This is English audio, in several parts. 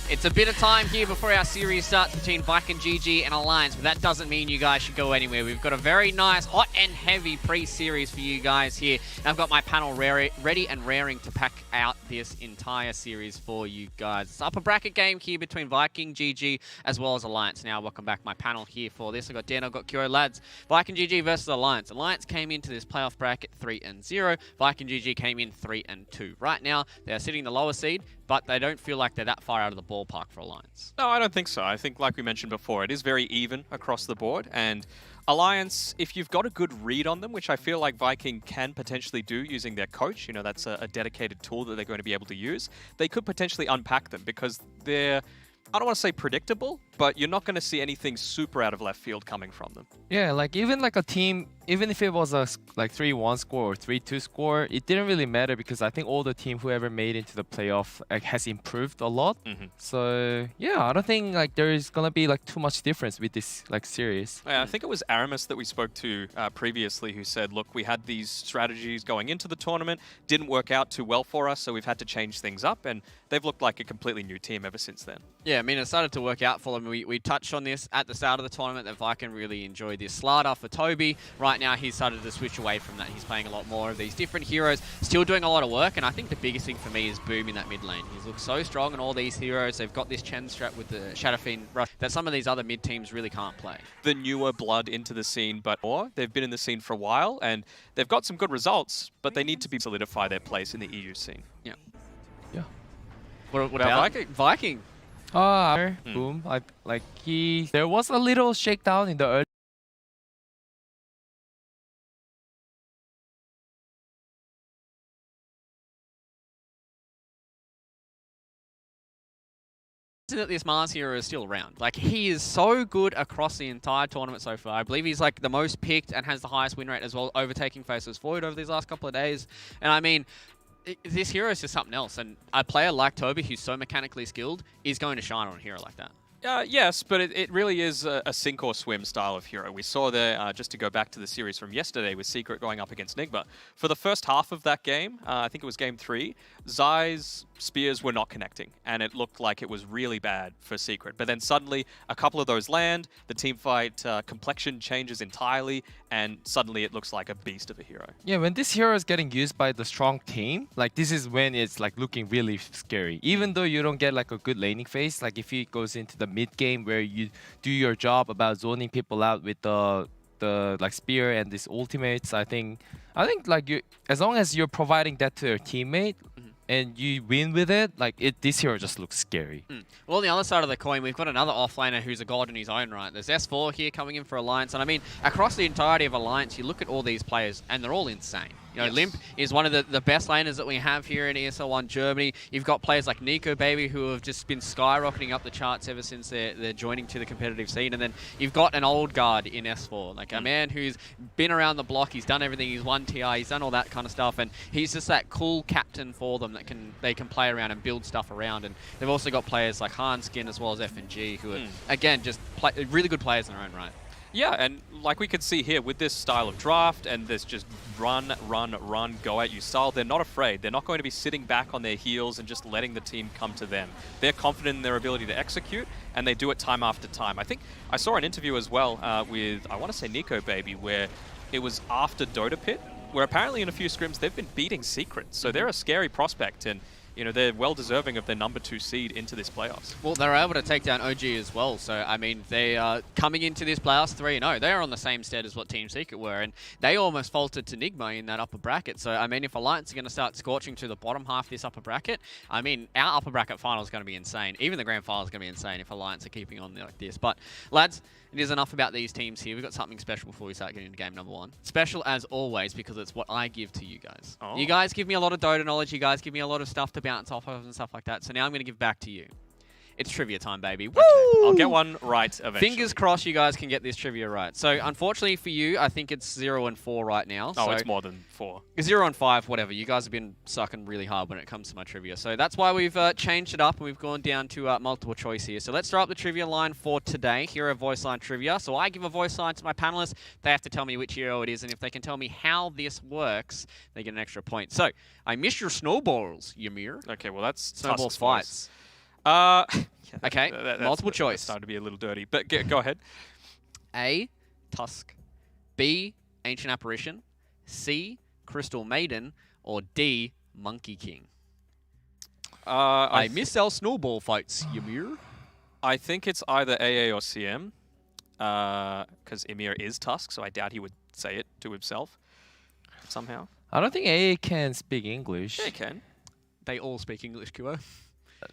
It's a bit of time here before our series starts between Viking GG and Alliance, but that doesn't mean you guys should go anywhere. We've got a very nice, hot and heavy pre-series for you guys here. And I've got my panel ready and raring to pack out this entire series for you guys. It's upper bracket game here between Viking GG as well as Alliance. Now, welcome back my panel here for this. I've got Dan, I've got Kyo. Lads, Viking GG versus Alliance. Alliance came into this playoff bracket 3-0. Viking GG came in 3-2. Right now, they're sitting the lower seed, but they don't feel like they're that far out of the ballpark for Alliance. No, I don't think so. I think, like we mentioned before, it is very even across the board. And Alliance, if you've got a good read on them, which I feel like Viking can potentially do using their coach, you know, that's a dedicated tool that they're going to be able to use, they could potentially unpack them because they're, I don't want to say predictable, but you're not going to see anything super out of left field coming from them. Yeah, like even like a team, even if it was a like 3-1 score or 3-2 score, it didn't really matter because I think all the team whoever made into the playoff like, has improved a lot. So yeah, I don't think like there is gonna be like too much difference with this like series. Yeah, I think it was Aramis that we spoke to previously who said, look, we had these strategies going into the tournament, didn't work out too well for us, so we've had to change things up, and they've looked like a completely new team ever since then. Yeah, I mean, it started to work out for them. We touched on this at the start of the tournament that Viking really enjoyed this slider for Toby. Right now, he's started to switch away from that. He's playing a lot more of these different heroes, still doing a lot of work, and I think the biggest thing for me is Boom in that mid lane. He's looked so strong in all these heroes. They've got this Chen strat with the Shadowfiend rush that some of these other mid teams really can't play. The newer blood into the scene, but more. They've been in the scene for a while, and they've got some good results, but they need to solidify their place in the EU scene. Yeah. Yeah. What about Viking? Boom. There was a little shakedown in the early. That this Mars hero is still around. Like, he is so good across the entire tournament so far. I believe he's like the most picked and has the highest win rate as well, overtaking Faceless Void over these last couple of days. And I mean, this hero is just something else. And a player like Toby, who's so mechanically skilled, is going to shine on a hero like that. Yes, but it really is a sink or swim style of hero. We saw there, just to go back to the series from yesterday with Secret going up against Nigma. For the first half of that game, I think it was game 3, Zai's spears were not connecting, and it looked like it was really bad for Secret. But then suddenly, a couple of those land, the teamfight complexion changes entirely, and suddenly it looks like a beast of a hero. Yeah, when this hero is getting used by the strong team, like this is when it's like looking really scary. Even though you don't get like a good laning phase, like if he goes into the mid game where you do your job about zoning people out with the like spear and these ultimates, I think like you, as long as you're providing that to your teammate and you win with it, like this hero just looks scary. Well, on the other side of the coin, we've got another offlaner who's a god in his own right. There's S4 here coming in for Alliance, and I mean, across the entirety of Alliance, you look at all these players, and they're all insane. You know, Limp is one of the best laners that we have here in ESL 1 Germany. You've got players like Nico Baby who have just been skyrocketing up the charts ever since they're joining to the competitive scene. And then you've got an old guard in S4, like a man who's been around the block. He's done everything. He's won TI. He's done all that kind of stuff. And he's just that cool captain for them that they can play around and build stuff around. And they've also got players like Hanskin as well as F&G who are, again, just really good players in their own right. Yeah, and like we can see here with this style of draft and this just run, go at you style, they're not afraid. They're not going to be sitting back on their heels and just letting the team come to them. They're confident in their ability to execute, and they do it time after time. I think I saw an interview as well with, I want to say Nico Baby, where it was after Dota Pit, where apparently in a few scrims they've been beating Secret. So they're a scary prospect, and you know, they're well deserving of their number 2 seed into this playoffs. Well, they're able to take down OG as well. So, I mean, they are coming into this playoffs 3-0. They are on the same stead as what Team Secret were, and they almost faltered to Nigma in that upper bracket. So, I mean, if Alliance are going to start scorching to the bottom half of this upper bracket, I mean, our upper bracket final is going to be insane. Even the grand final is going to be insane if Alliance are keeping on like this. But, lads, it is enough about these teams here. We've got something special before we start getting into game number 1. Special as always because it's what I give to you guys. You guys give me a lot of Dota knowledge. You guys give me a lot of stuff to bounce off of and stuff like that. So now I'm going to give back to you. It's trivia time, baby. Woo! I'll get one right eventually. Fingers crossed you guys can get this trivia right. So, unfortunately for you, I think it's 0 and 4 right now. Oh, so it's more than 4. 0 and 5, whatever. You guys have been sucking really hard when it comes to my trivia. So that's why we've changed it up and we've gone down to multiple choice here. So let's start up the trivia line for today. Hero voice line trivia. So I give a voice line to my panelists. They have to tell me which hero it is. And if they can tell me how this works, they get an extra point. So I miss your snowballs, Ymir. Okay, well, that's Snowballs Tusk's fights. Yeah, Okay, multiple choice. That's starting to be a little dirty, but go ahead. A, Tusk. B, Ancient Apparition. C, Crystal Maiden. Or D, Monkey King. I miss our snowball fights, Ymir. I think it's either AA or CM, because Ymir is Tusk, so I doubt he would say it to himself somehow. I don't think AA can speak English. Yeah, he can. They all speak English, Kuo.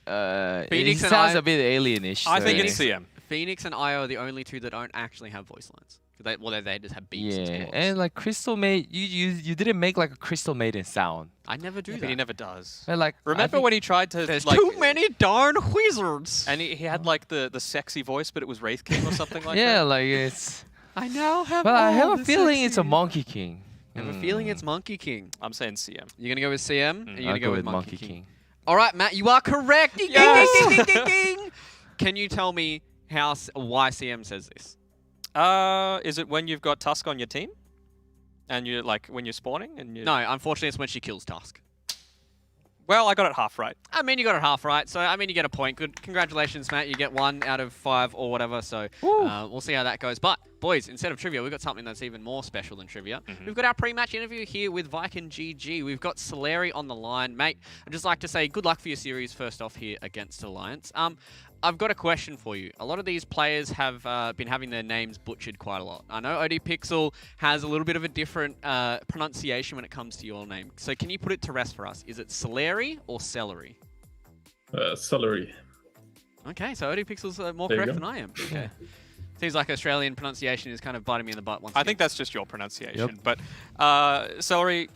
It sounds a bit alienish. I think so- it's CM. Phoenix and Io are the only two that don't actually have voice lines. They just have beeps and Yeah, squawks. and like Crystal Maiden, you didn't make like a Crystal Maiden sound. I never do But that. he never does. And, like, I Remember think- when he tried to There's like, too many darn wizards. and he had like the sexy voice, but it was Wraith King or something like yeah, that? like it's. I now have. But I all have a the feeling it's a sexy- Monkey King. I have a feeling it's Monkey King. I'm saying CM. You're gonna go with CM. And you're I'll gonna go with Monkey King. All right, Matt, you are correct. Ding, Yes! ding, ding, ding, ding, ding. Can you tell me why CM says this? Is it when you've got Tusk on your team? And you're like, when you're spawning? And you No, unfortunately, it's when she kills Tusk. Well, I got it half right. I mean, you got it half right, so I mean, you get a point. Good, congratulations, Matt. You get 1 out of 5 or whatever. So we'll see how that goes. But boys, instead of trivia, we've got something that's even more special than trivia. We've got our pre-match interview here with Viking GG. We've got Soleri on the line, mate. I'd just like to say good luck for your series first off here against Alliance. I've got a question for you. A lot of these players have been having their names butchered quite a lot. I know OD Pixel has a little bit of a different pronunciation when it comes to your name. So can you put it to rest for us? Is it Soleri or Celery? Celery. Okay, so OD Pixel's more There you correct go. than I am. Okay. Seems like Australian pronunciation is kind of biting me in the butt once I again. think that's just your pronunciation. But Celery,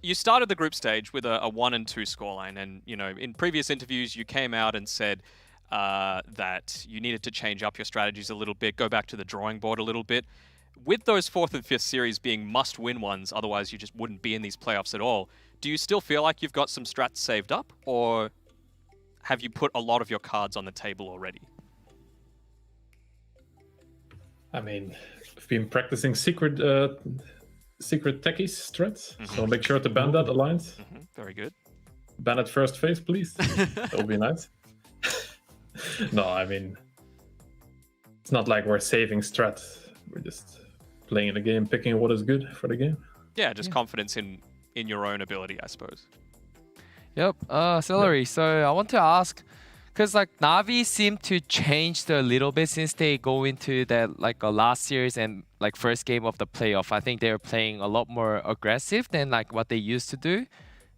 you started the group stage with a 1 and 2 scoreline, and you know, in previous interviews, you came out and said that you needed to change up your strategies a little bit, go back to the drawing board a little bit. With those 4th and 5th series being must-win ones, otherwise you just wouldn't be in these playoffs at all, do you still feel like you've got some strats saved up, or have you put a lot of your cards on the table already? I mean, I've been practicing secret techies strats, so make sure to ban that alliance. Very good. Ban it first phase, please. That would be nice. No, I mean, it's not like we're saving strats. We're just playing the game, picking what is good for the game. Yeah, just confidence in your own ability, I suppose. Yep. Celery. So I want to ask, because like Navi seem to change a little bit since they go into that like last series and like first game of the playoff. I think they're playing a lot more aggressive than like what they used to do.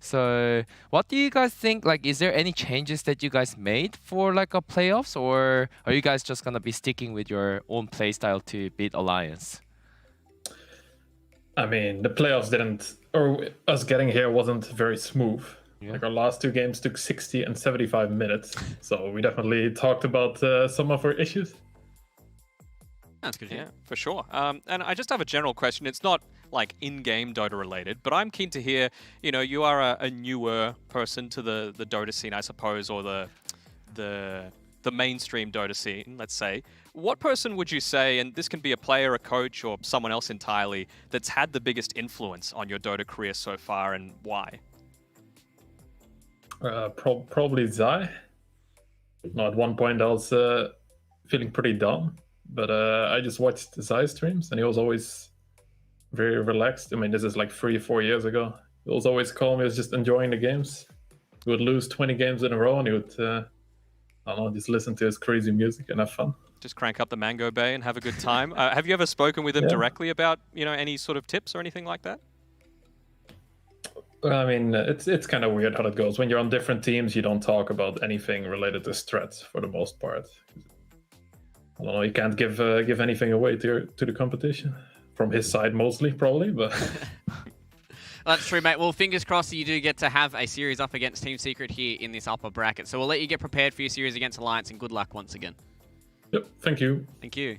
So what do you guys think? Like, is there any changes that you guys made for like a playoffs, or are you guys just gonna be sticking with your own playstyle to beat Alliance? I mean, the playoffs didn't, or us getting here wasn't very smooth. Yeah. Like our last 2 games took 60 and 75 minutes, so we definitely talked about some of our issues. That's good. Yeah, for sure. And I just have a general question. It's not like in-game Dota related, but I'm keen to hear, you know, you are a newer person to the Dota scene, I suppose, or the mainstream Dota scene, let's say. What person would you say, and this can be a player, a coach, or someone else entirely, that's had the biggest influence on your Dota career so far, and why? Probably Zai. At one point I was feeling pretty down, but I just watched Zai streams and he was always very relaxed. I mean, this is like 3-4 years ago. He was always calm. He was just enjoying the games. He would lose 20 games in a row and he would, I don't know, just listen to his crazy music and have fun. Just crank up the Mango Bay and have a good time. Have you ever spoken with him Yeah. directly about, you know, any sort of tips or anything like that? I mean, it's kind of weird how it goes. When you're on different teams, you don't talk about anything related to strats for the most part. I don't know. You can't give anything away to the competition from his side mostly, probably. But That's true, mate. Well, fingers crossed that you do get to have a series up against Team Secret here in this upper bracket. So we'll let you get prepared for your series against Alliance, and good luck once again. Yep, thank you. Thank you.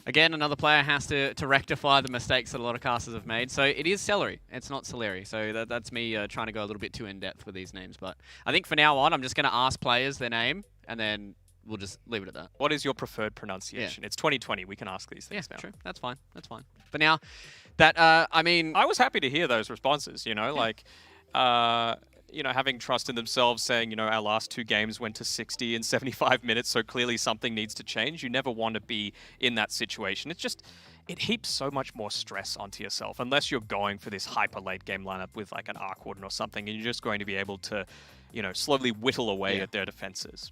Again, another player has to rectify the mistakes that a lot of casters have made. So it is Celery. It's not Celery. So that's me trying to go a little bit too in-depth with these names. But I think for now on, I'm just going to ask players their name, and then we'll just leave it at that. What is your preferred pronunciation? Yeah. It's 2020. We can ask these things now. True. That's fine. That's fine. But now, that, I mean... I was happy to hear those responses, you know, like... you know, having trust in themselves, saying, you know, our last 2 games went to 60 in 75 minutes, so clearly something needs to change. You never want to be in that situation. It's just, it heaps so much more stress onto yourself, unless you're going for this hyper late game lineup with like an Arc Warden or something, and you're just going to be able to, you know, slowly whittle away at their defenses.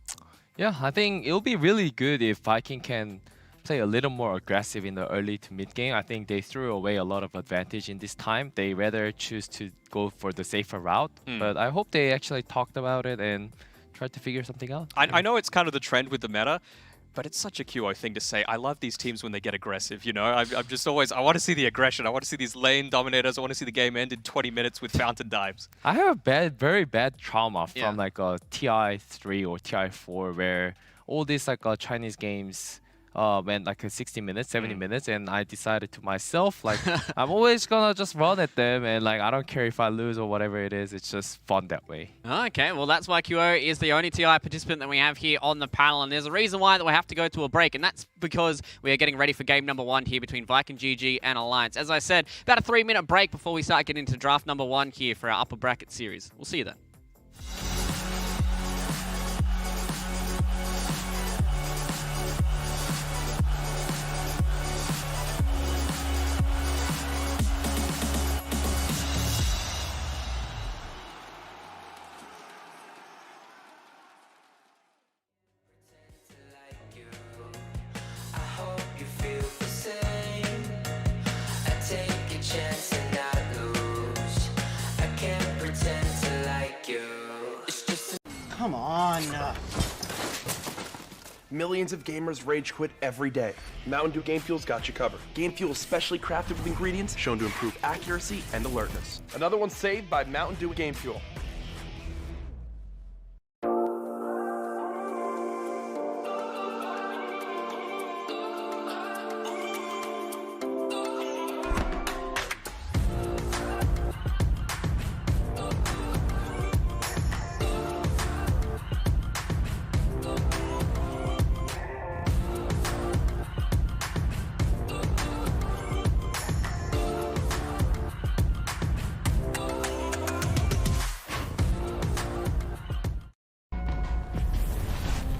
Yeah, I think it'll be really good if Viking can play a little more aggressive in the early to mid game. I think they threw away a lot of advantage in this time. They rather choose to go for the safer route, but I hope they actually talked about it and tried to figure something out. I know it's kind of the trend with the meta, but it's such a QO thing to say. I love these teams when they get aggressive, you know? I'm just always, I want to see the aggression. I want to see these lane dominators. I want to see the game end in 20 minutes with fountain dives. I have a very bad trauma from like a TI3 or TI4 where all these like Chinese games went like 60 minutes, 70 minutes, and I decided to myself, like, I'm always gonna just run at them, and like, I don't care if I lose or whatever it is, it's just fun that way. Okay, well that's why QO is the only TI participant that we have here on the panel, and there's a reason why that we have to go to a break, and that's because we are getting ready for game number 1 here between Viking GG and Alliance. As I said, about a 3-minute break before we start getting into draft number 1 here for our upper bracket series. We'll see you then. Come on. Millions of gamers rage quit every day. Mountain Dew Game Fuel's got you covered. Game Fuel is specially crafted with ingredients shown to improve accuracy and alertness. Another one saved by Mountain Dew Game Fuel.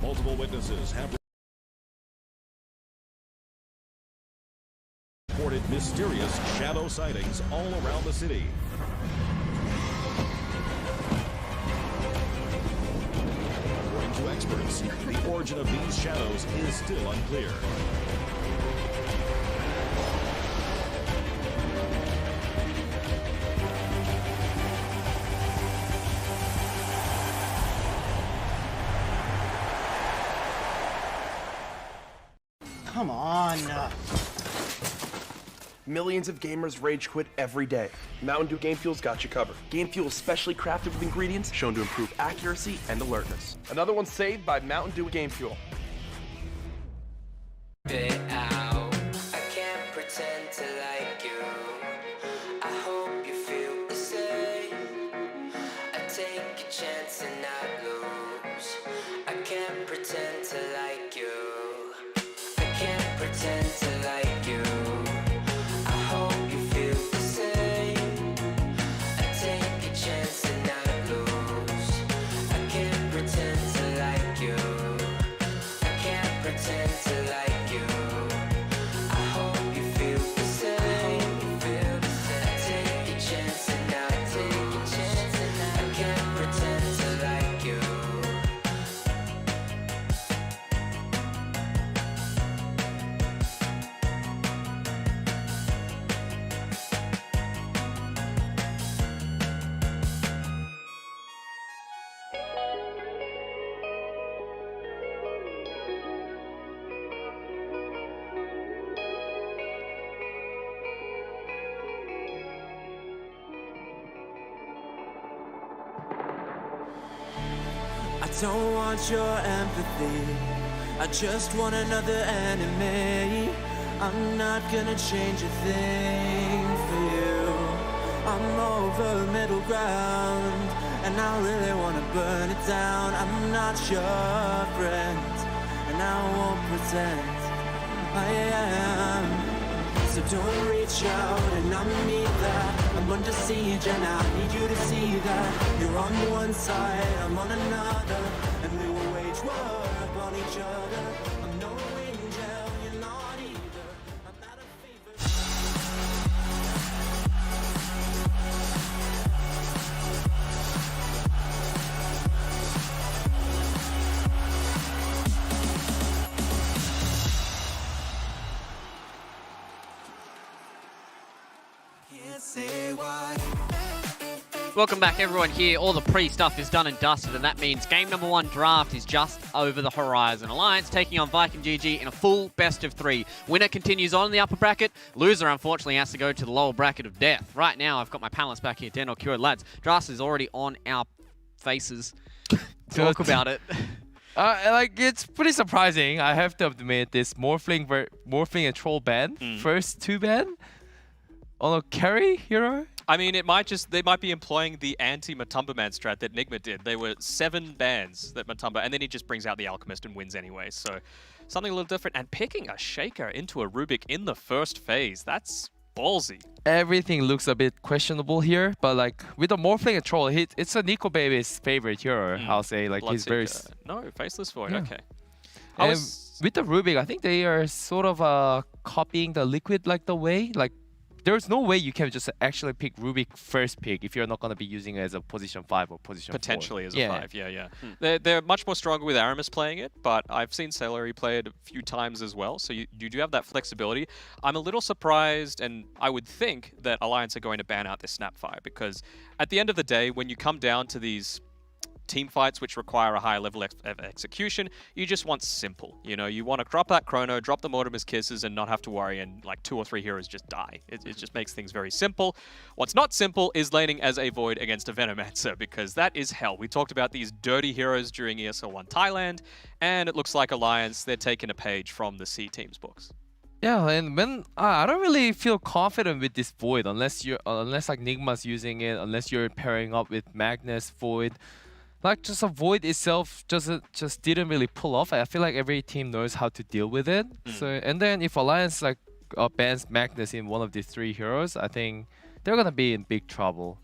Multiple witnesses have reported mysterious shadow sightings all around the city. According to experts, the origin of these shadows is still unclear. Come on. Millions of gamers rage quit every day. Mountain Dew Game Fuel's got you covered. Game Fuel is specially crafted with ingredients shown to improve accuracy and alertness. Another one saved by Mountain Dew Game Fuel. Pretend to like you. don't want your empathy. I just want another enemy. I'm not gonna change a thing for you. I'm over middle ground, and I really wanna burn it down. I'm not your friend, and I won't pretend I am. So don't reach out, and I mean that. I'm under siege, and I need you to see that. You're on one side, I'm on another, and we will wage war upon each other. I'm no angel, you're not either. I'm not a fever. Can't say why. Welcome back, everyone. Here, all the pre-stuff is done and dusted, and that means game number 1 draft is just over the horizon. Alliance taking on Viking GG in a full best-of-3. Winner continues on in the upper bracket. Loser, unfortunately, has to go to the lower bracket of death. Right now, I've got my panelists back here. Daniel, Cured, lads. Draft is already on our faces. Talk about it. Like, it's pretty surprising. I have to admit, this Morphling and Troll ban, first 2 ban on a carry hero. I mean, they might be employing the anti-Matumba Man strat that Nigma did. There were 7 bans that Matumba, and then he just brings out the Alchemist and wins anyway. So something a little different. And picking a Shaker into a Rubik in the first phase, that's ballsy. Everything looks a bit questionable here, but like with the Morphling and Troll, it's a Nico Baby's favorite hero. I'll say, like, he's very. No, Faceless Void. Yeah. Okay. And with the Rubik, I think they are sort of copying the Liquid like the way like. There's no way you can just actually pick Rubik first pick if you're not going to be using it as a position 5 or position 4. Potentially as a 5, yeah. They're much more stronger with Aramis playing it, but I've seen Celery play it a few times as well, so you do have that flexibility. I'm a little surprised, and I would think that Alliance are going to ban out this Snapfire, because at the end of the day, when you come down to these team fights which require a higher level of execution, you just want simple. You know, you want to drop that Chrono, drop the Mortimer's Kisses, and not have to worry, and like 2 or 3 heroes just die. It just makes things very simple. What's not simple is laning as a Void against a Venomancer, because that is hell. We talked about these dirty heroes during ESL 1 Thailand, and it looks like Alliance, they're taking a page from the C Team's books. Yeah, and when I don't really feel confident with this Void unless like Nigma's using it, unless you're pairing up with Magnus Void. Like, just a Void itself just didn't really pull off. I feel like every team knows how to deal with it. So, and then if Alliance like bans Magnus in one of these 3 heroes, I think they're gonna be in big trouble.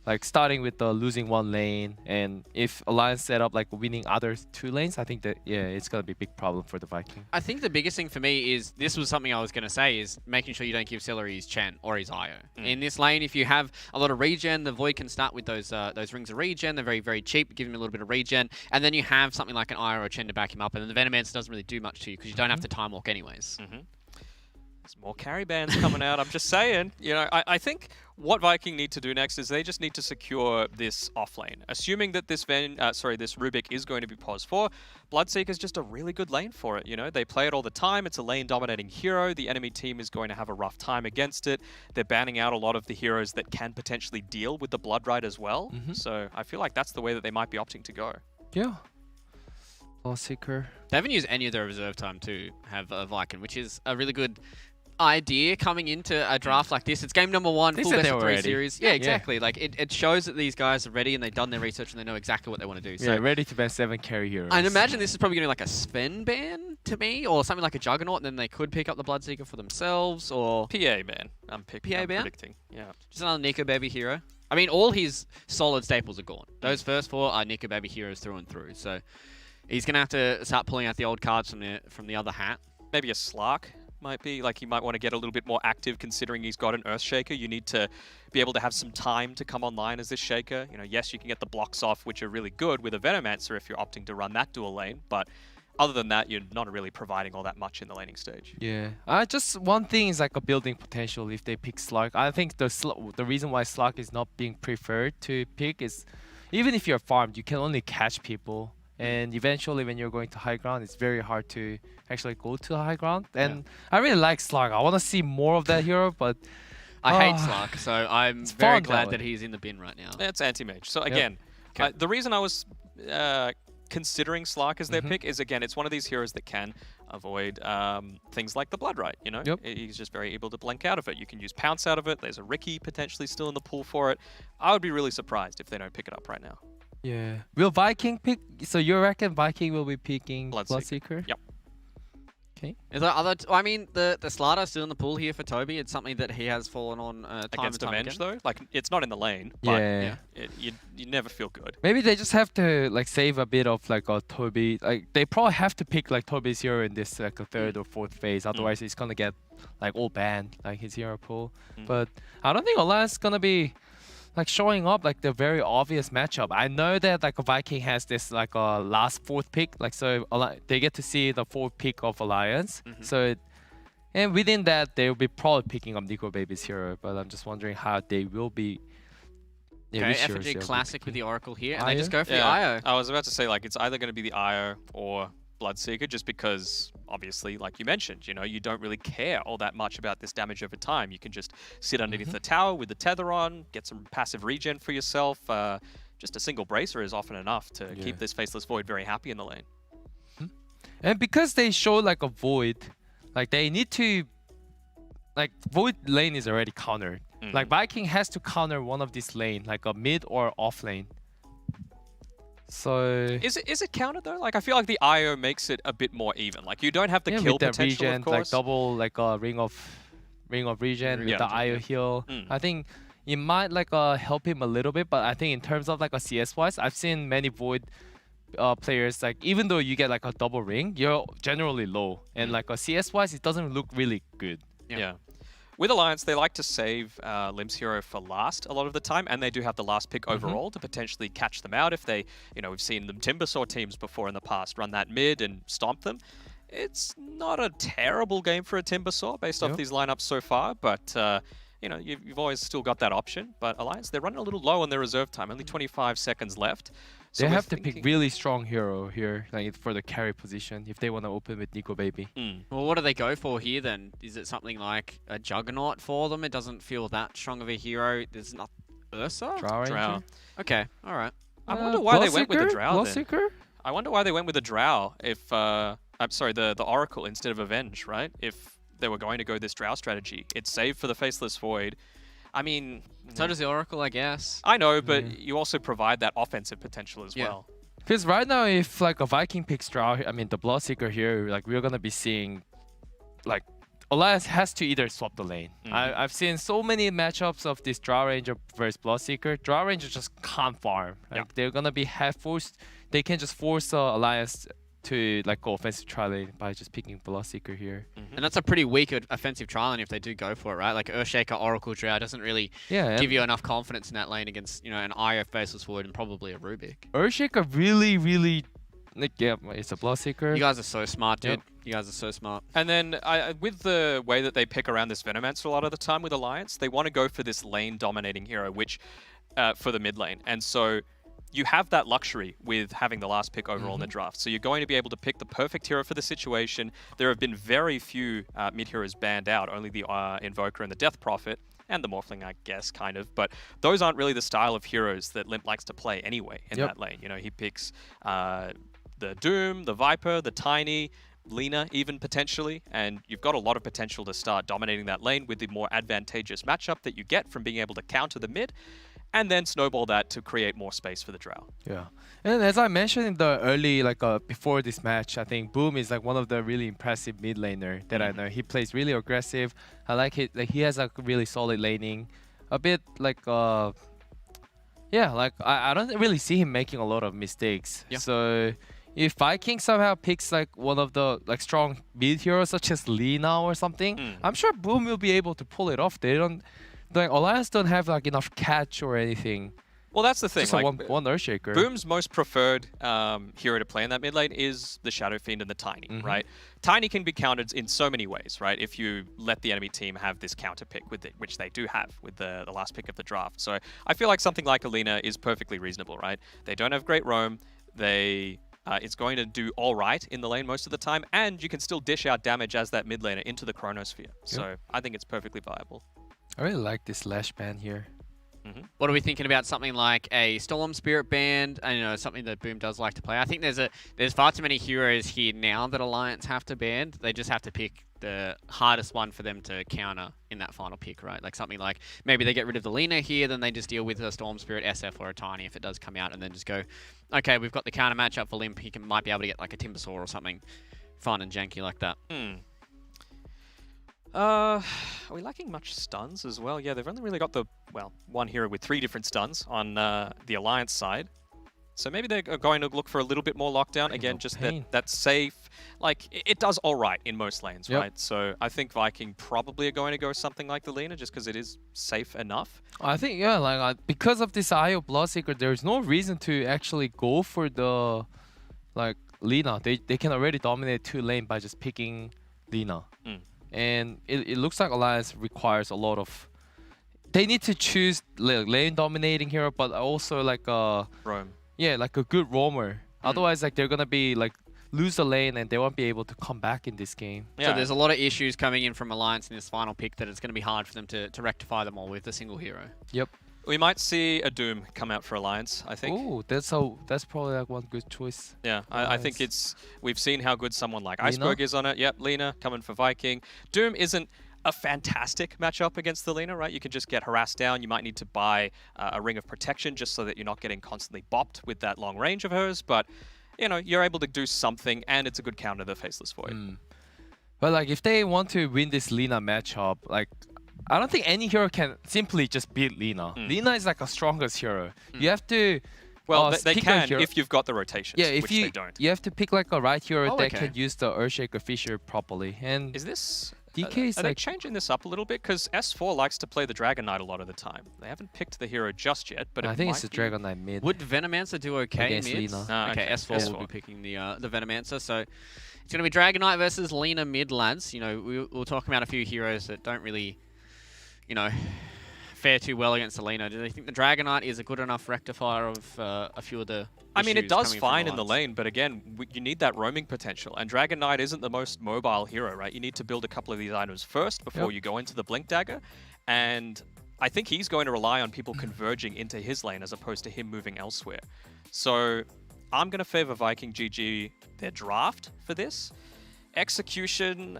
Like, starting with the losing 1 lane, and if Alliance set up like winning other 2 lanes, I think that it's gonna be a big problem for the Viking. I think the biggest thing for me is, this was something I was going to say, is making sure you don't give Celery his Chen or his IO. In this lane, if you have a lot of regen, the Void can start with those rings of regen. They're very, very cheap, give him a little bit of regen, and then you have something like an IO or a Chen to back him up, and then the Venomancer doesn't really do much to you because you don't have to time walk anyways. There's more carry bans coming out. I'm just saying. You know, I think what Viking need to do next is they just need to secure this offlane. Assuming that this Rubik is going to be pos 4, Bloodseeker is just a really good lane for it. You know, they play it all the time. It's a lane-dominating hero. The enemy team is going to have a rough time against it. They're banning out a lot of the heroes that can potentially deal with the Blood Rite as well. So I feel like that's the way that they might be opting to go. Yeah. Bloodseeker. They haven't used any of their reserve time to have a Viking, which is a really good idea coming into a draft like this. It's game number 1, full best of 3 series. Yeah, exactly. Like, it shows that these guys are ready and they've done their research and they know exactly what they want to do. So Yeah, ready to ban 7 carry heroes. I'd imagine this is probably going to be like a Sven ban to me, or something like a Juggernaut, and then they could pick up the Bloodseeker for themselves, or PA ban. I'm predicting. Yeah. Just another Nico Baby hero. I mean, all his solid staples are gone. Those first 4 are Nico Baby heroes through and through. So he's going to have to start pulling out the old cards from the other hat. Maybe a Slark might be. Like, he might want to get a little bit more active considering he's got an Earth Shaker. You need to be able to have some time to come online as this Shaker. You know, yes, you can get the blocks off, which are really good with a Venomancer if you're opting to run that dual lane, but other than that, you're not really providing all that much in the laning stage. Yeah. Just one thing is like a building potential if they pick Slark. I think the reason why Slark is not being preferred to pick is, even if you're farmed, you can only catch people. And eventually, when you're going to high ground, it's very hard to actually go to high ground. And I really like Slark. I want to see more of that hero, but I hate Slark, so I'm very glad that he's in the bin right now. It's anti-mage. So again, the reason I was considering Slark as their pick is, again, it's one of these heroes that can avoid things like the Blood Right, you know? Yep. He's just very able to blink out of it. You can use Pounce out of it. There's a Ricky potentially still in the pool for it. I would be really surprised if they don't pick it up right now. Yeah. Will Viking pick? So you reckon Viking will be picking Bloodseeker? Yep. Okay. Is there other? I mean, the Slardar still in the pool here for Toby. It's something that he has fallen on time Against and time Avenge, again. though, like, it's not in the lane, but Yeah. you never feel good. Maybe they just have to like save a bit of like a Toby. Like they probably have to pick like Toby's hero in this like a third or fourth phase. Otherwise, he's gonna get like all banned like his hero pool. But I don't think Alliance is gonna be like showing up like the very obvious matchup. I know that like a Viking has this like a last fourth pick. Like so they get to see the fourth pick of Alliance. And within that, they will be probably picking up Nico Baby's hero. But I'm just wondering how they will be. Okay, which heroes FNG they'll be classic with picking. the Oracle here, and Io? they just go for Yeah, the IO. I was about to say, like, it's either going to be the IO or Bloodseeker, just because, obviously, like you mentioned, you know, you don't really care all that much about this damage over time. You can just sit underneath the tower with the tether on, get some passive regen for yourself. Just a single bracer is often enough to keep this Faceless Void very happy in the lane. And because they show like a Void, like they need to, like Void lane is already countered. Like Viking has to counter one of this lane, like a mid or off lane. So Is it countered though? Like, I feel like the IO makes it a bit more even. Like, you don't have the kill with that potential, regen, of course. like double like a ring of regen with the IO heal. I think it might like help him a little bit, but I think in terms of like a CS wise, I've seen many Void players like even though you get like a double ring, you're generally low, and like a CS wise, it doesn't look really good. Yeah. With Alliance, they like to save Limb's hero for last a lot of the time, and they do have the last pick overall to potentially catch them out if they, you know, we've seen them Timbersaw teams before in the past run that mid and stomp them. It's not a terrible game for a Timbersaw based off these lineups so far, but you know, you've always still got that option. But Alliance, they're running a little low on their reserve time, only 25 seconds left. So They have to pick really strong hero here, like for the carry position, if they want to open with Nico Baby. Well, what do they go for here then? Is it something like a Juggernaut for them? It doesn't feel that strong of a hero. There's not Ursa? Drow Ranger? Okay, all right. I wonder why they went with the Drow then. Bloodseeker? I wonder why they went with the Drow if, I'm sorry, the Oracle instead of Avenge, right? If they were going to go this Drow strategy. It's saved for the Faceless Void. I mean... So does the Oracle, I guess. I know, but you also provide that offensive potential as well. Because right now, if like a Viking picks Drow, I mean the Bloodseeker here, like we're gonna be seeing, like Elias has to either swap the lane. I've seen so many matchups of this Drow Ranger versus Bloodseeker. Drow Ranger just can't farm. Like they're gonna be forced. They can just force Elias to like go offensive tri lane by just picking Bloodseeker here. And that's a pretty weak offensive trial lane if they do go for it, right? Like Earthshaker, Oracle, Drow doesn't really give you enough confidence in that lane against, you know, an IO Faceless Void and probably a Rubik. Earthshaker really, like, yeah, it's a Bloodseeker. You guys are so smart, dude. You guys are so smart. And then with the way that they pick around this Venomancer a lot of the time with Alliance, they want to go for this lane-dominating hero, which for the mid lane. And so you have that luxury with having the last pick overall in the draft. So you're going to be able to pick the perfect hero for the situation. There have been very few mid heroes banned out, only the Invoker and the Death Prophet, and the Morphling, I guess, kind of. But those aren't really the style of heroes that Limp likes to play anyway in that lane. You know, he picks the Doom, the Viper, the Tiny, Lina even potentially, and you've got a lot of potential to start dominating that lane with the more advantageous matchup that you get from being able to counter the mid, and then snowball that to create more space for the Drow. Yeah, and as I mentioned in the early, like before this match, I think Boom is like one of the really impressive mid laner that I know. He plays really aggressive. I like it. Like he has a really solid laning, a bit like yeah, like I don't really see him making a lot of mistakes. So if Viking somehow picks like one of the like strong mid heroes such as Lina or something, I'm sure Boom will be able to pull it off. They don't. Like Alliance don't have like enough catch or anything. Well, that's the thing. Just like, one Earthshaker. Boom's most preferred hero to play in that mid lane is the Shadow Fiend and the Tiny, right? Tiny can be countered in so many ways, right? If you let the enemy team have this counter pick with it, which they do have with the last pick of the draft. So I feel like something like Alina is perfectly reasonable, right? They don't have great roam. It's going to do all right in the lane most of the time, and you can still dish out damage as that mid laner into the Chronosphere. So I think it's perfectly viable. I really like this Lash ban here. What are we thinking about something like a Storm Spirit Band? And, you know, something that Boom does like to play. I think there's far too many heroes here now that Alliance have to ban. They just have to pick the hardest one for them to counter in that final pick, right? Like something like maybe they get rid of the Lina here, then they just deal with a Storm Spirit SF or a Tiny if it does come out, and then just go, okay, we've got the counter matchup for Limp. He might be able to get like a Timbersaw or something fun and janky like that. Are we lacking much stuns as well? Yeah, they've only really got one hero with 3 different stuns on the Alliance side. So maybe they're going to look for a little bit more lockdown. Again, just that's safe. Like, it does all right in most lanes, right? So I think Viking probably are going to go something like the Lina just because it is safe enough. I think, yeah, like because of this IO Bloodseeker, there's no reason to actually go for the, like, Lina. They can already dominate 2 lane by just picking Lina. And it looks like Alliance requires a lot of... They need to choose lane dominating hero, but also like a... Roam. Yeah, like a good roamer. Otherwise, like they're gonna be like lose the lane and they won't be able to come back in this game. Yeah. So there's a lot of issues coming in from Alliance in this final pick that it's going to be hard for them to rectify them all with a single hero. Yep. We might see a Doom come out for Alliance, I think. Oh, that's probably like one good choice. Yeah, I think we've seen how good someone like Iceberg is on it. Yep, Lina coming for Viking. Doom isn't a fantastic matchup against the Lina, right? You can just get harassed down. You might need to buy a Ring of Protection just so that you're not getting constantly bopped with that long range of hers. But, you know, you're able to do something, and it's a good counter to the Faceless Void. But, like, if they want to win this Lina matchup, like, I don't think any hero can simply just beat Lina. Lina is, like, a strongest hero. You have to... Well, they can if you've got the rotations, which they don't. You have to pick, like, a right hero that can use the Earthshaker Fissure properly. And is this... DK is are they changing this up a little bit? Because S4 likes to play the Dragon Knight a lot of the time. They haven't picked the hero just yet, but I think it's the Dragon Knight mid. Would Venomancer do okay against mid? Lina? Okay, S4 will be picking the Venomancer. So it's going to be Dragon Knight versus Lina mid, lads. You know, we'll talk about a few heroes that don't really, you know, fare too well against the Lina. Do they think the Dragon Knight is a good enough rectifier of a few of the I mean, it does fine in the lane, but again, you need that roaming potential. And Dragon Knight isn't the most mobile hero, right? You need to build a couple of these items first before you go into the Blink Dagger. And I think he's going to rely on people converging into his lane as opposed to him moving elsewhere. So I'm going to favor Viking GG their draft for this. Execution...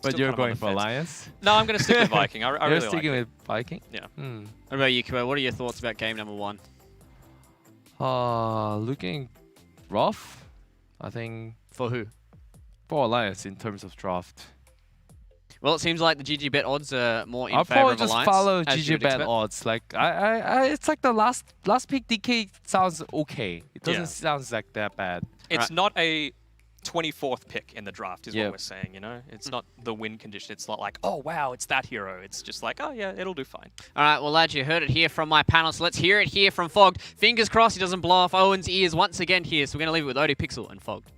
But you're going for Alliance? No, I'm going to stick with Viking. I really You're sticking with Viking? Yeah. What about you, Kubo? What are your thoughts about game number 1? Looking rough, I think. For who? For Alliance in terms of draft. Well, it seems like the GG bet odds are more in I'll favor of probably just Alliance. follow GG bet odds. Like it's like the last pick DK sounds okay. It doesn't sound like that bad. It's not a 24th pick in the draft is what we're saying, you know? It's not the win condition. It's not like, oh, wow, it's that hero. It's just like, oh, yeah, it'll do fine. All right, well, lads, you heard it here from my panel, so let's hear it here from Fogged. Fingers crossed he doesn't blow off Owen's ears once again here, so we're going to leave it with Odie Pixel and Fogged.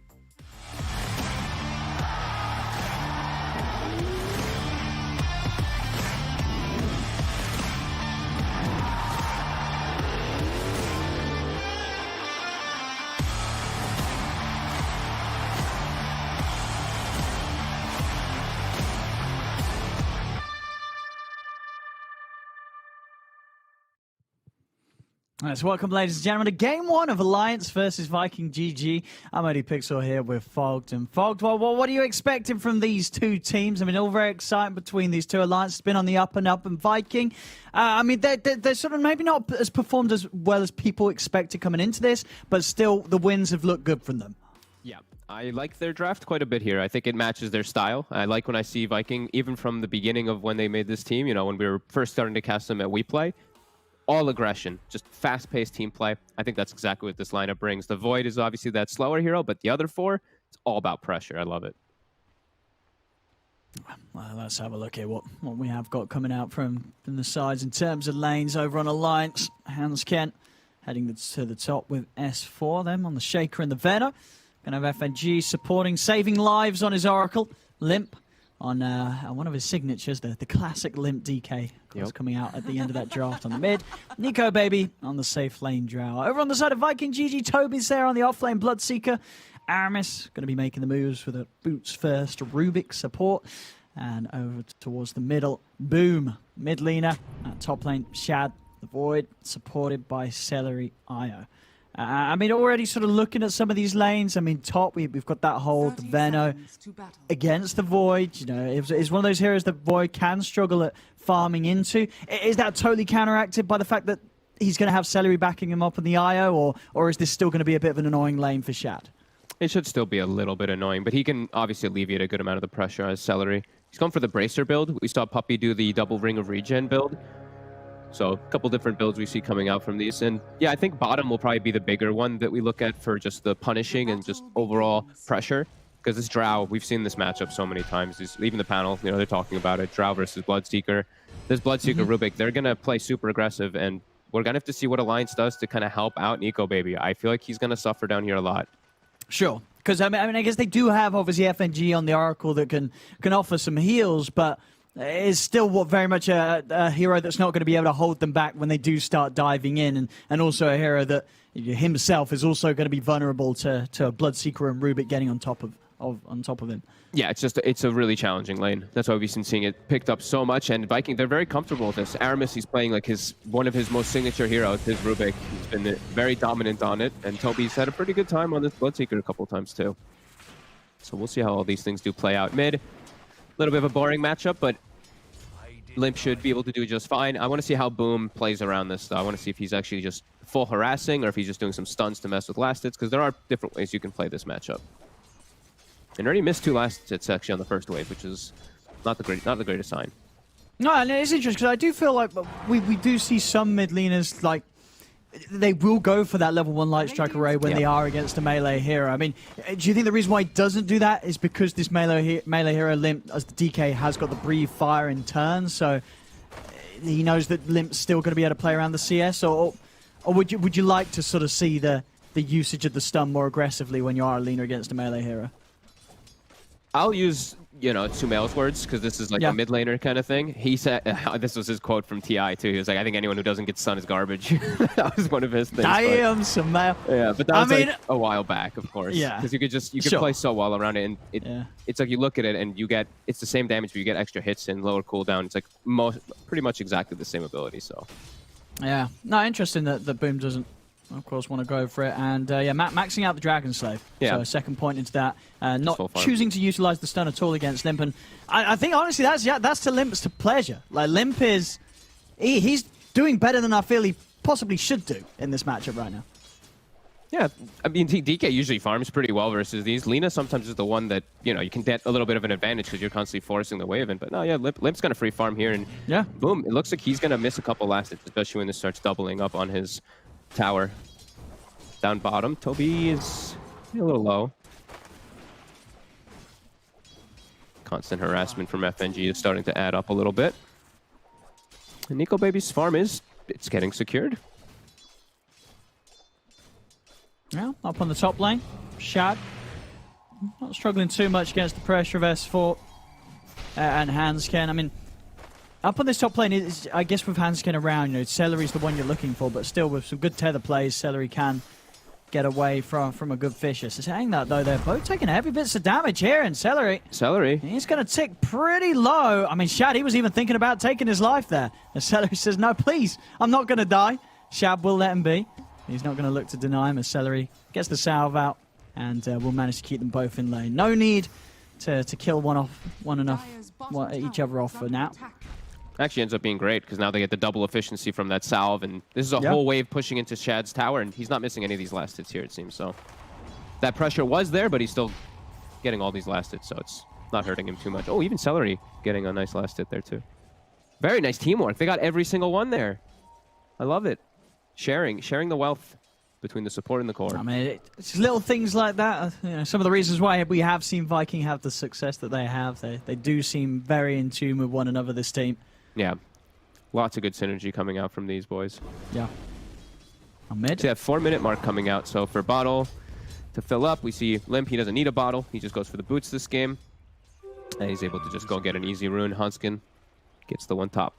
Let's welcome, ladies and gentlemen, to Game 1 of Alliance versus Viking GG. I'm Odie Pixel here with Fogged. And Fogged, well, what are you expecting from these two teams? I mean, all very exciting between these two. Alliance has been on the up and up, and Viking, I mean, they're sort of maybe not as performed as well as people expected coming into this, but still the wins have looked good from them. Yeah, I like their draft quite a bit here. I think it matches their style. I like when I see Viking, even from the beginning of when they made this team, you know, when we were first starting to cast them at WePlay, all aggression, just fast-paced team play. I think that's exactly what this lineup brings. The Void is obviously that slower hero, but the other four, it's all about pressure. I love it. Well, let's have a look here what we have got coming out from the sides in terms of lanes over on Alliance. Hans Kent heading to the top with S4, them on the Shaker and the Venom. Going to have FNG supporting, saving lives on his Oracle. Limp on one of his signatures, the classic Limp DK, of course, coming out at the end of that draft on the mid. Nico Baby on the safe lane Drow. Over on the side of Viking GG, Toby's there on the off lane Bloodseeker. Aramis going to be making the moves with a boots first Rubik support. And over towards the middle, Boom Mid laner, top lane, Shad, the Void, supported by Celery IO. I mean, already sort of looking at some of these lanes. I mean, top, we've got that hold, the Veno against the Void. You know, it's one of those heroes that Void can struggle at farming into. Is that totally counteracted by the fact that he's going to have Celery backing him up in the IO, or is this still going to be a bit of an annoying lane for Shad? It should still be a little bit annoying, but he can obviously alleviate a good amount of the pressure as Celery. He's gone for the Bracer build. We saw Puppey do the double Ring of Regen build. So a couple different builds we see coming out from these. And yeah, I think bottom will probably be the bigger one that we look at for just the punishing and just overall pressure. Because this Drow, we've seen this matchup so many times. Even the panel, you know, they're talking about it. Drow versus Bloodseeker. This Bloodseeker Rubik, they're going to play super aggressive. And we're going to have to see what Alliance does to kind of help out Nico Baby. I feel like he's going to suffer down here a lot. Sure. Because, I mean, I guess they do have, obviously, FNG on the Oracle that can offer some heals, but is still very much a hero that's not going to be able to hold them back when they do start diving in, and also a hero that himself is also going to be vulnerable to Bloodseeker and Rubik getting on top of him. Yeah, it's a really challenging lane. That's why we've been seeing it picked up so much. And Viking, they're very comfortable with this. Aramis, he's playing like one of his most signature heroes, his Rubik. He's been very dominant on it, and Toby's had a pretty good time on this Bloodseeker a couple of times too. So we'll see how all these things do play out. Mid, a little bit of a boring matchup, but Limp should be able to do just fine. I want to see how Boom plays around this, though. I want to see if he's actually just full harassing or if he's just doing some stuns to mess with last hits, because there are different ways you can play this matchup. And already missed 2 last hits actually on the first wave, which is not the greatest sign. No, and it's interesting because I do feel like we do see some mid laners like they will go for that level 1 light strike array when they are against a melee hero. I mean, do you think the reason why he doesn't do that is because this melee hero Limp, as the DK, has got the breathe fire in turn, so he knows that Limp's still going to be able to play around the CS, or would you like to sort of see the usage of the stun more aggressively when you are a laner against a melee hero? I'll use, Sumail's words, because this is like a mid laner kind of thing. He said, this was his quote from TI too. He was like, I think anyone who doesn't get stun is garbage. That was one of his things. Damn, Sumail. Yeah, but that was like a while back, of course. Yeah. Because you could play so well around it, and it's like you look at it and it's the same damage, but you get extra hits and lower cooldown. It's like pretty much exactly the same ability, so. Yeah. No, interesting that Boom doesn't, of course, want to go for it. And maxing out the Dragon Slave. Yeah. So a second point into that. Not choosing to utilize the stun at all against Limp. And I think, honestly, that's to Limp's pleasure. Like, Limp is... He's doing better than I feel he possibly should do in this matchup right now. Yeah, I mean, DK usually farms pretty well versus these. Lina sometimes is the one that, you can get a little bit of an advantage because you're constantly forcing the wave in. But no, yeah, Limp's going to free farm here. And boom, it looks like he's going to miss a couple last hits, especially when this starts doubling up on his tower. Down bottom, Toby is a little low. Constant harassment from FNG is starting to add up a little bit. And Nico Baby's farm it's getting secured. Yeah, up on the top lane. Shad. Not struggling too much against the pressure of S4 and Hansken. I mean, up on this top lane, I guess with Hansken around, Celery's the one you're looking for, but still with some good tether plays, Celery can get away from a good Fisher. So saying that, though, they're both taking heavy bits of damage here, and Celery, he's going to tick pretty low. I mean, Shad, he was even thinking about taking his life there. And Celery says, no, please, I'm not going to die. Shad will let him be. He's not going to look to deny him as Celery gets the salve out, and will manage to keep them both in lane. No need to kill each other off for now. Actually ends up being great because now they get the double efficiency from that salve, and this is a whole wave pushing into Shad's tower, and he's not missing any of these last hits here, it seems. So that pressure was there, but he's still getting all these last hits, so it's not hurting him too much. Oh, even Celery getting a nice last hit there too. Very nice teamwork. They got every single one there. I love it. Sharing the wealth between the support and the core. I mean, it's little things like that. Some of the reasons why we have seen Viking have the success that they have. They do seem very in tune with one another, this team. Yeah. Lots of good synergy coming out from these boys. Yeah. On mid. So 4-minute mark coming out. So for bottle to fill up, we see Limp. He doesn't need a bottle. He just goes for the boots this game. And he's able to just go get an easy rune. Hansken gets the one top.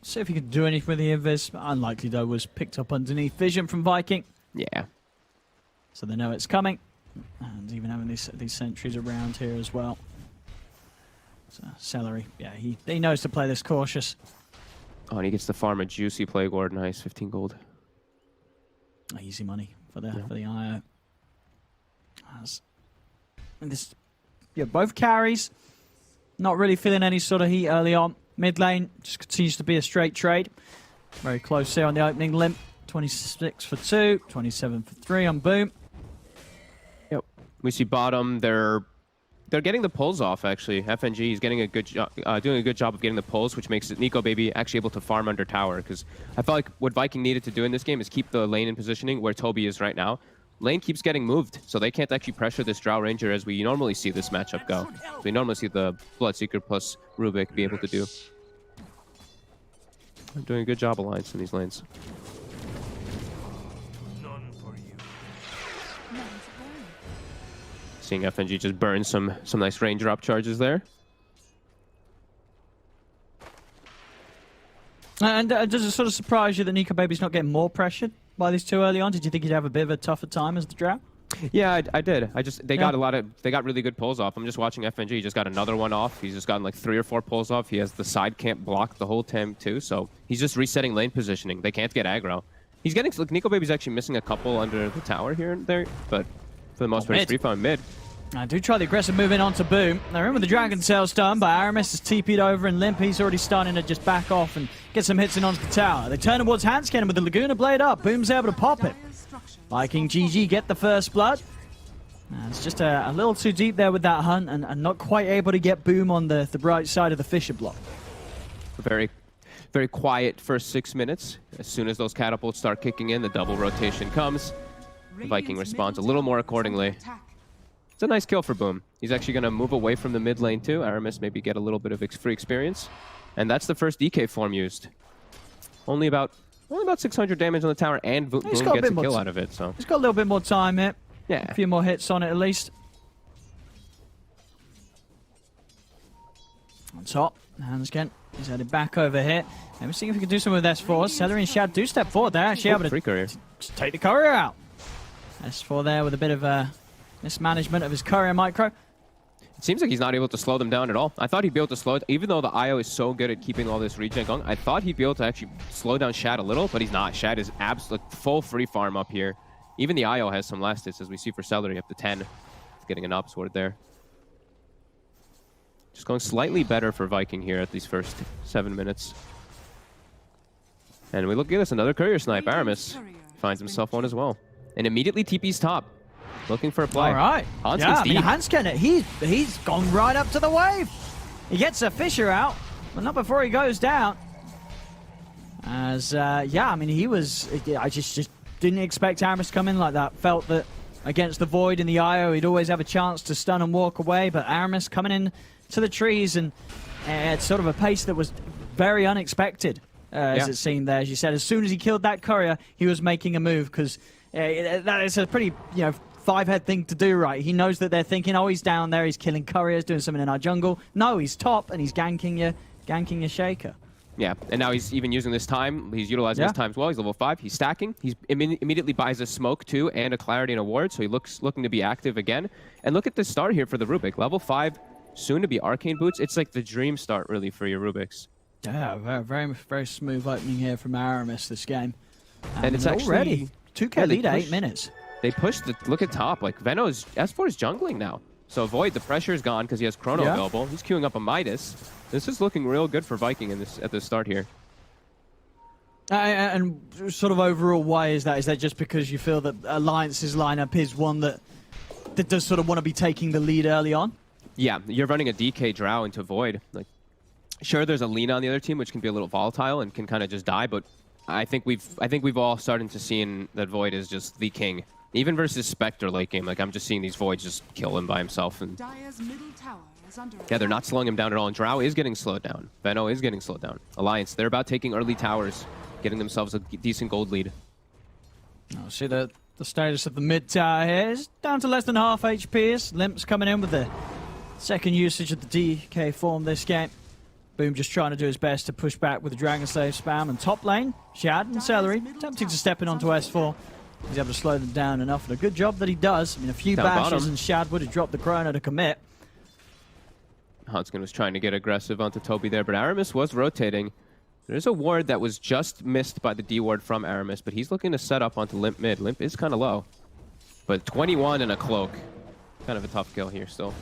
See if he can do anything with the invis. Unlikely, though, was picked up underneath vision from Viking. Yeah. So they know it's coming. And even having these sentries around here as well. So Celery, yeah, he knows to play this cautious. Oh, and he gets to farm a juicy play ward. Nice, 15 gold. Easy money for the IO. And this, yeah, both carries. Not really feeling any sort of heat early on. Mid lane just continues to be a straight trade. Very close here on the opening limp. 26 for 2, 27 for 3 on Boom. Yep. We see bottom. They're getting the pulls off, actually. FNG is getting a good doing a good job of getting the pulls, which makes Nico Baby actually able to farm under tower. Because I felt like what Viking needed to do in this game is keep the lane in positioning where Toby is right now. Lane keeps getting moved, so they can't actually pressure this Drow Ranger as we normally see this matchup go. So we normally see the Bloodseeker plus Rubik be able to do. They're doing a good job, Alliance, in these lanes. Seeing FNG just burn some nice range drop charges there. And does it sort of surprise you that Nico Baby's not getting more pressured by these two early on? Did you think he'd have a bit of a tougher time as the Drow? Yeah, I did. They got really good pulls off. I'm just watching FNG. He just got another one off. He's just gotten like 3 or 4 pulls off. He has the side camp blocked the whole time too, so he's just resetting lane positioning. They can't get aggro. He's getting, like, Nico Baby's actually missing a couple under the tower here and there, but for the most part, he's free farm mid. I do try the aggressive move in onto Boom. They're in with the Dragon Tail stun, but Aramis is TP'd over and Limp. He's already starting to just back off and get some hits in onto the tower. They turn towards Hansken with the Laguna Blade up. Boom's able to pop it. Viking GG get the first blood. It's just a little too deep there with that hunt and not quite able to get Boom on the right side of the Fisher block. Very, very quiet first 6 minutes. As soon as those catapults start kicking in, the double rotation comes. The Viking responds a little more accordingly. It's a nice kill for Boom. He's actually going to move away from the mid lane too. Aramis maybe get a little bit of free experience. And that's the first DK form used. Only about 600 damage on the tower, and Boom gets a kill out of it. So he's got a little bit more time here. Yeah. A few more hits on it at least. On top, Hansken is headed back over here. And we're seeing if we can do something with S4. Celery and Shad do step forward. They're actually able to take the courier out. S4 there with a bit of mismanagement of his courier micro. It seems like he's not able to slow them down at all. I thought he'd be able to slow it, even though the IO is so good at keeping all this regen going. I thought he'd be able to actually slow down Shad a little, but he's not. Shad is absolute full free farm up here. Even the IO has some last hits, as we see for Celery up to 10. Getting an op sword there. Just going slightly better for Viking here at these first 7 minutes. And we look at this, another courier snipe. Aramis finds himself one as well. And immediately TP's top. Looking for a play. All right. Hansken's deep. Hansken, he's gone right up to the wave. He gets a Fisher out, but not before he goes down. As, yeah, I mean, I just didn't expect Aramis to come in like that. Felt that against the Void in the IO, he'd always have a chance to stun and walk away, but Aramis coming in to the trees and at sort of a pace that was very unexpected, as it seemed there. As you said, as soon as he killed that courier, he was making a move, because that is a pretty, five-head thing to do, right? He knows that they're thinking, oh, he's down there, he's killing couriers, doing something in our jungle. No, he's top, and he's ganking your Shaker. Yeah, and now he's even using this time. He's utilizing his time as well. He's level 5. He's stacking. He immediately buys a smoke too and a clarity and a ward, so he looking to be active again. And look at this start here for the Rubik. Level 5, soon to be arcane boots. It's like the dream start really for your Rubiks. Yeah, very, very smooth opening here from Aramis this game. And it's actually already 2k lead at 8 minutes. They pushed look at top. Like S4 is jungling now. So Void, the pressure is gone because he has Chrono available. He's queuing up a Midas. This is looking real good for Viking at the start here. And sort of overall, why is that? Is that just because you feel that Alliance's lineup is one that does sort of want to be taking the lead early on? Yeah, you're running a DK Drow into Void. Like, sure, there's a Lina on the other team, which can be a little volatile and can kind of just die. But I think we've all started to see that Void is just the king. Even versus Spectre late game, like I'm just seeing these Voids just kill him by himself. And yeah, they're not slowing him down at all. And Drow is getting slowed down. Venno is getting slowed down. Alliance, they're about taking early towers, getting themselves a decent gold lead. I'll see the status of the mid tower here is down to less than half HP. Limp's coming in with the second usage of the DK form this game. Boom just trying to do his best to push back with the Dragon Slave spam. And top lane, Shad and Celery attempting to step in onto S4. He's able to slow them down enough, and a good job that he does. I mean, a few bashes and Shad would have dropped the Chrono to commit. Hanskin was trying to get aggressive onto Toby there, but Aramis was rotating. There's a ward that was just missed by the D ward from Aramis, but he's looking to set up onto Limp mid. Limp is kind of low, but 21 and a cloak. Kind of a tough kill here still.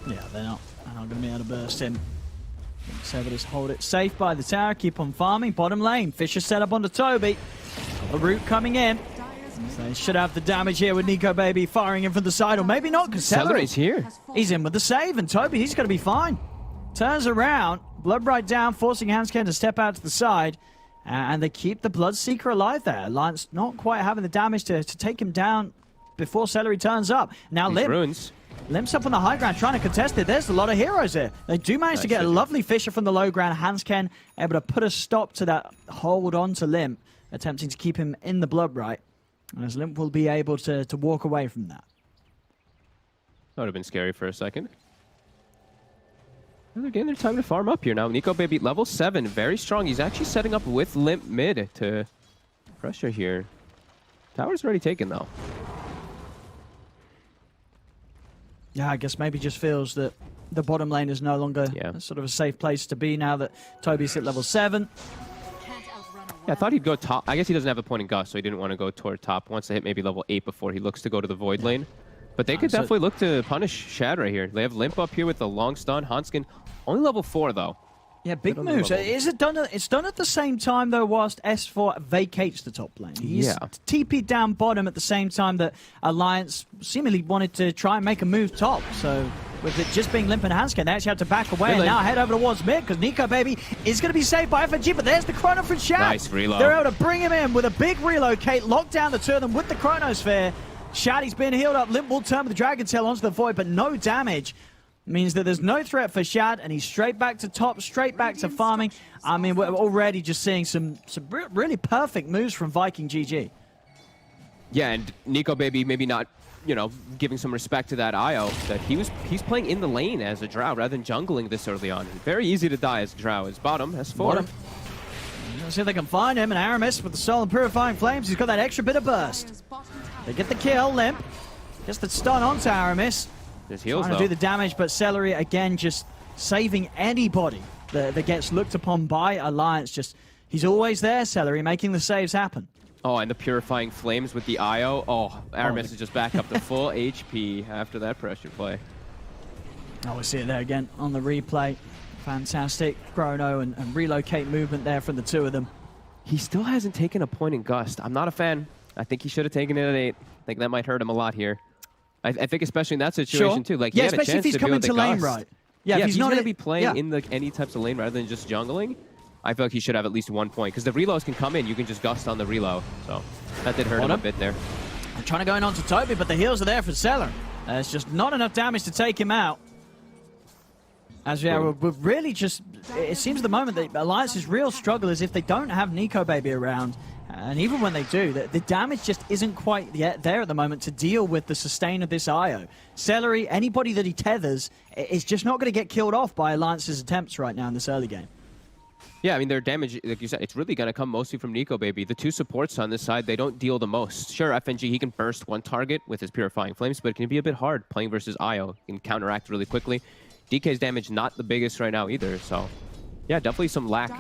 Yeah, they're not going to be able to burst him. So they just hold it safe by the tower, keep on farming. Bottom lane, Fisher set up onto Toby. A root coming in. So they should have the damage here with Nico Baby firing in from the side, or maybe not, because Celery's here. He's in with the save, and Toby, he's going to be fine. Turns around, Bloodbright down, forcing Hansken to step out to the side, and they keep the Bloodseeker alive there. Alliance not quite having the damage to take him down before Celery turns up. Now Limp's up on the high ground trying to contest it. There's a lot of heroes here. They do manage to get a lovely Fisher from the low ground. Hansken able to put a stop to that hold on to Limp, attempting to keep him in the Bloodbright. As Limp will be able to walk away from that. That would have been scary for a second. They're getting their time to farm up here now. Nico Baby, level 7, very strong. He's actually setting up with Limp mid to pressure here. Tower's already taken, though. Yeah, I guess maybe just feels that the bottom lane is no longer sort of a safe place to be now that Toby's at level 7. Yeah, I thought he'd go top. I guess he doesn't have a point in Gust, so he didn't want to go toward top. Wants to hit maybe level 8 before he looks to go to the Void lane. But they could definitely look to punish Shad right here. They have Limp up here with the long stun. Hanskin, only level 4, though. Yeah, big moves. Is it done? It's done at the same time, though, whilst S4 vacates the top lane. He's TP'd down bottom at the same time that Alliance seemingly wanted to try and make a move top. So with it just being Limp and Hanskin, they actually have to back away and now head over towards mid because Nico Baby is going to be saved by FNG, but there's the Chrono from Shad. Nice reload. They're able to bring him in with a big relocate, lock down the two of them with the Chronosphere. Shad, he's been healed up. Limp will turn with the Dragon Tail onto the Void, but no damage. Means that there's no threat for Shad, and he's straight back to top, straight back to farming. I mean, we're already just seeing some really perfect moves from Viking GG. Yeah, and Nico Baby maybe not, giving some respect to that IO, that he's playing in the lane as a Drow rather than jungling this early on. Very easy to die as a Drow. His bottom, S4. Let's see if they can find him, and Aramis with the Soul and Purifying Flames, he's got that extra bit of burst. They get the kill, Limp. Gets the stun onto Aramis. There's heals, trying to do the damage, but Celery, again, just saving anybody that gets looked upon by Alliance. He's always there, Celery, making the saves happen. Oh, and the Purifying Flames with the IO. Oh, Aramis is just back up to full HP after that pressure play. Oh, we see it there again on the replay. Fantastic chrono and relocate movement there from the two of them. He still hasn't taken a point in Gust. I'm not a fan. I think he should have taken it at 8. I think that might hurt him a lot here. I think especially in that situation too. Like, he had a especially chance if he's to coming to lane Gust. right. Yeah, if he's not going to be playing in any types of lane rather than just jungling, I feel like he should have at least 1 point. Because the reloads can come in. You can just Gust on the reload. So that did hurt him a bit there. I'm trying to go in onto Toby, but the heals are there for Celery. There's just not enough damage to take him out. As we're really just... It seems at the moment that Alliance's real struggle is if they don't have Nico Baby around. And even when they do, the damage just isn't quite yet there at the moment to deal with the sustain of this IO. Celery, anybody that he tethers, is just not going to get killed off by Alliance's attempts right now in this early game. Yeah, I mean, their damage, like you said, it's really going to come mostly from Nico Baby. The two supports on this side, they don't deal the most. Sure, FNG, he can burst one target with his Purifying Flames, but it can be a bit hard playing versus IO. He can counteract really quickly. DK's damage not the biggest right now either, so... Yeah, definitely some lack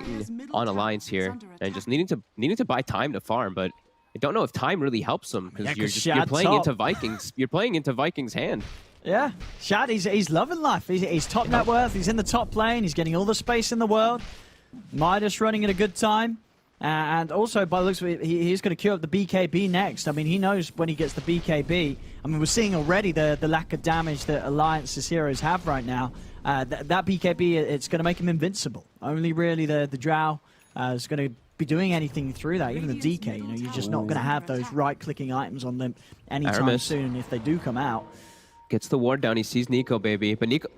on Alliance here, and just needing to buy time to farm. But I don't know if time really helps them because you're playing into Vikings. You're playing into Vikings' hand. Yeah, Shad, he's loving life. He's top net worth. He's in the top lane. He's getting all the space in the world. Midas running at a good time, and also by the looks of it, he's going to queue up the BKB next. I mean, he knows when he gets the BKB. I mean, we're seeing already the lack of damage that Alliance's heroes have right now. That BKB, it's going to make him invincible. Only really the Drow is going to be doing anything through that. Even the DK, you're just not going to have those right-clicking items on them anytime soon if they do come out. Gets the ward down. He sees Nico Baby, but Nico...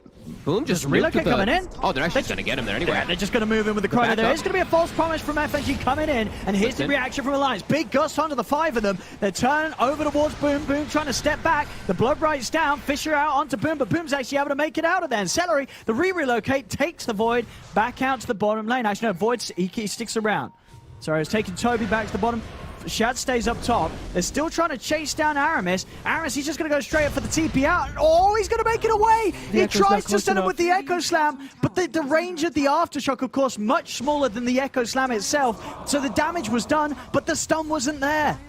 Boom, just relocate coming in. Oh, they're actually going to get him there anyway. Yeah, they're just going to move in with the chrono. There is going to be a false promise from FNG coming in, and here's the reaction from Alliance. Big gust onto the 5 of them. They're turning over towards Boom. Boom trying to step back. The Bloodbright's down. Fisher out onto Boom, but Boom's actually able to make it out of there. And Celery, the relocate, takes the Void back out to the bottom lane. Actually, no, Void, he sticks around. Sorry, it's taking Toby back to the bottom. Shad stays up top. They're still trying to chase down Aramis. Aramis, he's just going to go straight up for the TP out. Oh, he's going to make it away. He tries to stun him with the Echo Slam, but the range of the Aftershock, of course, much smaller than the Echo Slam itself. So the damage was done, but the stun wasn't there.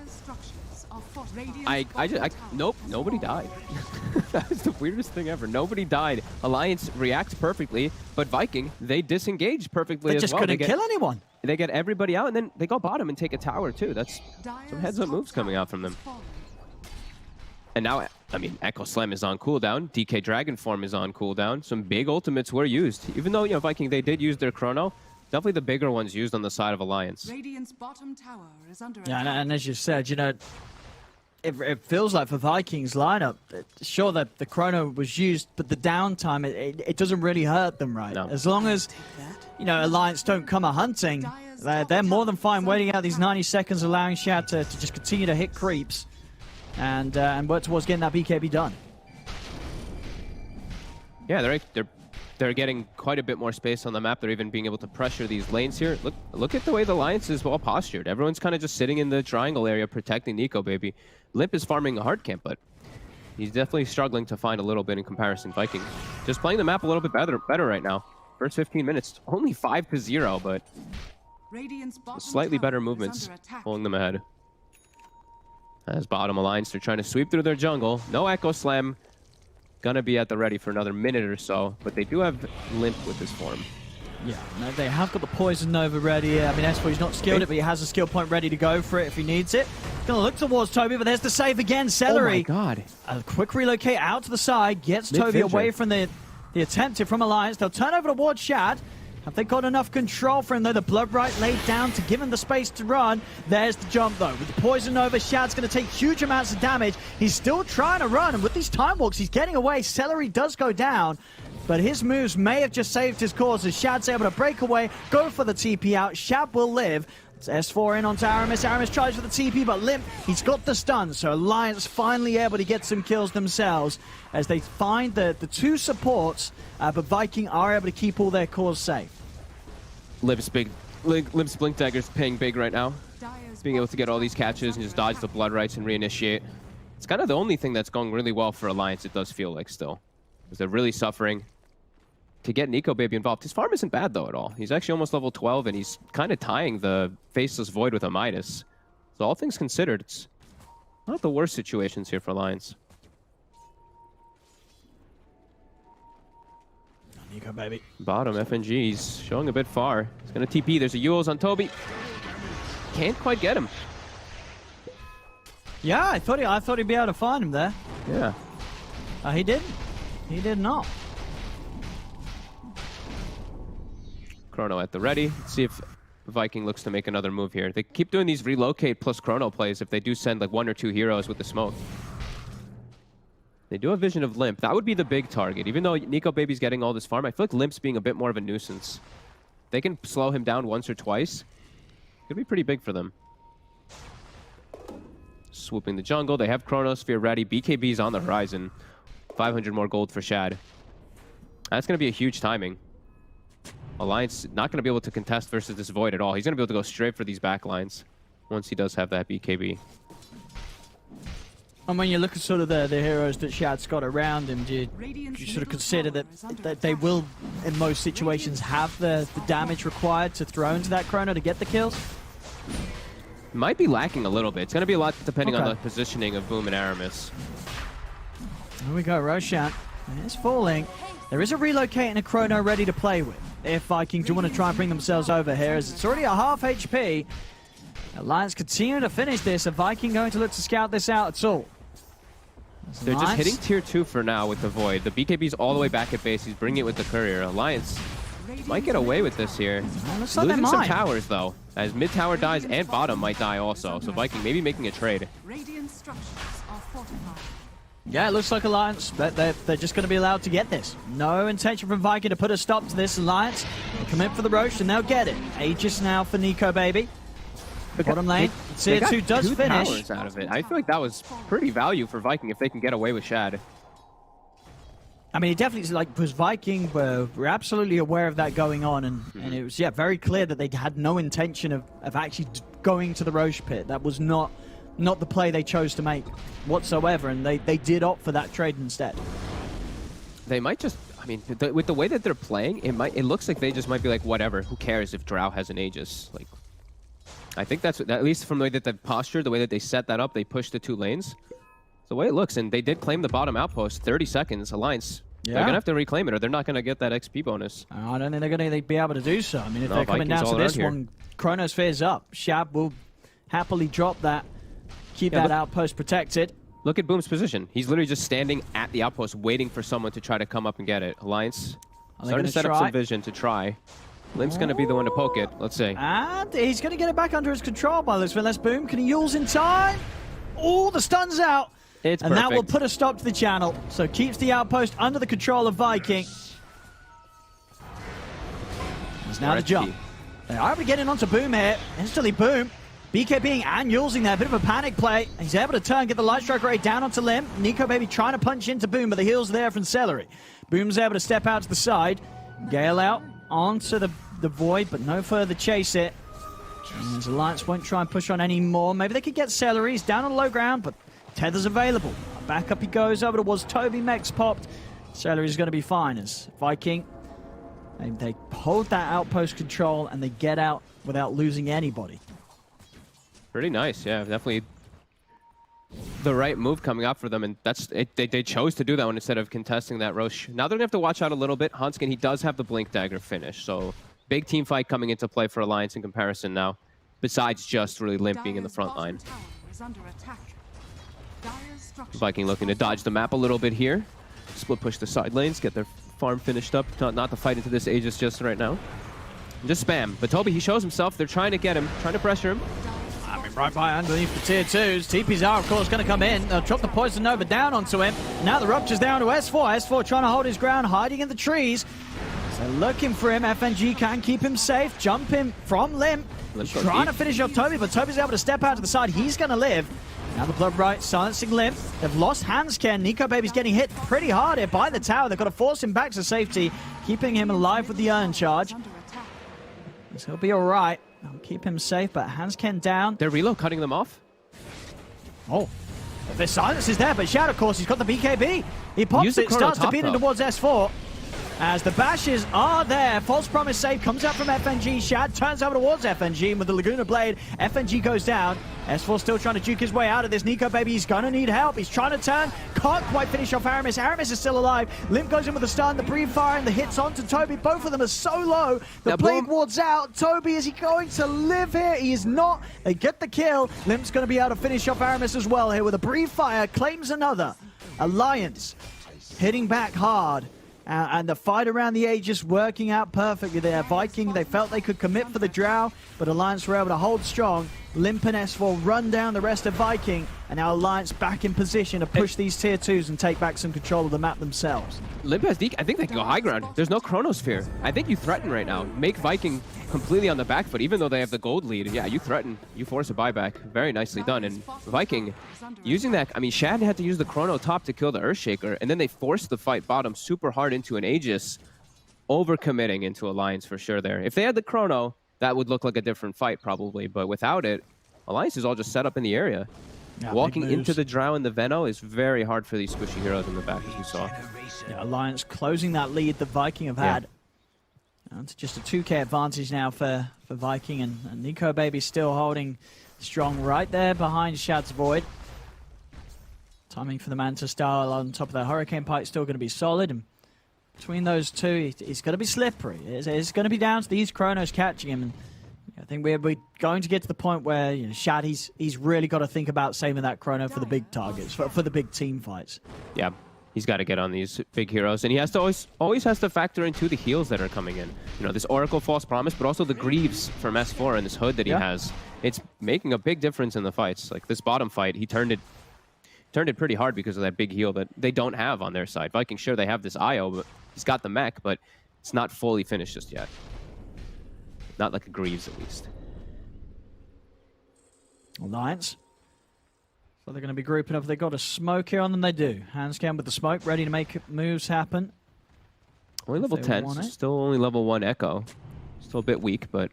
Nope, nobody died. That was the weirdest thing ever. Nobody died. Alliance reacts perfectly, but Viking, they disengage perfectly They just couldn't kill anyone. They get everybody out, and then they go bottom and take a tower, too. That's some heads-up moves coming out from them. And now, I mean, Echo Slam is on cooldown. DK Dragon Form is on cooldown. Some big ultimates were used. Even though, you know, Viking, they did use their Chrono, definitely the bigger ones used on the side of Alliance. Radiant's bottom tower is under attack. And as you said, you know, it feels like for Vikings lineup, sure that the Chrono was used, but the downtime, it doesn't really hurt them, right? No. As long as, you know, Alliance don't come a-hunting, they're more than fine waiting out these 90 seconds, allowing Shad to just continue to hit creeps and work towards getting that BKB done. Yeah, they're getting quite a bit more space on the map. They're even being able to pressure these lanes here. Look at the way the Alliance is well postured. Everyone's kind of just sitting in the triangle area protecting Nico, baby. Limp is farming a hard camp, but he's definitely struggling to find a little bit in comparison. Viking just playing the map a little bit better right now. First 15 minutes, only 5-0, but slightly better movements pulling them ahead. As bottom Alliance, they're trying to sweep through their jungle. No Echo Slam. Gonna be at the ready for another minute or so, but they do have Limp with this form. Yeah, no, they have got the Poison Nova ready. I mean, S4, he's not skilled it, but he has a skill point ready to go for it if he needs it. Gonna look towards Toby, but there's the save again. Celery. Oh my god. A quick relocate out to the side, gets Toby away from the attempt from Alliance. They'll turn over towards Shad. Have they got enough control for him, though? The Blood Right laid down to give him the space to run. There's the jump, though. With the Poison Nova, Shad's going to take huge amounts of damage. He's still trying to run, and with these Time Walks, he's getting away. Celery does go down, but his moves may have just saved his cause as Shad's able to break away, go for the TP out. Shad will live. It's S4 in onto Aramis. Aramis tries for the TP, but Limp, he's got the stun, so Alliance finally able to get some kills themselves as they find the two supports, but Viking are able to keep all their cores safe. Limp's Blink Dagger's paying big right now. Being able to get all these catches and just dodge the Blood Rights and reinitiate. It's kind of the only thing that's going really well for Alliance, it does feel like still. Because they're really suffering to get Nico Baby involved. His farm isn't bad though at all. He's actually almost level 12 and he's kind of tying the Faceless Void with a Midas. So all things considered, it's not the worst situations here for Alliance. Nico Baby. Bottom, FNG, he's showing a bit far. He's going to TP. There's a Euls on Toby. Can't quite get him. Yeah, I thought he'd be able to find him there. Yeah. He didn't. He did not. Chrono at the ready. Let's see if Viking looks to make another move here. They keep doing these relocate plus Chrono plays if they do send like 1 or 2 heroes with the smoke. They do have Vision of Limp. That would be the big target. Even though Nico Baby's getting all this farm, I feel like Limp's being a bit more of a nuisance. They can slow him down once or twice. Could be pretty big for them. Swooping the jungle. They have Chronosphere ready. BKB's on the horizon. 500 more gold for Shad. That's going to be a huge timing. Alliance not going to be able to contest versus this Void at all. He's going to be able to go straight for these backlines once he does have that BKB. And when you look at sort of the heroes that Shad's got around him, do you sort of consider that they will, in most situations, have the damage required to throw into that Chrono to get the kills? Might be lacking a little bit. It's going to be a lot depending on the positioning of Boom and Aramis. Here we go, Roshan. It's falling. There is a relocate and a Chrono ready to play with. If Viking do want to try and bring themselves over here, as it's already a half HP. Alliance continue to finish this. A Viking going to look to scout this out at all. They're just hitting tier 2 for now with the Void. The BKB's all the way back at base. He's bringing it with the Courier. Alliance might get away with this here. Losing some towers, though, as mid tower dies and bottom might die also. So Viking maybe making a trade. Yeah, it looks like Alliance, but they're just going to be allowed to get this. No intention from Viking to put a stop to this. Alliance come in for the Roche, and they'll get it. Aegis now for Nico Baby. Bottom lane, tier 2 does finish. Towers out of it. I feel like that was pretty value for Viking if they can get away with Shad. I mean, it definitely, like, was Viking were absolutely aware of that going on, and it was, yeah, very clear that they had no intention of actually going to the Roche pit. That was not the play they chose to make whatsoever, and they did opt for that trade instead. They might just, I mean, with the way that they're playing, it looks like they just might be like, whatever, who cares if Drow has an Aegis? Like, I think that's, at least from the way that they've postured, the way that they set that up, they pushed the 2 lanes. The way it looks, and they did claim the bottom outpost, 30 seconds, Alliance. Yeah. They're going to have to reclaim it, or they're not going to get that XP bonus. I don't think they're going to be able to do so. I mean, if they're coming down to this one, Chronosphere's up. Shab will happily drop that, keep that outpost protected. Look at Boom's position. He's literally just standing at the outpost, waiting for someone to try to come up and get it. Alliance starting to set up some vision to try. Limp's going to be the one to poke it. Let's see. And he's going to get it back under his control by this one. Boom. Can he Yules in time? Oh, the stun's out. It's and perfect. That will put a stop to the channel. So keeps the outpost under the control of Viking. There's now the jump. They are getting onto Boom here. Instantly Boom. BKBing and Yulesing there. A bit of a panic play. He's able to turn, get the Light Strike Ray down onto Limp. Nico Baby trying to punch into Boom, but the heal's there from Celery. Boom's able to step out to the side. Gale out onto the Void, but no further chase it. And Alliance won't try and push on any more. Maybe they could get Celery. He's down on low ground, but Tether's available. Back up he goes over towards Toby. Mech's popped. Celery's going to be fine as Viking. They hold that outpost control and they get out without losing anybody. Pretty nice, yeah, definitely the right move coming up for them, and that's it. They chose to do that one instead of contesting that Roche. Now they're going to have to watch out a little bit. Huntskin, he does have the Blink Dagger finish, so big team fight coming into play for Alliance in comparison now, besides just really Limp being in the front line. Viking looking to dodge the map a little bit here. Split push the side lanes, get their farm finished up. Not to fight into this Aegis just right now. Just spam. But Toby, he shows himself. They're trying to get him, trying to pressure him. I mean, right by underneath the tier 2s. TPs are, of course, going to come in. They'll drop the Poison Nova down onto him. Now the Rupture's down to S4. S4 trying to hold his ground, hiding in the trees. So looking for him. FNG can keep him safe. Jump him from Limp. Trying to finish off Toby, but Toby's able to step out to the side. He's going to live. Now the Blood Right silencing Limp. They've lost Hansken. Nico Baby's getting hit pretty hard here by the tower. They've got to force him back to safety, keeping him alive with the Urn Charge. So he'll be all right. I'll keep him safe, but Hansken down. They're reload cutting them off. Oh, the silence is there, but Shadow, of course, he's got the BKB. He pops it, starts to beat him towards S4. As the bashes are there, False Promise save comes out from FNG. Shad turns over towards FNG, and with the Laguna Blade, FNG goes down. S4 still trying to juke his way out of this. Nico Baby, he's gonna need help. He's trying to turn, can't quite finish off Aramis. Aramis is still alive. Limp goes in with the stun, the Breathe Fire, and the hits onto Toby. Both of them are so low. The Blade wards out. Toby, is he going to live here? He is not. They get the kill. Limp's gonna be able to finish off Aramis as well here with a Breathe Fire. Claims another. Alliance hitting back hard. And the fight around the Aegis working out perfectly there. Viking, they felt they could commit for the Drow, but Alliance were able to hold strong. Limp and S4 run down the rest of Viking, and now Alliance back in position to push these tier 2s and take back some control of the map themselves. Limp has I think they can go high ground. There's no Chronosphere. I think you threaten right now. Make Viking completely on the back foot, even though they have the gold lead. Yeah, you threaten. You force a buyback. Very nicely done. And Viking, using that, I mean, Shad had to use the Chrono top to kill the Earthshaker, and then they forced the fight bottom super hard into an Aegis, overcommitting into Alliance for sure there. If they had the Chrono, that would look like a different fight probably, but without it, Alliance is all just set up in the area. Yeah, walking into the Drow and the Veno is very hard for these squishy heroes in the back, as we saw. Yeah, Alliance closing that lead the Viking have had. It's just a 2k advantage now for Viking, and Nico Baby still holding strong right there behind Shad's Void. Timing for the Manta Star on top of the Hurricane Pike still going to be solid, and between those two, it's going to be slippery. It's going to be down to these Chronos catching him, and I think we're going to get to the point where, you know, Shad, he's really got to think about saving that Chrono for the big targets, for the big team fights. Yeah, he's got to get on these big heroes, and he has to always has to factor into the heals that are coming in. You know, this Oracle False Promise, but also the Greaves from S4 and this Hood that he has. It's making a big difference in the fights. Like this bottom fight, he turned it pretty hard because of that big heal that they don't have on their side. Viking, sure, they have this IO, but he's got the mech, but it's not fully finished just yet. Not like a Greaves, at least. Alliance. So they're going to be grouping up. They've got a smoke here on them. They do. Hanscan with the smoke, ready to make moves happen. Only level 10, so still only level 1 Echo. Still a bit weak, but...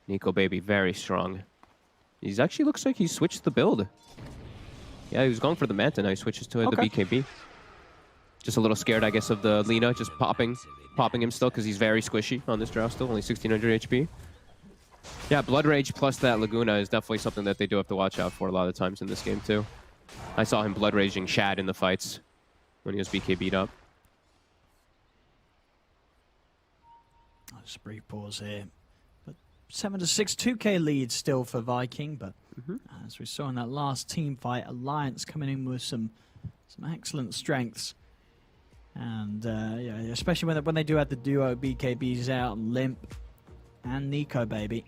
Nico Baby, very strong. He's actually looks like he switched the build. Yeah, he was going for the Manta, now he switches to the BKB. Just a little scared, I guess, of the Lina just popping him still because he's very squishy on this draft still, only 1600 HP. Yeah, Blood Rage plus that Laguna is definitely something that they do have to watch out for a lot of times in this game too. I saw him Blood Raging Shad in the fights when he was BKB'd up. Just a brief pause here. But 7-6, 2K lead still for Viking, but as we saw in that last team fight, Alliance coming in with some excellent strengths. And yeah, especially when they do have the duo BKBs out, Limp and Nico Baby.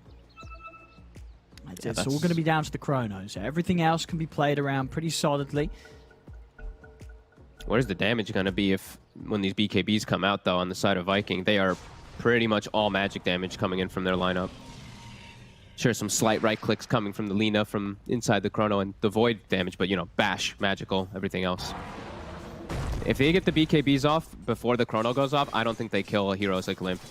It's all going to be down to the chronos. Everything else can be played around pretty solidly. Where's the damage going to be when these BKBs come out, though, on the side of Viking? They are pretty much all magic damage coming in from their lineup. Sure, some slight right clicks coming from the Lina from inside the chrono and the void damage, but, you know, bash, magical, everything else. If they get the BKBs off before the chrono goes off, I don't think they kill heroes like Limp.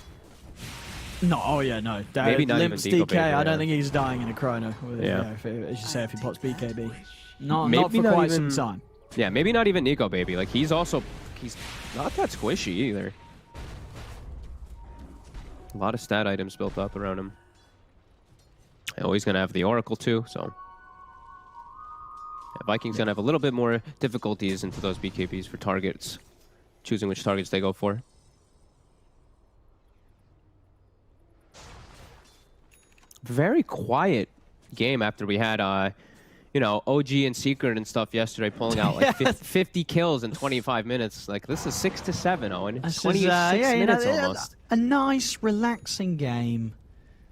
No, oh yeah, no. Maybe not Limp's even DK, I don't think he's dying in a chrono. Yeah. As you say, if he pots BKB. Not Maybe for not quite even- some time. Yeah, maybe not even Nico Baby. Like, he's not that squishy either. A lot of stat items built up around him. Oh, he's going to have the Oracle too, so... Yeah, Vikings going to have a little bit more difficulties into those BKBs for targets. Choosing which targets they go for. Very quiet game after we had, you know, OG and Secret and stuff yesterday pulling out like 50 kills in 25 minutes. Like, this is 6-7, Owen. It's 26 minutes almost. A nice, relaxing game.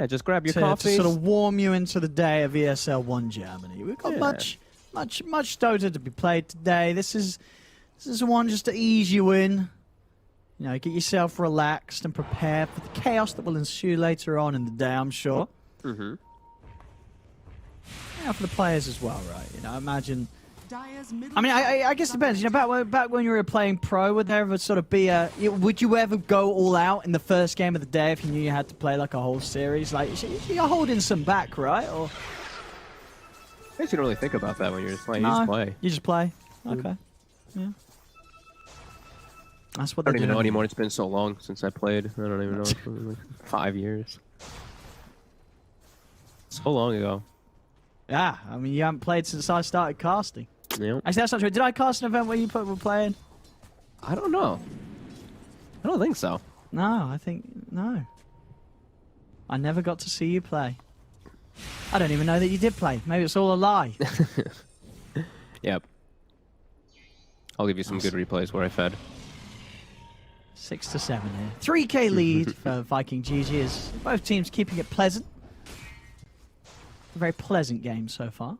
Yeah, just grab your to coffee. sort of warm you into the day of ESL 1 Germany. We've got much Dota to be played today. This is one just to ease you in. You know, get yourself relaxed and prepared for the chaos that will ensue later on in the day, I'm sure. Mm-hmm. Yeah, for the players as well, right? You know, I imagine. Dyer's middle I mean, I guess it depends. You know, back when you were playing pro, would there ever sort of be would you ever go all out in the first game of the day if you knew you had to play like a whole series? Like, you're holding some back, right? Or I guess you don't really think about that when you're just playing. no, You just play. You just play. Okay. Yeah. That's what I they don't do. even know anymore. It's been so long since I played. I don't even know. It's been like 5 years. So long ago. Yeah, I mean, you haven't played since I started casting. Yeah. Actually, that's not true. Did I cast an event where you were playing? I don't know. I don't think so. No, I think no. I never got to see you play. I don't even know that you did play. Maybe it's all a lie. Yep. I'll give you some good replays where I fed. 6-7 here. 3K lead for Viking GG as both teams keeping it pleasant. A very pleasant game so far.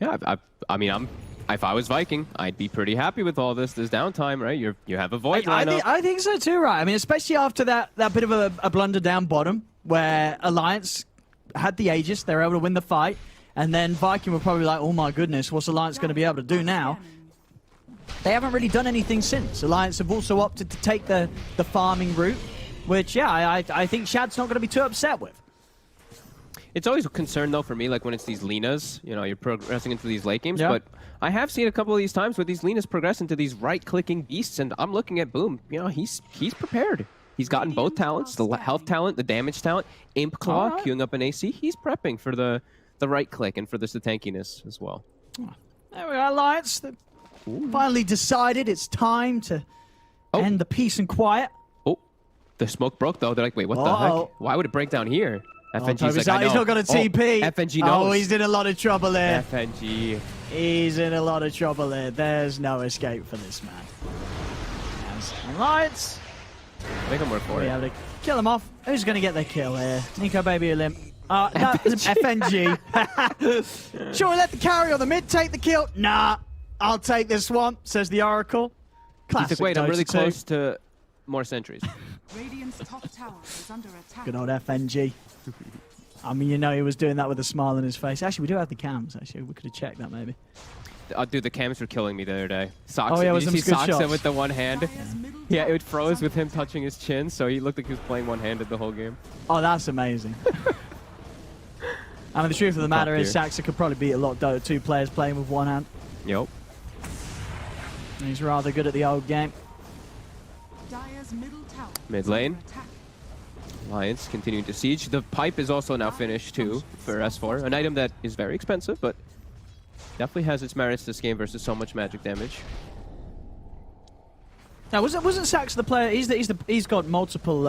Yeah, I mean, if I was Viking, I'd be pretty happy with all this. There's downtime, right? You have a void lineup. I think so too, right? I mean, especially after that bit of a blunder down bottom where Alliance had the Aegis, they were able to win the fight, and then Viking were probably like, oh my goodness, what's Alliance going to be able to do now? They haven't really done anything since. Alliance have also opted to take the farming route, which, yeah, I think Shad's not going to be too upset with. It's always a concern, though, for me, like when it's these Linas, you know, you're progressing into these late games, but I have seen a couple of these times where these Linas progress into these right-clicking beasts, and I'm looking at Boom, you know, he's prepared. He's gotten both talents, the health talent, the damage talent, Imp Claw, queuing up an AC. He's prepping for the right-click and for the tankiness as well. There we are, Alliance. They finally decided it's time to end the peace and quiet. Oh, the smoke broke, though. They're like, wait, what the heck? Why would it break down here? FNG's like, he's not got a TP. FNG knows. Oh, he's in a lot of trouble there. FNG. He's in a lot of trouble there. There's no escape for this man. Alliance. Make him work for Be it. able to kill him off. Who's going to get the kill here? Nico Baby or Limp? No, FNG. Sure, let the carry or the mid take the kill. Nah, I'll take this one, says the Oracle. Classic. He's like, wait, I'm really Dota 2. close to more sentries. Radiant's top tower is under attack. Good old FNG. I mean, you know he was doing that with a smile on his face. Actually, we do have the cams, actually. We could have checked that, maybe. Dude, the cams were killing me the other day. Sox, oh, yeah, did you see good Soxa shots. with the one hand? Yeah, it froze with him touching his chin, so he looked like he was playing one-handed the whole game. Oh, that's amazing. I mean, the truth of the matter is tier. Saxa could probably beat a lot of Dota 2 players playing with one hand. Yep. He's rather good at the old game. Dire's middle tower Mid is lane. under attack. Alliance continuing to siege. The pipe is also now finished too for S4. An item that is very expensive, but definitely has its merits this game versus so much magic damage. Now, wasn't Saxa the player? He's got multiple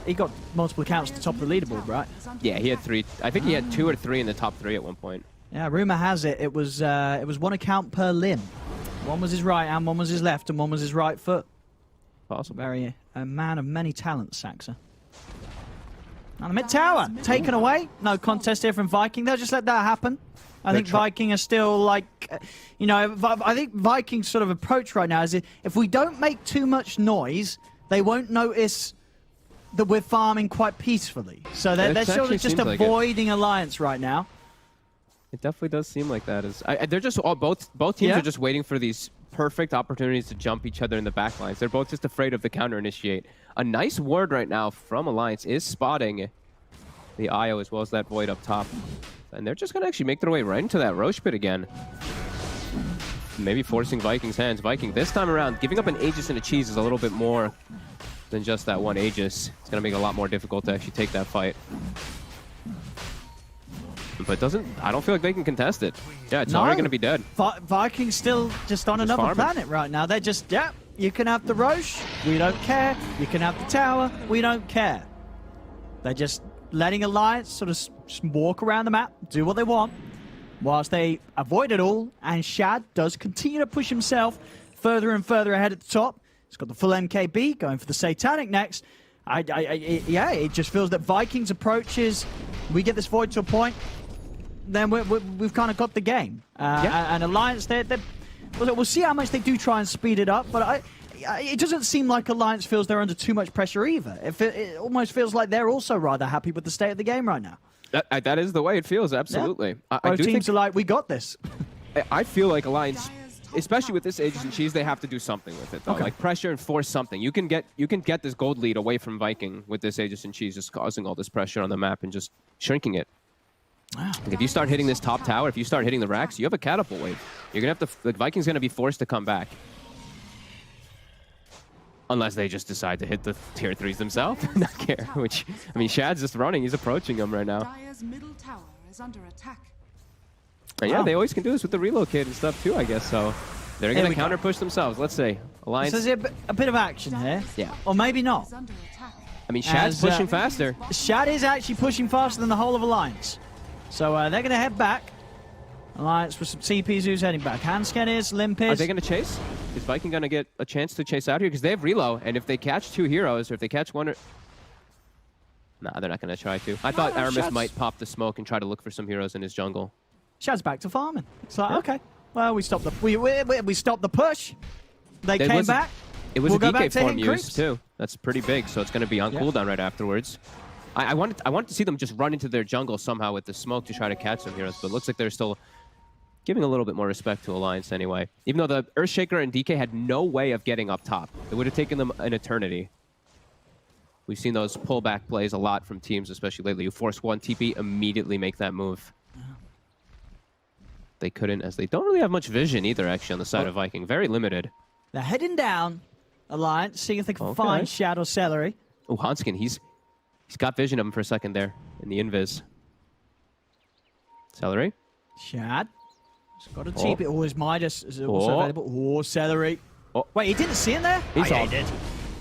he got multiple accounts at the top of the leaderboard, right? Yeah, he had 3. I think he had 2 or 3 in the top 3 at one point. Yeah, rumor has it was one account per limb. One was his right hand, one was his left, and one was his right foot. Possible. A man of many talents, Saxa. And the mid tower taken away. No contest here from Viking. They'll just let that happen. I think Viking are still like, I think Viking's sort of approach right now is if we don't make too much noise, they won't notice that we're farming quite peacefully. So they're sort of just avoiding Alliance right now. It definitely does seem like that. They're just both teams are just waiting for these perfect opportunities to jump each other in the back lines. They're both just afraid of the counter initiate. A nice ward right now from Alliance is spotting the IO as well as that Void up top. And they're just going to actually make their way right into that Roche pit again. Maybe forcing Viking's hands. Viking this time around, giving up an Aegis and a Cheese is a little bit more than just that one Aegis. It's going to make it a lot more difficult to actually take that fight. But I don't feel like they can contest it. Yeah, it's already going to be dead. Vikings still just on another planet right now. They're just, you can have the Roche, we don't care. You can have the tower, we don't care. They're just letting Alliance sort of just walk around the map, do what they want, whilst they avoid it all, and Shad does continue to push himself further and further ahead at the top. He's got the full MKB, going for the Satanic next. It just feels that Vikings' approach is, we get this Void to a point, then we've kind of got the game. And Alliance, we'll see how much they do try and speed it up, but it doesn't seem like Alliance feels they're under too much pressure either. It almost feels like they're also rather happy with the state of the game right now. That is the way it feels, absolutely. Yeah. Both teams are like, we got this. I feel like Alliance, especially with this Aegis and Cheese, they have to do something with it, though. Okay. Like pressure and force something. You can get this gold lead away from Viking with this Aegis and Cheese, just causing all this pressure on the map and just shrinking it. Wow. Like if you start hitting this top tower, if you start hitting the racks, you have a catapult wave. You're gonna have to. The Viking's gonna be forced to come back. Unless they just decide to hit the tier 3s themselves and not care. Which, I mean, Shad's just running. He's approaching them right now. Dire's middle tower is under attack. And yeah, they always can do this with the relocate and stuff too, I guess. So they're going to counter push themselves. Let's say Alliance. So there's a bit of action here. Yeah. Or maybe not. Is under attack. I mean, Shad's pushing faster. Shad is actually pushing faster than the whole of Alliance. So they're going to head back. Alliance with some TPs. Who's heading back? Handscan is, Limp is. Are they going to chase? Is Viking going to get a chance to chase out here? Because they have reload, and if they catch 2 heroes, or if they catch one or... Nah, they're not going to try to. I thought Aramis might pop the smoke and try to look for some heroes in his jungle. Shad's back to farming. It's like, okay, well, we stopped the push. They came back. It was we'll a DK form used, too. That's pretty big, so it's going to be on cooldown right afterwards. I wanted to see them just run into their jungle somehow with the smoke to try to catch some heroes, but it looks like they're still giving a little bit more respect to Alliance anyway. Even though the Earthshaker and DK had no way of getting up top. It would have taken them an eternity. We've seen those pullback plays a lot from teams, especially lately. You force one TP, immediately make that move. They couldn't, as they don't really have much vision either, actually, on the side of Viking. Very limited. They're heading down, Alliance, seeing if they can find Shadow Celery. Oh, Hanskin, he's got vision of him for a second there in the invis. Celery. Shad. He's got a TP. Oh, his Midas is also available. Oh, Celery. Oh. Wait, he didn't see him there? He did.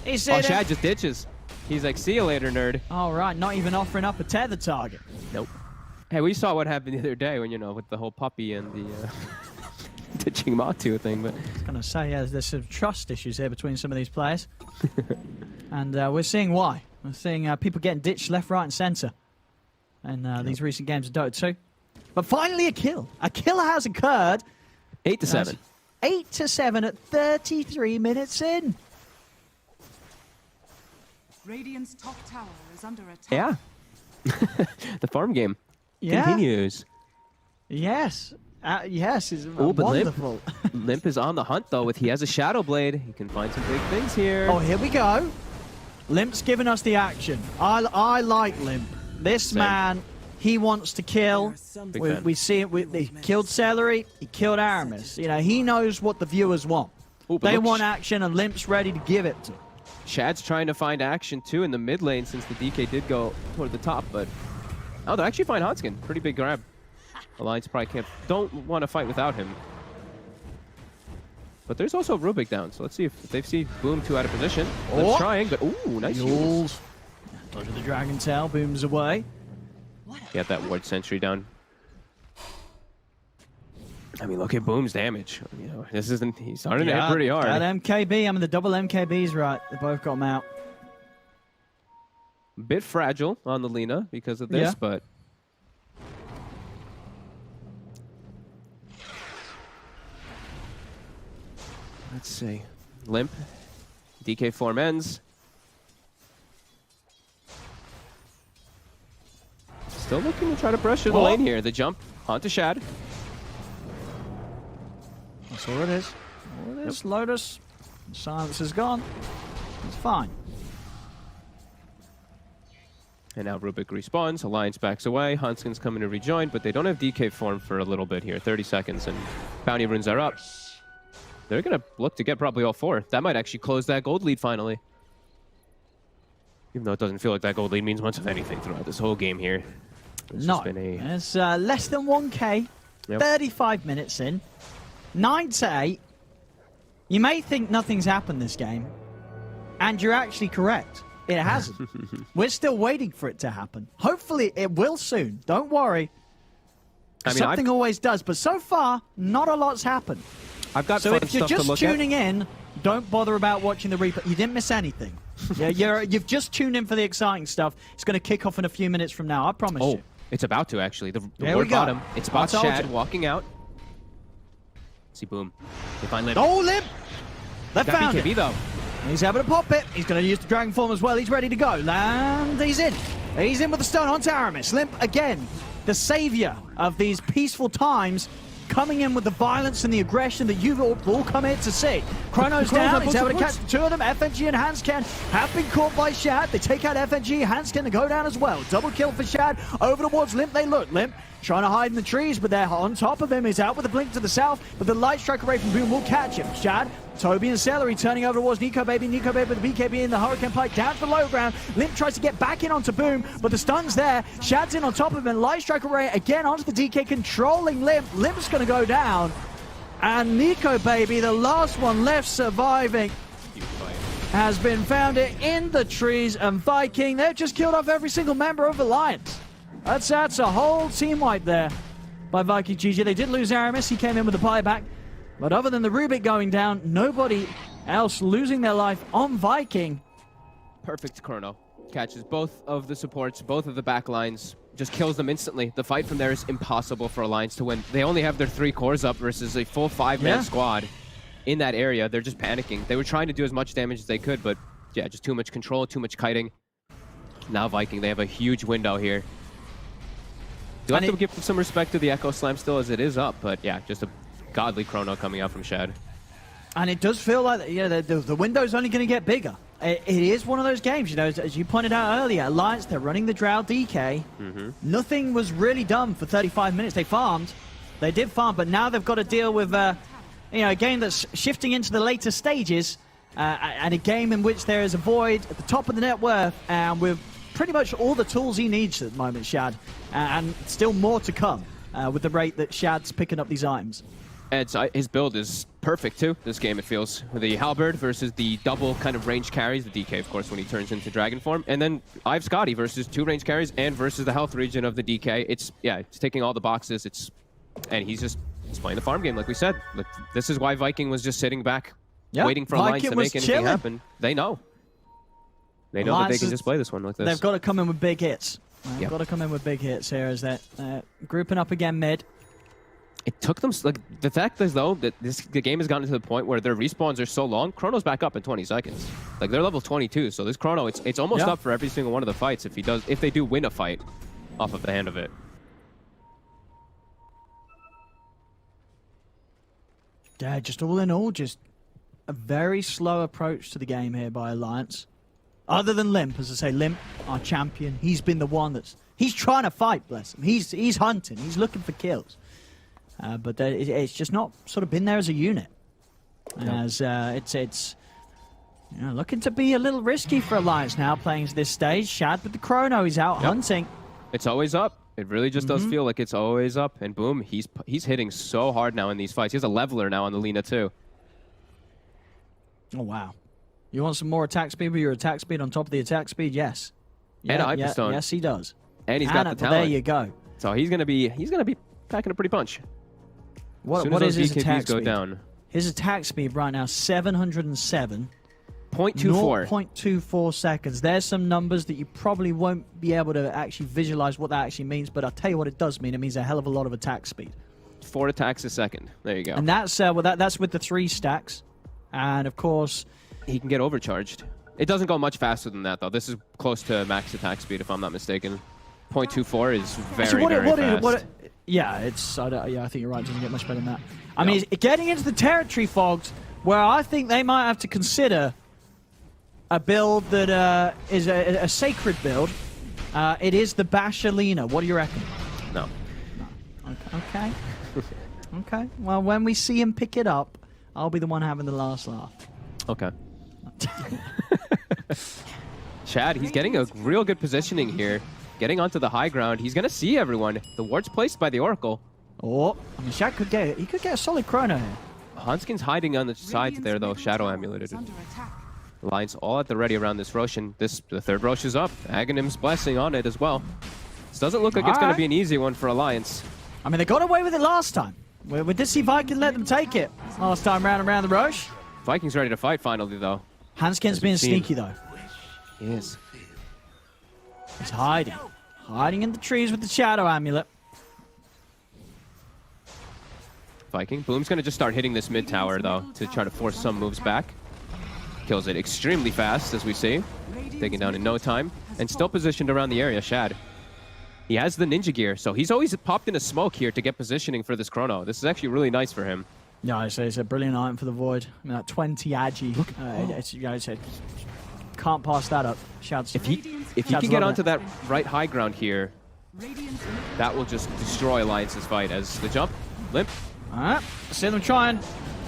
He said Shad just ditches. He's like, see you later, nerd. All right, not even offering up a tether target. Nope. Hey, we saw what happened the other day when, with the whole puppy and the ditching Matu thing, but... I was going to say, there's some trust issues here between some of these players. And we're seeing why. We're seeing people getting ditched left, right, and center in these recent games of Dota 2. But finally a kill. A kill has occurred. 8-7. 8-7 at 33 minutes in. Radiant's top tower is under attack. Yeah. The farm game continues. Yes. Yes, it's but wonderful. Limp is on the hunt, though. He has a Shadow Blade. He can find some big things here. Oh, here we go. Limp's giving us the action. I like Limp. This man, he wants to kill. Big We, fan. we see it. He killed Celery. He killed Aramis. You know, he knows what the viewers want. Ooh, but They look, want action, and Limp's ready to give it to. Shad's trying to find action too in the mid lane since the DK did go toward the top, but oh, they actually find Hanskin. Pretty big grab. Alliance probably don't want to fight without him. But there's also Rubik down, so let's see if they see Boom 2 out of position. Limp's trying, but ooh, nice use. Over the Dragon Tail, Boom's away. Get that ward sentry down. I mean, look at Boom's damage. You know, this isn't. He's starting to hit pretty hard. That MKB, I mean, the double MKB's right. They both got him out. Bit fragile on the Lina because of this, Yeah. but let's see. Limp. DK form ends. Still looking to try to pressure the lane here. The jump onto Shad. That's all it is. All it is. Lotus. Silence is gone. It's fine. And now Rubik respawns. Alliance backs away. Hanskin's coming to rejoin, but they don't have DK form for a little bit here. 30 seconds, and bounty runes are up. They're going to look to get probably all 4. That might actually close that gold lead finally. Even though it doesn't feel like that gold lead means much of anything throughout this whole game here. It's No. just been a... It's less than 1K. Yep. 35 minutes in. 9-8. You may think nothing's happened this game, and you're actually correct. It hasn't. We're still waiting for it to happen. Hopefully, it will soon. Don't worry. I mean, Something always does, but so far, not a lot's happened. I've got So fun if you're stuff to just look tuning in, don't bother about watching the replay. You didn't miss anything. You've just tuned in for the exciting stuff. It's going to kick off in a few minutes from now. I promise Oh, you. it's about to actually. The There ward we go. bottom. It's I about told Shad you. walking out. See, Boom. They find Limp. Oh, Limp! They Got found BKB it. though. He's having to pop it. He's going to use the Dragon Form as well. He's ready to go. And he's in. He's in with the stone on Aramis. Limp, again, the savior of these peaceful times, coming in with the violence and the aggression that you've all come here to see. Chrono's down. He's able to catch the two of them. FNG and Hansken have been caught by Shad. They take out FNG. Hansken to go down as well. Double kill for Shad. Over towards Limp they look. Limp trying to hide in the trees, but they're on top of him. He's out with a blink to the south, but the light strike array from Boom will catch him. Shad, Toby and Celery turning over towards Nico Baby. Nico Baby with the BKB in the Hurricane Pike down to the low ground. Limp tries to get back in onto Boom, but the stun's there. Shad's in on top of him. Light strike array again onto the DK, controlling Limp. Limp's going to go down. And Nico Baby, the last one left surviving, has been found in the trees. And Viking, they've just killed off every single member of Alliance. That's a whole team wipe there by Viking GG. They did lose Aramis. He came in with a buyback. But other than the Rubik going down, nobody else losing their life on Viking. Perfect Chrono. Catches both of the supports, both of the back lines, just kills them instantly. The fight from there is impossible for Alliance to win. They only have their 3 cores up versus a full 5-man squad in that area. They're just panicking. They were trying to do as much damage as they could, but yeah, just too much control, too much kiting. Now Viking, they have a huge window here. Do have to give some respect to the Echo Slam still as it is up, but yeah, just a godly Chrono coming out from Shad. And it does feel like the window's only going to get bigger. It is one of those games, as you pointed out earlier. Alliance, they're running the Drow DK. Nothing was really done for 35 minutes. They farmed. They did farm, but now they've got to deal with a game that's shifting into the later stages, and a game in which there is a void at the top of the net worth, and with pretty much all the tools he needs at the moment, Shad, and still more to come with the rate that Shad's picking up these items. And his build is perfect too, this game it feels. With the Halberd versus the double kind of range carries, the DK of course when he turns into Dragon form, and then I've Scotty versus 2 range carries and versus the health region of the DK. It's ticking all the boxes, and he's playing the farm game like we said. This is why Viking was just sitting back, waiting for Alliance to make anything happen. They know. They know that they can just play this one like this. They've got to come in with big hits. They've got to come in with big hits here as they're grouping up again mid. It took them, the fact is though, that the game has gotten to the point where their respawns are so long, Chrono's back up in 20 seconds. Like, they're level 22, so this Chrono, it's almost up for every single one of the fights if they do win a fight off of the hand of it. Yeah, just all in all, just a very slow approach to the game here by Alliance. Other than Limp, as I say, Limp, our champion, he's been the one that's He's trying to fight, bless him. He's hunting. He's looking for kills. But it's just not sort of been there as a unit. As it's looking to be a little risky for Alliance now playing to this stage. Shad with the chrono. He's out hunting. It's always up. It really just does feel like it's always up. And boom, he's hitting so hard now in these fights. He has a leveler now on the Lina too. Oh, wow. You want some more attack speed with your attack speed on top of the attack speed? Yes. And Hyperstone. Yes, he does. And he's got the talent. There you go. So he's gonna be packing a pretty punch. What is his attack go speed? Down. His attack speed right now 707. 0.24. 0.24 seconds. There's some numbers that you probably won't be able to actually visualize what that actually means, but I'll tell you what it does mean. It means a hell of a lot of attack speed. 4 attacks a second. There you go. And that's that's with the 3 stacks. And of course, he can get overcharged. It doesn't go much faster than that though. This is close to max attack speed if I'm not mistaken. 0.24 is very fast. Yeah, I think you're right. It doesn't get much better than that. I mean, getting into the territory fogs where I think they might have to consider a build that is a sacred build. It is the Bashalina. What do you reckon? No. Okay. Okay. Well, when we see him pick it up, I'll be the one having the last laugh. Okay. Chad, he's getting a real good positioning here. Getting onto the high ground. He's going to see everyone. The ward's placed by the Oracle. Oh, I mean, Shad could get it. He could get a solid chrono here. Hanskin's hiding on the sides there, though. Shadow amuleted. Alliance all at the ready around this Roshan. The third Rosh is up. Aghanim's blessing on it as well. This doesn't look like it's going to be an easy one for Alliance. I mean, they got away with it last time. With this, see Viking let them take it. Last time round and round the Rosh. Viking's ready to fight finally, though. Hanskin's being sneaky, though. He is. He's hiding. Hiding in the trees with the Shadow Amulet. Viking. Boom's going to just start hitting this mid tower, though, to try to force some moves back. Kills it extremely fast, as we see. Taking down in no time. And still positioned around the area, Shad. He has the ninja gear, so he's always popped in a smoke here to get positioning for this chrono. This is actually really nice for him. Yeah, it's a brilliant item for the Void. I mean, that 20 agi. Can't pass that up. Shad's, if he can get onto that right high ground here, that will just destroy Alliance's fight. As the jump, Limp. Alright, see them trying.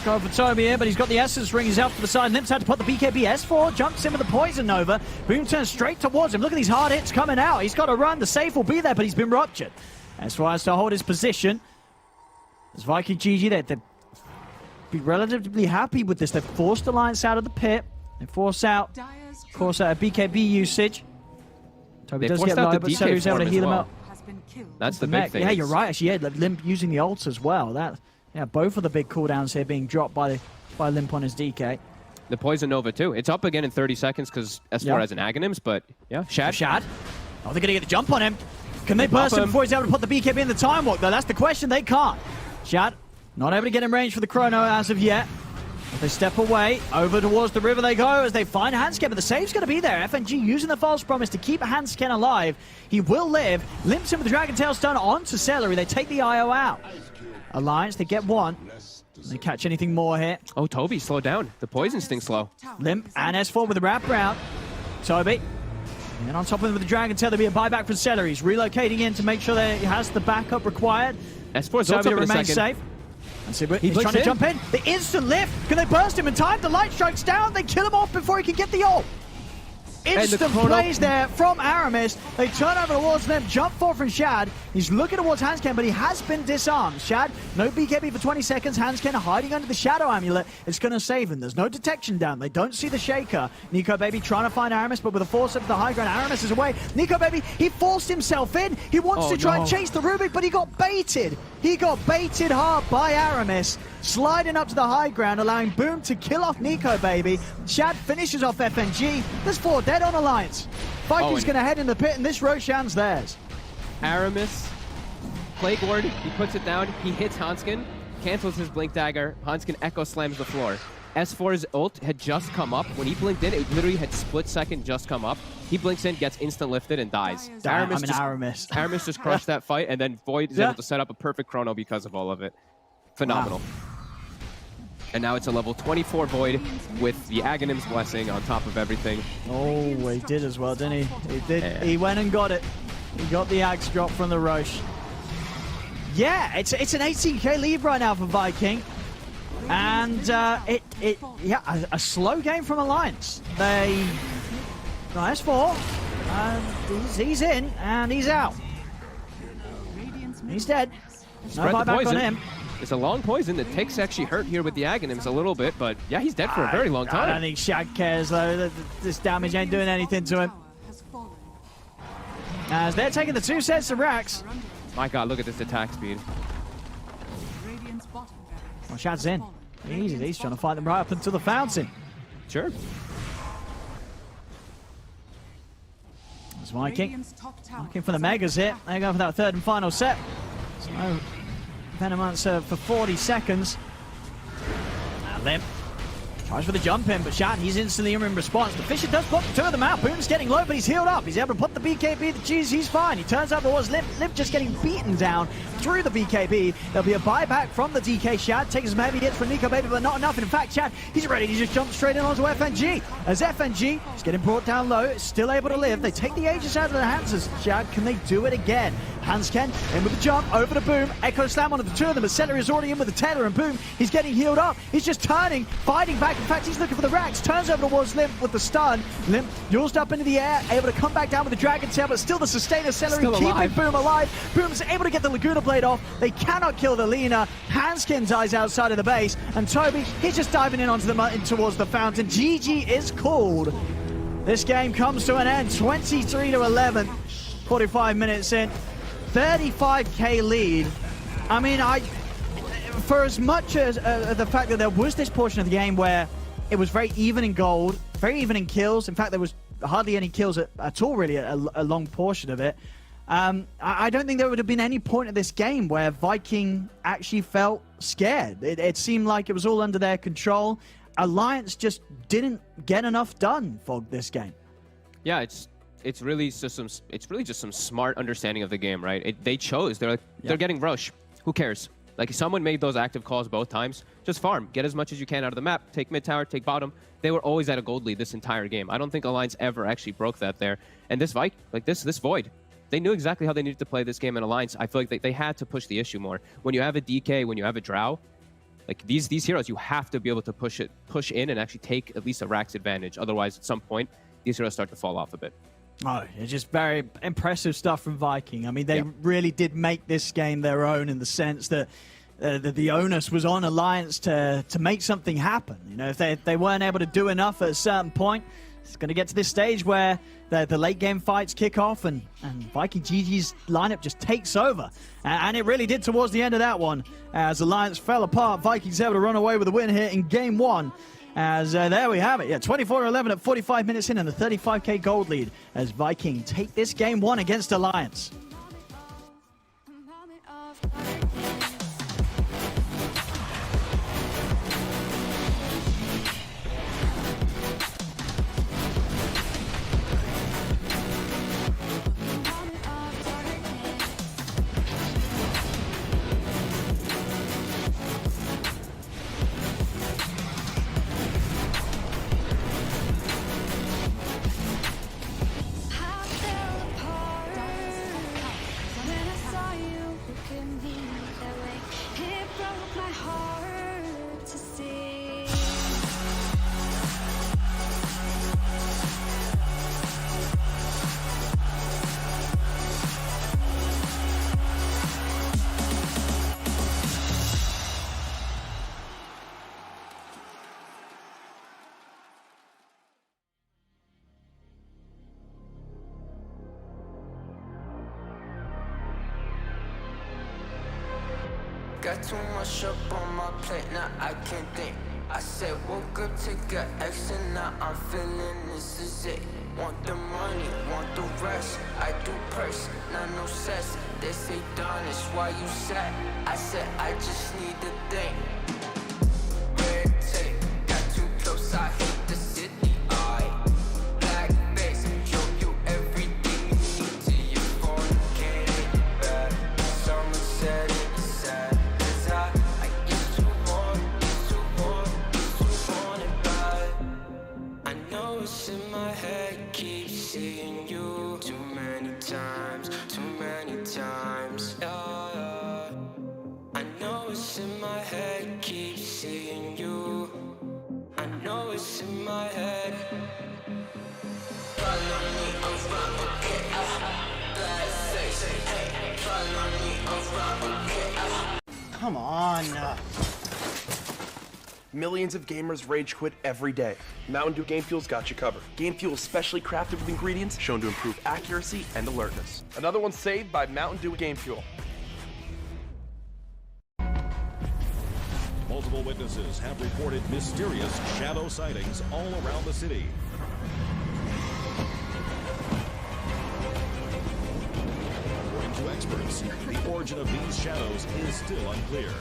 Go for Toby here, but he's got the Essence ring. He's out to the side. Limp's had to put the BKB S4. Jumps in with the Poison Nova. Boom turns straight towards him. Look at these hard hits coming out. He's got to run. The safe will be there, but he's been ruptured. S4 has to hold his position. As Viking GG, they'd be relatively happy with this. They've forced Alliance out of the pit. They force out, of course, a BKB usage. Toby does get low, but Celery's able to heal him out. That's the big thing. Yeah, you're right. Actually, yeah, Limp using the ults as well. Yeah, both of the big cooldowns here being dropped by Limp on his DK. The Poison Nova, too. It's up again in 30 seconds because S4 has an Aghanims, but yeah, Shad. Oh, they're going to get the jump on him. Can they burst him before he's able to put the BKB in the time walk, though? That's the question. They can't. Shad, not able to get in range for the chrono as of yet. If they step away, over towards the river they go as they find Hansken, but the save's going to be there. FNG using the false promise to keep Hansken alive. He will live. Limps him with the Dragon Tail stun onto Celery. They take the IO out. Alliance, they get one. They catch anything more here. Oh, Toby, slow down. The Poison Sting slow. Limp and S4 with the wrap round. Toby. And on top of him with the Dragon Tail, there'll be a buyback from Celery. He's relocating in to make sure that he has the backup required. S4's Toby to up in a remain second. safe. And see, he's trying to jump in. The instant lift. Can they burst him in time? The light strikes down. They kill him off before he can get the ult. Instant plays there from Aramis. They turn over towards them. Jump forward from Shad. He's looking towards Hansken, but he has been disarmed. Shad, no BKB for 20 seconds. Hansken hiding under the Shadow Amulet. It's going to save him. There's no detection down. They don't see the Shaker. Nico Baby trying to find Aramis, but with a force up to the high ground, Aramis is away. Nico Baby, he forced himself in. He wants to try and chase the Rubik, but he got baited. He got baited hard by Aramis. Sliding up to the high ground, allowing Boom to kill off Nico Baby. Shad finishes off FNG. There's 4 dead on Alliance. Viking's going to head in the pit, and this Roshan's theirs. Aramis, Plague Ward, he puts it down. He hits Hansken, cancels his Blink Dagger. Hansken Echo slams the floor. S4's ult had just come up. When he blinked in, it literally had split second just come up. He blinks in, gets instant lifted, and dies. Aramis. Aramis just crushed that fight, and then Void is able to set up a perfect chrono because of all of it. Phenomenal. Wow. And now it's a level 24 Void with the Aghanim's Blessing on top of everything. Oh, he did as well, didn't he? He did. Yeah. He went and got it. He got the axe drop from the Roche. Yeah, it's an 18k lead right now for Viking. And a slow game from Alliance. They nice S4. He's in and he's out. He's dead. No Spread the buyback on poison. him. It's a long poison that takes actually hurt here with the Aghanims a little bit, but yeah, he's dead for a very long I don't time. think Shag cares though. This damage ain't doing anything to him. As they're taking the 2 sets of racks. My god, look at this attack speed. Well, Shad's in. He's trying to fight them right up until the fountain. Sure. That's Viking. Looking for the Megas here. They're going for that third and final set. So, Venomancer for 40 seconds. Limp tries for the jump in, but Shad, he's instantly in response. The Fisher does put 2 of them out. Boom's getting low, but he's healed up. He's able to put the BKB, the cheese, he's fine. He turns out towards Limp. Limp just getting beaten down through the BKB. There'll be a buyback from the DK. Shad takes some heavy hits from Nico Baby, but not enough. In fact, Shad, he's ready to just jump straight in onto FNG. As FNG is getting brought down low, still able to live. They take the Aegis out of the hands of Shad. Can they do it again? Hansken in with the jump, over to Boom. Echo Slam onto the 2 of them, as Celery is already in with the Taylor, and Boom, he's getting healed up. He's just turning, fighting back. In fact, he's looking for the racks, turns over towards Limp with the stun. Limp used up into the air, able to come back down with the Dragon Tail, but still the Sustainer Celery Still keeping alive. Boom alive. Boom's able to get the Laguna Blade off. They cannot kill the Lina. Hanskin dies outside of the base, and Toby, he's just diving in onto the towards the fountain. GG is called. This game comes to an end, 23-11, 45 minutes in. 35k lead. I mean, for as much as the fact that there was this portion of the game where it was very even in gold, very even in kills. In fact, there was hardly any kills at all, really, a long portion of it. I don't think there would have been any point of this game where Viking actually felt scared. It seemed like it was all under their control. Alliance just didn't get enough done for this game. Yeah, it's really just some smart understanding of the game, right? They chose. They're getting Roche. Who cares? Like, if someone made those active calls both times, just farm. Get as much as you can out of the map. Take mid tower, take bottom. They were always at a gold lead this entire game. I don't think Alliance ever actually broke that there. And this this Void, they knew exactly how they needed to play this game in Alliance. I feel like they had to push the issue more. When you have a DK, when you have a Drow, like these heroes, you have to be able to push in and actually take at least a Rax advantage. Otherwise, at some point, these heroes start to fall off a bit. Oh, it's just very impressive stuff from Viking. I mean, they really did make this game their own in the sense that the onus was on Alliance to make something happen. You know, if they weren't able to do enough at a certain point, it's going to get to this stage where the late game fights kick off and Viking GG's lineup just takes over. And it really did towards the end of that one. As Alliance fell apart, Vikings able to run away with a win here in game 1. As there we have it, 24-11 at 45 minutes in and the 35k gold lead as Viking take this game 1 against Alliance. Got too much up on my plate, now I can't think. I said woke up, take a extra, now I'm feeling this is it. Want the money, want the rest. I do purse, not no cess. They say done, it's why you sad. I said I just need the thing. Red tape, got too close, I hate the city. Black face, show you everything you need to your phone, get it back. Someone said it's sad. I used to want it back. I know it's in my head, keep seeing you too many times. Come on. Millions of gamers rage quit every day. Mountain Dew Game Fuel's got you covered. Game Fuel is specially crafted with ingredients shown to improve accuracy and alertness. Another one saved by Mountain Dew Game Fuel. Multiple witnesses have reported mysterious shadow sightings all around the city. According to experts, the origin of these shadows is still unclear.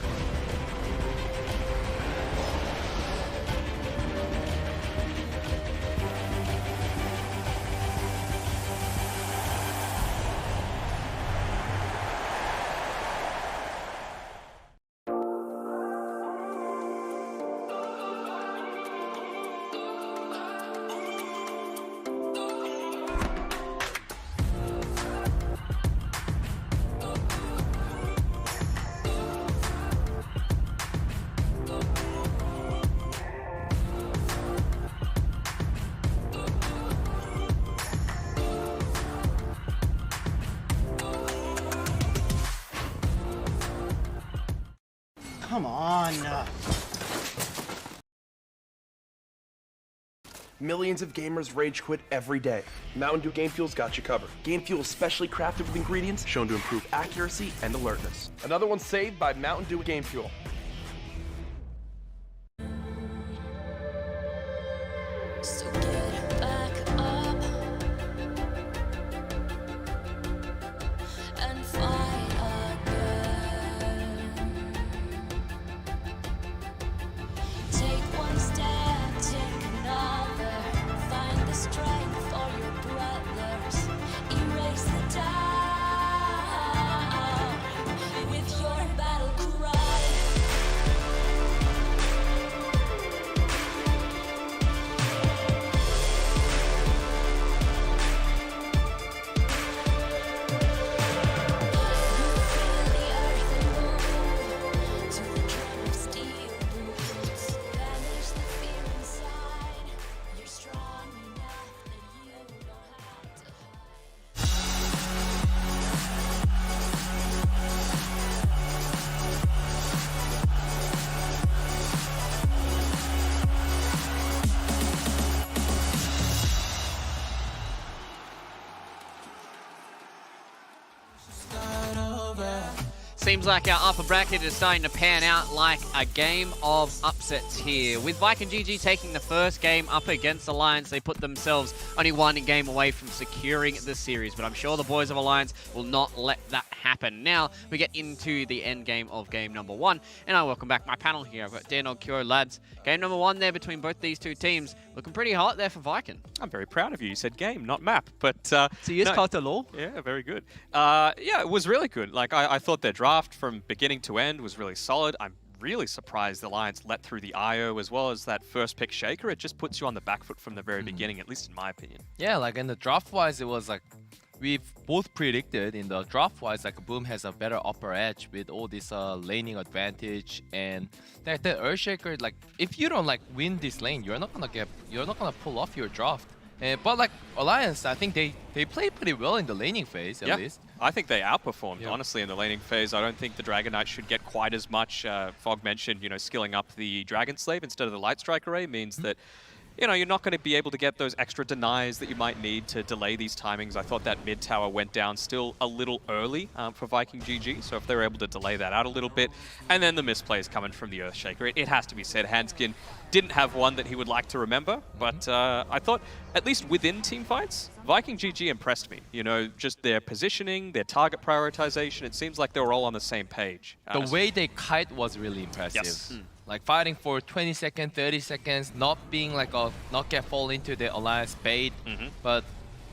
Come on. Millions of gamers rage quit every day. Mountain Dew Game Fuel's got you covered. Game Fuel is specially crafted with ingredients shown to improve accuracy and alertness. Another one saved by Mountain Dew Game Fuel. So get back up and fight again. Take one step, take another. Find the strength for your brothers. Erase the doubt with your battle cry. Seems like our upper bracket is starting to pan out like a game of upsets here. With Viking GG taking the first game up against Alliance, they put themselves only one game away from securing the series. But I'm sure the boys of Alliance will not let that happen. Now we get into the end game of game number one. And I welcome back my panel here. I've got Danog, Kyo, lads. Game number one there between both these two teams. Looking pretty hot there for Viking. I'm very proud of you. You said game, not map. But So yes, no. counter law. Yeah, very good. Yeah, it was really good. Like I thought their draft from beginning to end was really solid. I'm really surprised the Alliance let through the IO as well as that first pick Shaker. It just puts you on the back foot from the very beginning, at least in my opinion. Yeah, like in the draft-wise, it was like we've both predicted in the draft-wise, like Boom has a better upper edge with all this laning advantage, and that the Earthshaker, like if you don't like win this lane, you're not gonna pull off your draft. But like Alliance, I think they play pretty well in the laning phase at least. I think they outperformed, honestly, in the laning phase. I don't think the Dragon Knight should get quite as much. Fog mentioned, you know, skilling up the Dragon Slave instead of the Light Strike Array means that, you know, you're not going to be able to get those extra denies that you might need to delay these timings. I thought that mid tower went down still a little early for Viking GG, so if they were able to delay that out a little bit. And then the misplays coming from the Earthshaker. It has to be said, Hanskin didn't have one that he would like to remember, but I thought, at least within team fights, Viking GG impressed me. You know, just their positioning, their target prioritization, it seems like they were all on the same page. The way they kite was really impressive. Yes. Like fighting for 20 seconds, 30 seconds, not being like not get fall into the Alliance bait. But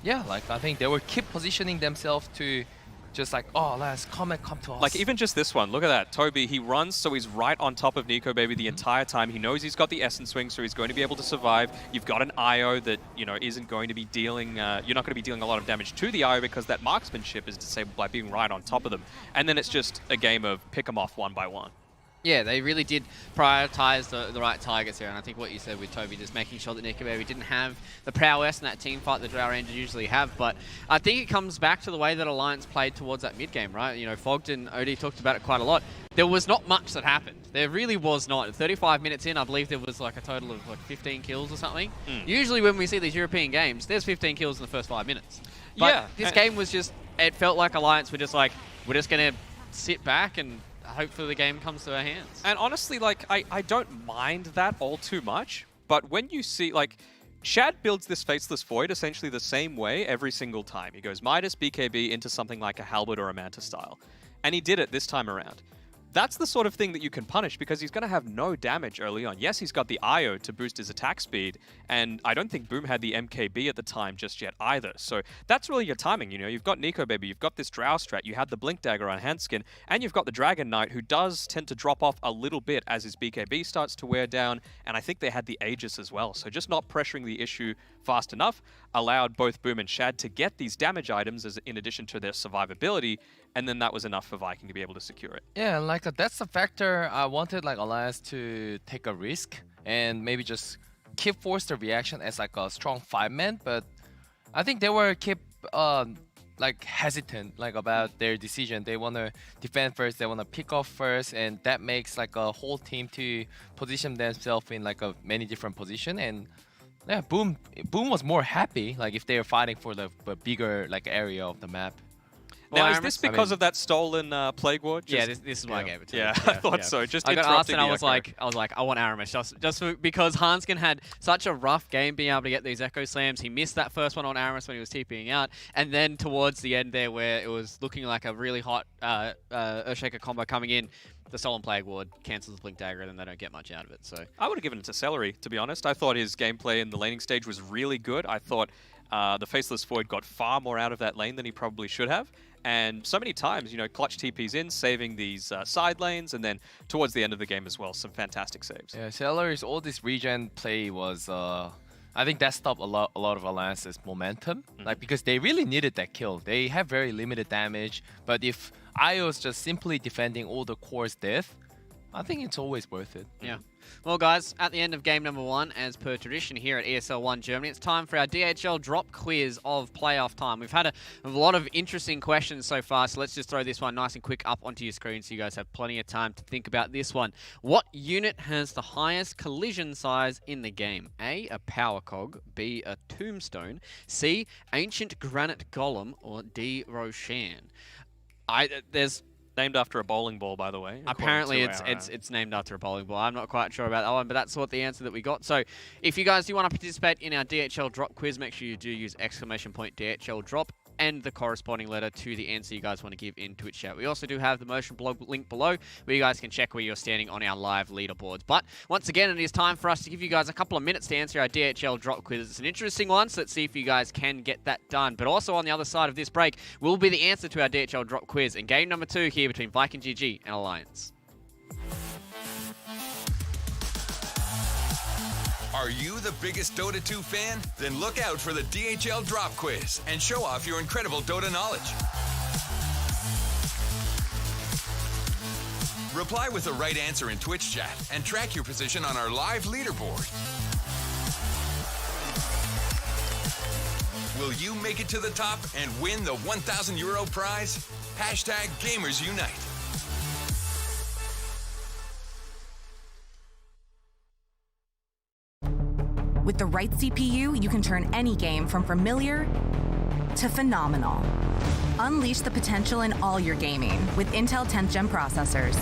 yeah, like I think they will keep positioning themselves to just like, oh, Alliance, come to us. Like even just this one, look at that. Toby, he runs, so he's right on top of Nico Baby the entire time. He knows he's got the Essence Swing, so he's going to be able to survive. You've got an IO that, you know, isn't going to be dealing, you're not going to be dealing a lot of damage to the IO because that marksmanship is disabled by being right on top of them. And then it's just a game of pick them off one by one. Yeah, they really did prioritize the right targets here, and I think what you said with Toby, just making sure that Nikobaby didn't have the prowess and that team fight that Drow Rangers usually have, but I think it comes back to the way that Alliance played towards that mid-game, right? You know, Fogged and Odie talked about it quite a lot. There was not much that happened. There really was not. 35 minutes in, I believe there was like a total of like 15 kills or something. Usually when we see these European games, there's 15 kills in the first 5 minutes. But this game was just, it felt like Alliance were just like, we're just going to sit back and hopefully the game comes to our hands. And honestly, like, I don't mind that all too much, but when you see, like, Shad builds this Faceless Void essentially the same way every single time. He goes Midas, BKB into something like a Halberd or a Manta style. And he did it this time around. That's the sort of thing that you can punish because he's going to have no damage early on. Yes, he's got the IO to boost his attack speed, and I don't think Boom had the MKB at the time just yet either. So that's really your timing, you know. You've got Nikobaby, you've got this Drow strat, you had the Blink Dagger on Handskin, and you've got the Dragon Knight, who does tend to drop off a little bit as his BKB starts to wear down, and I think they had the Aegis as well. So just not pressuring the issue fast enough allowed both Boom and Shad to get these damage items as in addition to their survivability, and then that was enough for Viking to be able to secure it. Yeah, like that's the factor. I wanted like Alliance to take a risk and maybe just keep force the reaction as like a strong 5-man, but I think they were keep like hesitant like about their decision. They want to defend first, they want to pick off first, and that makes like a whole team to position themselves in like a many different position. And yeah, Boom was more happy like if they were fighting for the bigger like area of the map. Now, is this because of that stolen Plague Ward? Yeah, this is why I gave it to him. Yeah, I thought so. Just I got asked and I was Echo. like, I want Aramis just because Hanskin had such a rough game being able to get these Echo Slams. He missed that first one on Aramis when he was TPing out, and then towards the end there where it was looking like a really hot Earthshaker combo coming in, the Stolen Plague Ward cancels the Blink Dagger, and then they don't get much out of it. So I would have given it to Celery, to be honest. I thought his gameplay in the laning stage was really good. I thought the Faceless Void got far more out of that lane than he probably should have. And so many times, you know, clutch TPs in, saving these side lanes, and then towards the end of the game as well, some fantastic saves. Yeah, Celery's all this regen play was, I think that stopped a lot of Alliance's momentum. Like because they really needed that kill. They have very limited damage, but if IO's just simply defending all the core's death, I think it's always worth it. Yeah. Well, guys, at the end of game number 1, as per tradition here at ESL 1 Germany, it's time for our DHL drop quiz of playoff time. We've had a lot of interesting questions so far, so let's just throw this one nice and quick up onto your screen so you guys have plenty of time to think about this one. What unit has the highest collision size in the game? A power cog, B, a tombstone, C, ancient granite golem, or D, Roshan? There's named after a bowling ball, by the way. Apparently, it's named after a bowling ball. I'm not quite sure about that one, but that's what the answer that we got. So, if you guys do want to participate in our DHL drop quiz, make sure you do use !DHL drop and the corresponding letter to the answer you guys want to give in Twitch chat. We also do have the Motion blog link below where you guys can check where you're standing on our live leaderboards. But once again, it is time for us to give you guys a couple of minutes to answer our DHL drop quiz. It's an interesting one, so let's see if you guys can get that done. But also on the other side of this break will be the answer to our DHL drop quiz in game number 2 here between Viking GG and Alliance. Are you the biggest Dota 2 fan? Then look out for the DHL Drop Quiz and show off your incredible Dota knowledge. Reply with the right answer in Twitch chat and track your position on our live leaderboard. Will you make it to the top and win the €1,000 prize? #GamersUnite. With the right CPU, you can turn any game from familiar to phenomenal. Unleash the potential in all your gaming with Intel 10th Gen processors.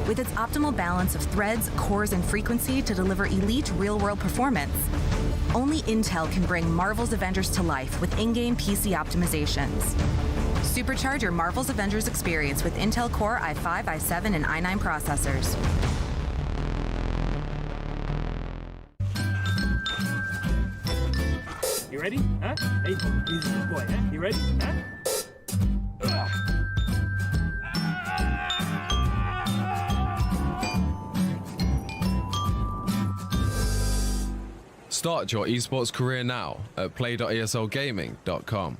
With its optimal balance of threads, cores, and frequency to deliver elite real-world performance. Only Intel can bring Marvel's Avengers to life with in-game PC optimizations. Supercharge your Marvel's Avengers experience with Intel Core i5, i7, and i9 processors. You ready? Huh? Hey, he's a good boy, huh? You ready? Huh? Start your esports career now at play.eslgaming.com.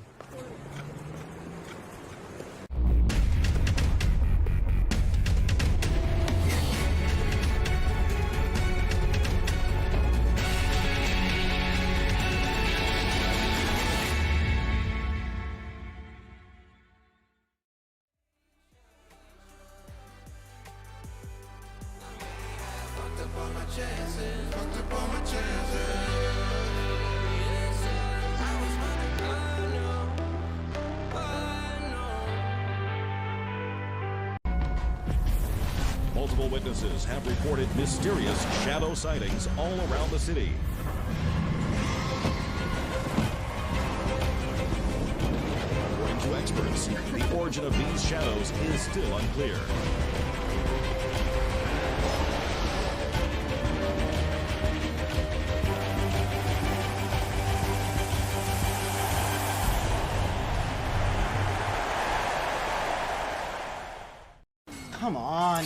Multiple witnesses have reported mysterious shadow sightings all around the city. According to experts, the origin of these shadows is still unclear. Come on.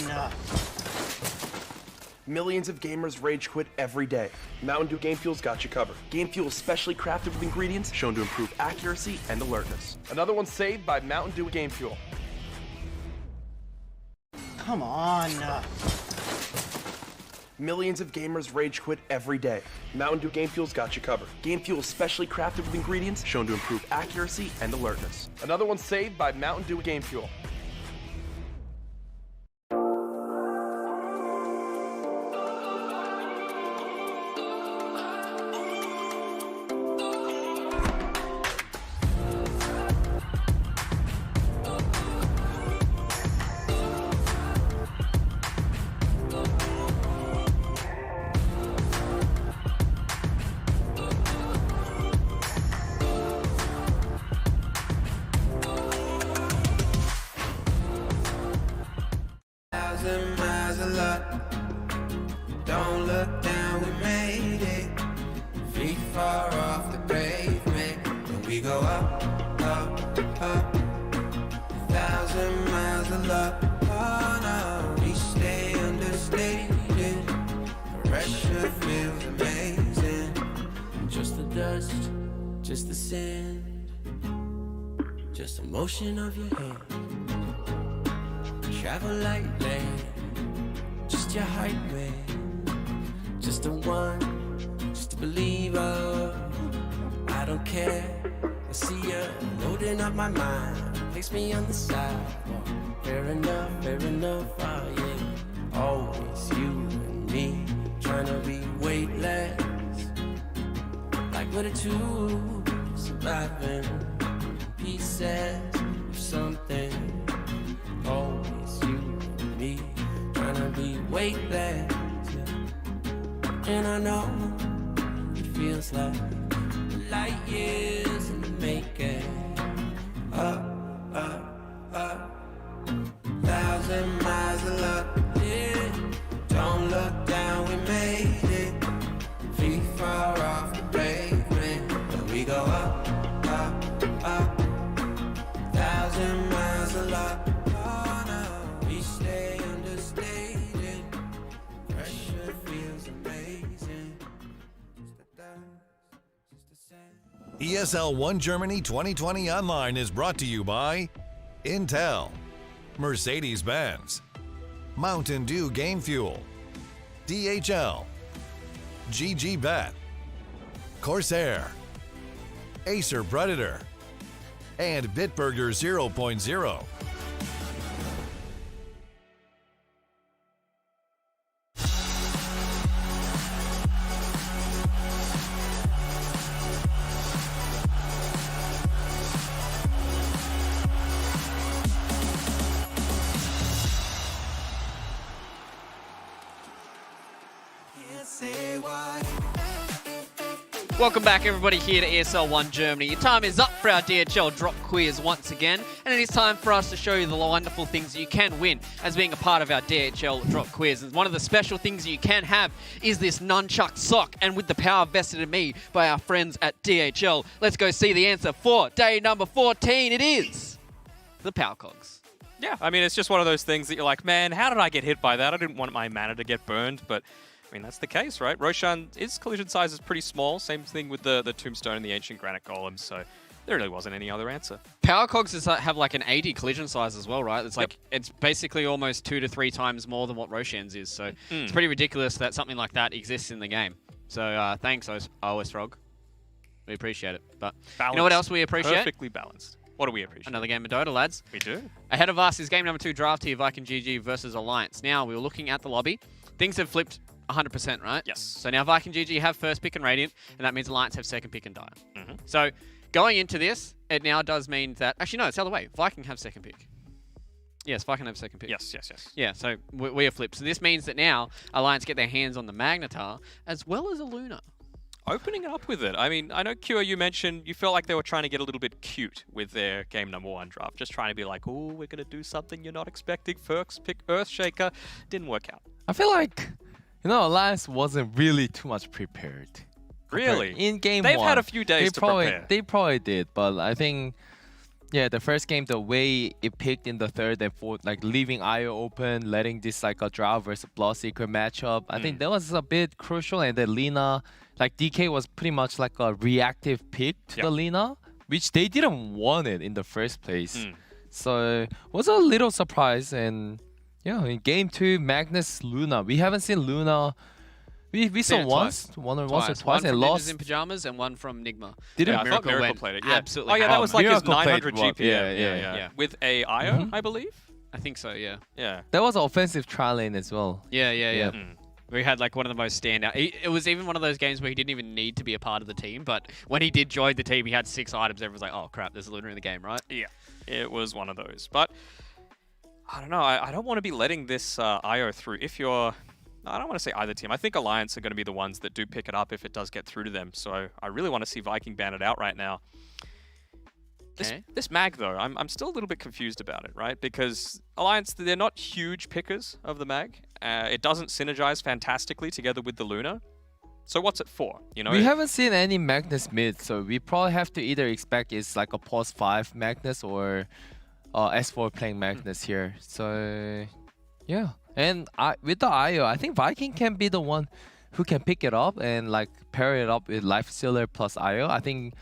Millions of gamers rage quit every day. Mountain Dew Game Fuel's got you covered. Game Fuel is specially crafted with ingredients shown to improve accuracy and alertness. Another one saved by Mountain Dew Game Fuel. Come on. Millions of gamers rage quit every day. Mountain Dew Game Fuel's got you covered. Game Fuel is specially crafted with ingredients shown to improve accuracy and alertness. Another one saved by Mountain Dew Game Fuel. Miles a lot. Don't look down, we made it. Feet far off the pavement. When we go up, up, up. 1,000 miles a lot. Oh no, we stay understated. The pressure feels amazing. Just the dust, just the sand, just the motion of your hand. Travel lightly, just your height, man. Just a one, just a believer. I don't care. I see you loading up my mind. Place me on the sidewalk. Fair enough, oh yeah. Always you and me, trying to be weightless. Like we're the two, surviving pieces of something. Always you and me, trying to be weightless, yeah. And I know it feels like light years in the making. Up, up, up. 1,000 miles of luck, yeah. Don't look down, we made it. Feet far off the pavement, but we go up, up, up. 1,000 miles of luck. ESL 1 Germany 2020 Online is brought to you by Intel, Mercedes-Benz, Mountain Dew Game Fuel, DHL, GGBet, Corsair, Acer Predator, and Bitburger 0.0. Welcome back, everybody, here to ESL 1 Germany. Your time is up for our DHL drop quiz once again, and it is time for us to show you the wonderful things that you can win as being a part of our DHL drop quiz. And one of the special things that you can have is this nunchuck sock, and with the power vested in me by our friends at DHL, let's go see the answer for day number 14. It is the Power Cogs. Yeah, I mean, it's just one of those things that you're like, man, how did I get hit by that? I didn't want my mana to get burned, but I mean, that's the case, right? Roshan, his collision size is pretty small. Same thing with the Tombstone and the Ancient Granite Golem, so there really wasn't any other answer. Power Cogs have like an 80 collision size as well, right? It's like, it's basically almost 2 to 3 times more than what Roshan's is, so it's pretty ridiculous that something like that exists in the game. So thanks, OS Frog. We appreciate it. But balanced. You know what else we appreciate? Perfectly balanced. What do we appreciate? Another game of Dota, lads. We do. Ahead of us is game number 2 draft here, Viking GG versus Alliance. Now, we were looking at the lobby. Things have flipped 100%, right? Yes. So now Viking GG have first pick and Radiant, and that means Alliance have second pick and Dire. Mhm. So going into this, it now does mean that... Actually, no, it's the other way. Viking have second pick. Yes, Viking have second pick. Yes. Yeah, so we are flipped. So this means that now Alliance get their hands on the Magnetar as well as a Luna. Opening up with it. I mean, I know, Kyo, you mentioned you felt like they were trying to get a little bit cute with their game number 1 draft. Just trying to be like, oh, we're going to do something you're not expecting. First pick Earthshaker. Didn't work out. I feel like, Alliance wasn't really too much prepared. Really? In game They've 1. had a few days to prepare. They probably did, but I think, the first game, the way it picked in the third and fourth, like leaving IO open, letting this like a Drow versus Bloodseeker matchup, I think that was a bit crucial. And then Lina, like DK was pretty much like a reactive pick to the Lina, which they didn't want it in the first place. So was a little surprise. And in game 2, Magnus Luna, we haven't seen Luna. We saw once or twice, One and from lost. Ninjas in Pajamas and one from Nigma. Didn't I thought Miracle played it. Yeah. Absolutely. Oh yeah, that was like his Miracle played 900 well. GP. Yeah. With a IO, I believe. I think so, yeah. Yeah. That was an offensive trial lane as well. Yeah. We had like one of the most standout. It was even one of those games where he didn't even need to be a part of the team, but when he did join the team, he had 6 items. Everyone's like, oh crap, there's a Luna in the game, right? Yeah, it was one of those. But I don't know. I don't want to be letting this IO through. If you're, I don't want to say either team. I think Alliance are going to be the ones that do pick it up if it does get through to them. So I really want to see Viking ban it out right now. This mag, though, I'm still a little bit confused about it, right? Because Alliance, they're not huge pickers of the mag. It doesn't synergize fantastically together with the Luna. So what's it for? We haven't seen any Magnus mid, so we probably have to either expect it's like a pause 5 Magnus or S4 playing Magnus here. So yeah, and with the IO, I think Viking can be the one who can pick it up and like pair it up with Lifestealer plus IO. I think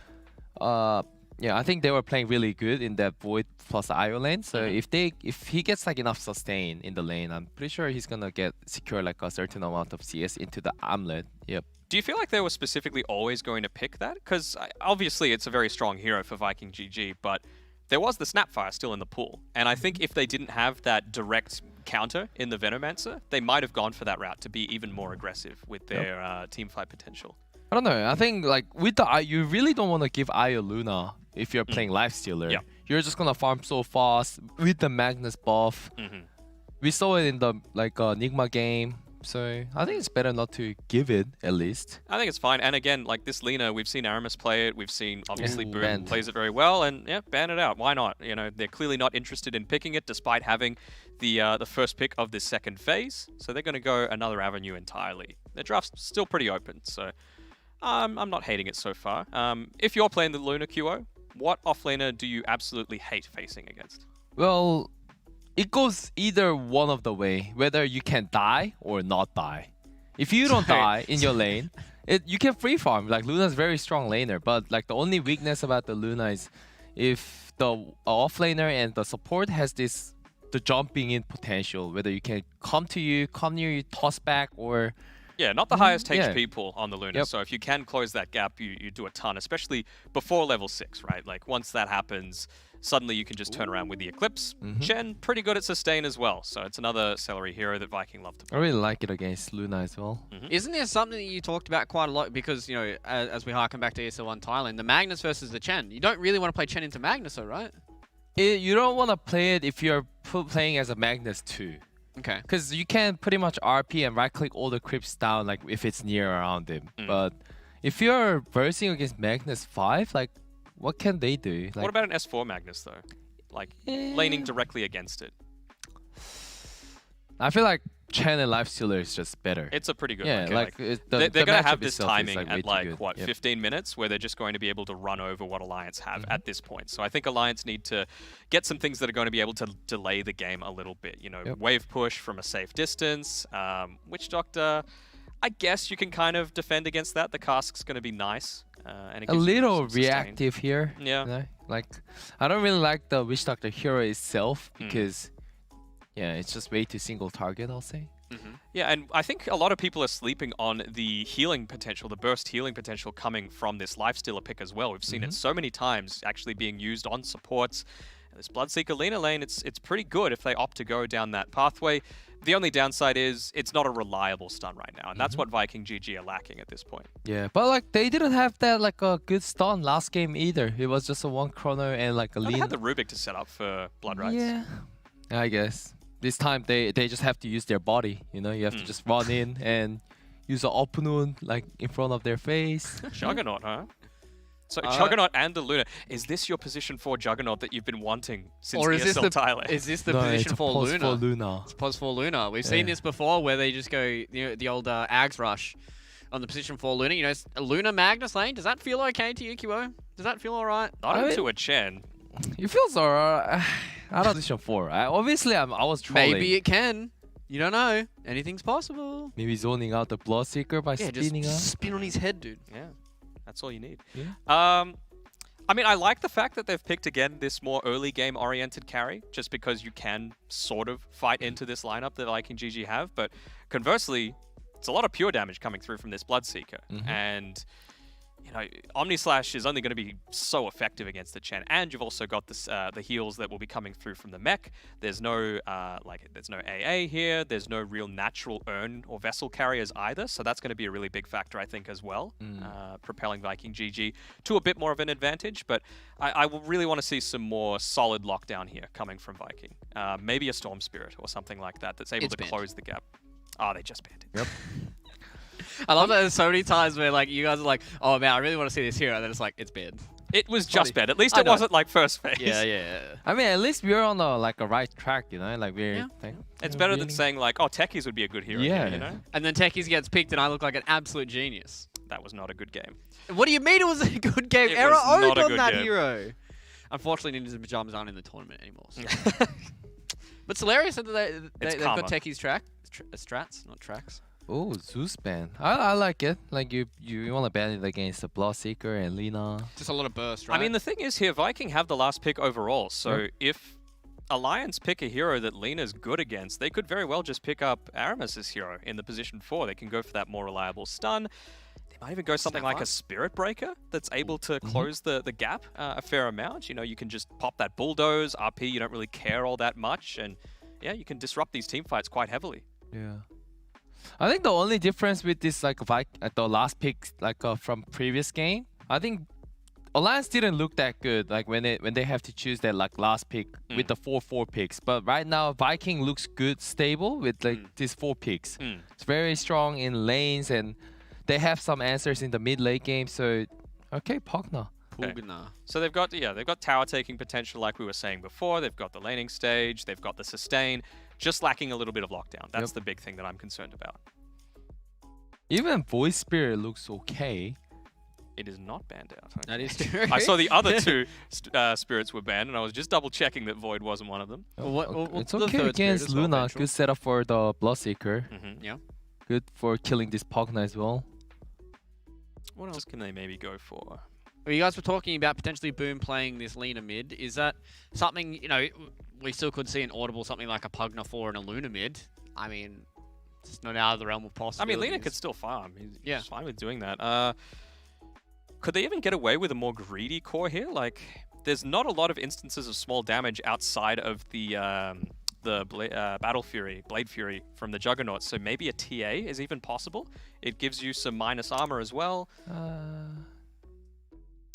I think they were playing really good in that Void plus IO lane. So if he gets like enough sustain in the lane, I'm pretty sure he's gonna secure like a certain amount of CS into the Amulet. Yep. Do you feel like they were specifically always going to pick that? Because obviously it's a very strong hero for Viking GG, but there was the Snapfire still in the pool. And I think if they didn't have that direct counter in the Venomancer, they might have gone for that route to be even more aggressive with their teamfight potential. I don't know. I think like with the you really don't want to give Io Luna if you're playing Lifestealer. Yeah. You're just gonna farm so fast with the Magnus buff. We saw it in the Nigma game. So I think it's better not to give it, at least. I think it's fine. And again, like this Lina, we've seen Aramis play it. We've seen, obviously, Boom banned. plays it very well. And yeah, ban it out. Why not? They're clearly not interested in picking it, despite having the first pick of this second phase. So they're going to go another avenue entirely. Their draft's still pretty open. So I'm not hating it so far. If you're playing the Luna QO, what offlaner do you absolutely hate facing against? Well, it goes either one of the way, whether you can die or not die. If you don't die in your lane, you can free farm. Like Luna's very strong laner, but like the only weakness about the Luna is if the offlaner and the support has the jumping in potential, whether you can come near you, toss back, or yeah, not the highest HP pool on the Luna. So if you can close that gap, you do a ton, especially before level 6, right? Like once that happens, suddenly you can just turn around with the Eclipse. Shen, pretty good at sustain as well. So it's another celery hero that Viking love to play. I really like it against Luna as well. Isn't there something that you talked about quite a lot? Because, as we harken back to ESL 1 Thailand, the Magnus versus the Chen. You don't really want to play Chen into Magnus, though, right? You don't want to play it if you're playing as a Magnus too. Okay. Because you can pretty much RP and right-click all the creeps down, like if it's near around him. But if you're versing against Magnus 5, like what can they do? Like, what about an S4 Magnus though? Like laning directly against it. I feel like Chen and Lifestealer is just better. It's a pretty good yeah, one. like they're going to have this timing at like what 15 minutes where they're just going to be able to run over what Alliance have at this point. So I think Alliance need to get some things that are going to be able to delay the game a little bit. Wave push from a safe distance. Witch Doctor, I guess you can kind of defend against that. The cask's going to be nice. And it a gives little you some reactive here. Yeah. Like I don't really like the Witch Doctor hero itself because yeah, it's just way too single target, I'll say. Yeah, and I think a lot of people are sleeping on the healing potential, the burst healing potential coming from this Lifestealer pick as well. We've seen it so many times actually being used on supports. This Bloodseeker Lina lane, it's pretty good if they opt to go down that pathway. The only downside is it's not a reliable stun right now, and that's what Viking GG are lacking at this point. Yeah, but like they didn't have that like a good stun last game either. It was just a one chrono and like a No, they lean. had the Rubik to set up for Blood Rights. Yeah, I guess this time they just have to use their body. You know, you have to just run in and use an open like in front of their face. Juggernaut, huh? So Juggernaut and the Luna. Is this your position 4 Juggernaut that you've been wanting since ESL Thailand? Is this the No, position it's for pos Luna? for Luna. It's pos for Luna. We've seen this before where they just go, you know, the old Ags rush on the position for Luna. You know, Luna Magnus lane. Does that feel okay to you, QO? Does that feel alright? Not into a Chen. It feels alright. I don't position 4. Obviously, I was trolling. Maybe it can. You don't know. Anything's possible. Maybe zoning out the Bloodseeker by Yeah, spinning just up. spin on his head, dude. Yeah, that's all you need. Yeah. I mean, I like the fact that they've picked, again, this more early game-oriented carry, just because you can sort of fight into this lineup that Viking GG have, but conversely, it's a lot of pure damage coming through from this Bloodseeker, and, you know, Omnislash is only going to be so effective against the Chen, and you've also got this, the heals that will be coming through from the mech. There's no, there's no AA here, there's no real natural urn or vessel carriers either, so that's going to be a really big factor, I think, as well, propelling Viking GG to a bit more of an advantage, but I will really want to see some more solid lockdown here coming from Viking. Maybe a Storm Spirit or something like that that's able to close the gap. Oh, they just banned it. Yep. I love that there's so many times where like you guys are like, oh man, I really want to see this hero, and then it's like, it's banned. It was just banned. At least it wasn't like first phase. Yeah. I mean, at least we're on a right track, you know. Like we're. Like, It's better than saying like, oh, Techies would be a good hero. Yeah. Here, you know. And then Techies gets picked, and I look like an absolute genius. That was not a good game. What do you mean it was a good game? It Error was owed not a on good that game. hero. Unfortunately, Ninjas in Pajamas aren't in the tournament anymore. So. But Solaria said that they've got Techies strats, not tracks. Oh, Zeus ban. I like it. Like you want to ban it against the Bloodseeker and Lina. Just a lot of burst, right? I mean, the thing is here, Viking have the last pick overall. So if Alliance pick a hero that Lina's good against, they could very well just pick up Aramis' hero in the position 4. They can go for that more reliable stun. They might even go something like a Spirit Breaker that's able to close the gap a fair amount. You know, you can just pop that Bulldoze, RP, you don't really care all that much. And yeah, you can disrupt these team fights quite heavily. Yeah. I think the only difference with this like the last pick like from previous game, I think Alliance didn't look that good like when they have to choose that like last pick with the 4-4 picks. But right now Viking looks good, stable with like these 4 picks. It's very strong in lanes and they have some answers in the mid late game. So okay, Pogna. Okay. So they've got tower taking potential like we were saying before. They've got the laning stage. They've got the sustain. Just lacking a little bit of lockdown. That's the big thing that I'm concerned about. Even Voice Spirit looks okay. It is not banned out. Okay. That is true. I saw the other 2 spirits were banned, and I was just double checking that Void wasn't one of them. It's okay against Luna. Good setup for the Bloodseeker. Yeah. Good for killing this Pogna as well. What else can they maybe go for? Well, you guys were talking about potentially Boom playing this Lina mid. Is that something, you know, we still could see an audible something like a Pugna 4 and a Luna mid? I mean, it's not out of the realm of I possibilities. mean, Lina could still farm. He's fine with doing that. Could they even get away with a more greedy core here? Like, there's not a lot of instances of small damage outside of the Battle Fury, Blade Fury from the Juggernaut. So maybe a TA is even possible. It gives you some minus armor as well.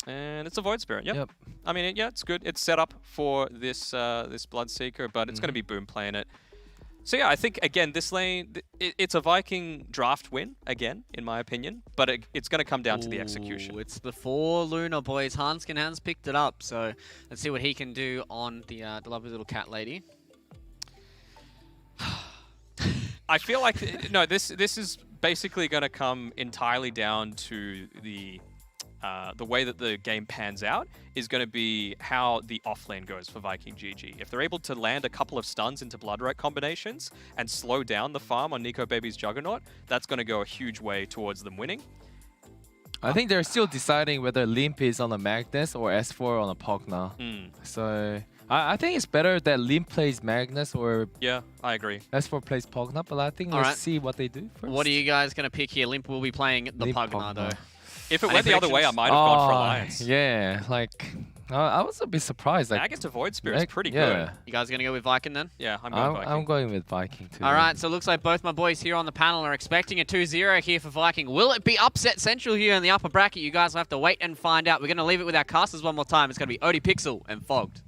And it's a Void Spirit, yep. I mean, it's good. It's set up for this this Bloodseeker, but it's going to be Boom playing it. So yeah, I think, again, this lane, it's a Viking draft win, again, in my opinion, but it's going to come down to the execution. It's the 4 Luna boys. Hans picked it up, so let's see what he can do on the lovely little cat lady. I feel like, no, this is basically going to come entirely down to the way that the game pans out is going to be how the offlane goes for Viking GG. If they're able to land a couple of stuns into Bloodright combinations and slow down the farm on Nico Baby's Juggernaut, that's going to go a huge way towards them winning. I think they're still deciding whether Limp is on a Magnus or S4 on a Pogna. So I think it's better that Limp plays Magnus or I agree. S4 plays Pogna, but I think let's see what they do first. What are you guys going to pick here? Limp will be playing the Pogna though. If it went the other way, I might have gone for Alliance. Yeah, like I was a bit surprised. Like, Magus to Void Spirit is pretty yeah. good. You guys going to go with Viking then? Yeah, I'm going Viking. I'm going with Viking too. All right, so it looks like both my boys here on the panel are expecting a 2-0 here for Viking. Will it be upset central here in the upper bracket? You guys will have to wait and find out. We're going to leave it with our casters one more time. It's going to be Odie Pixel and Fogged.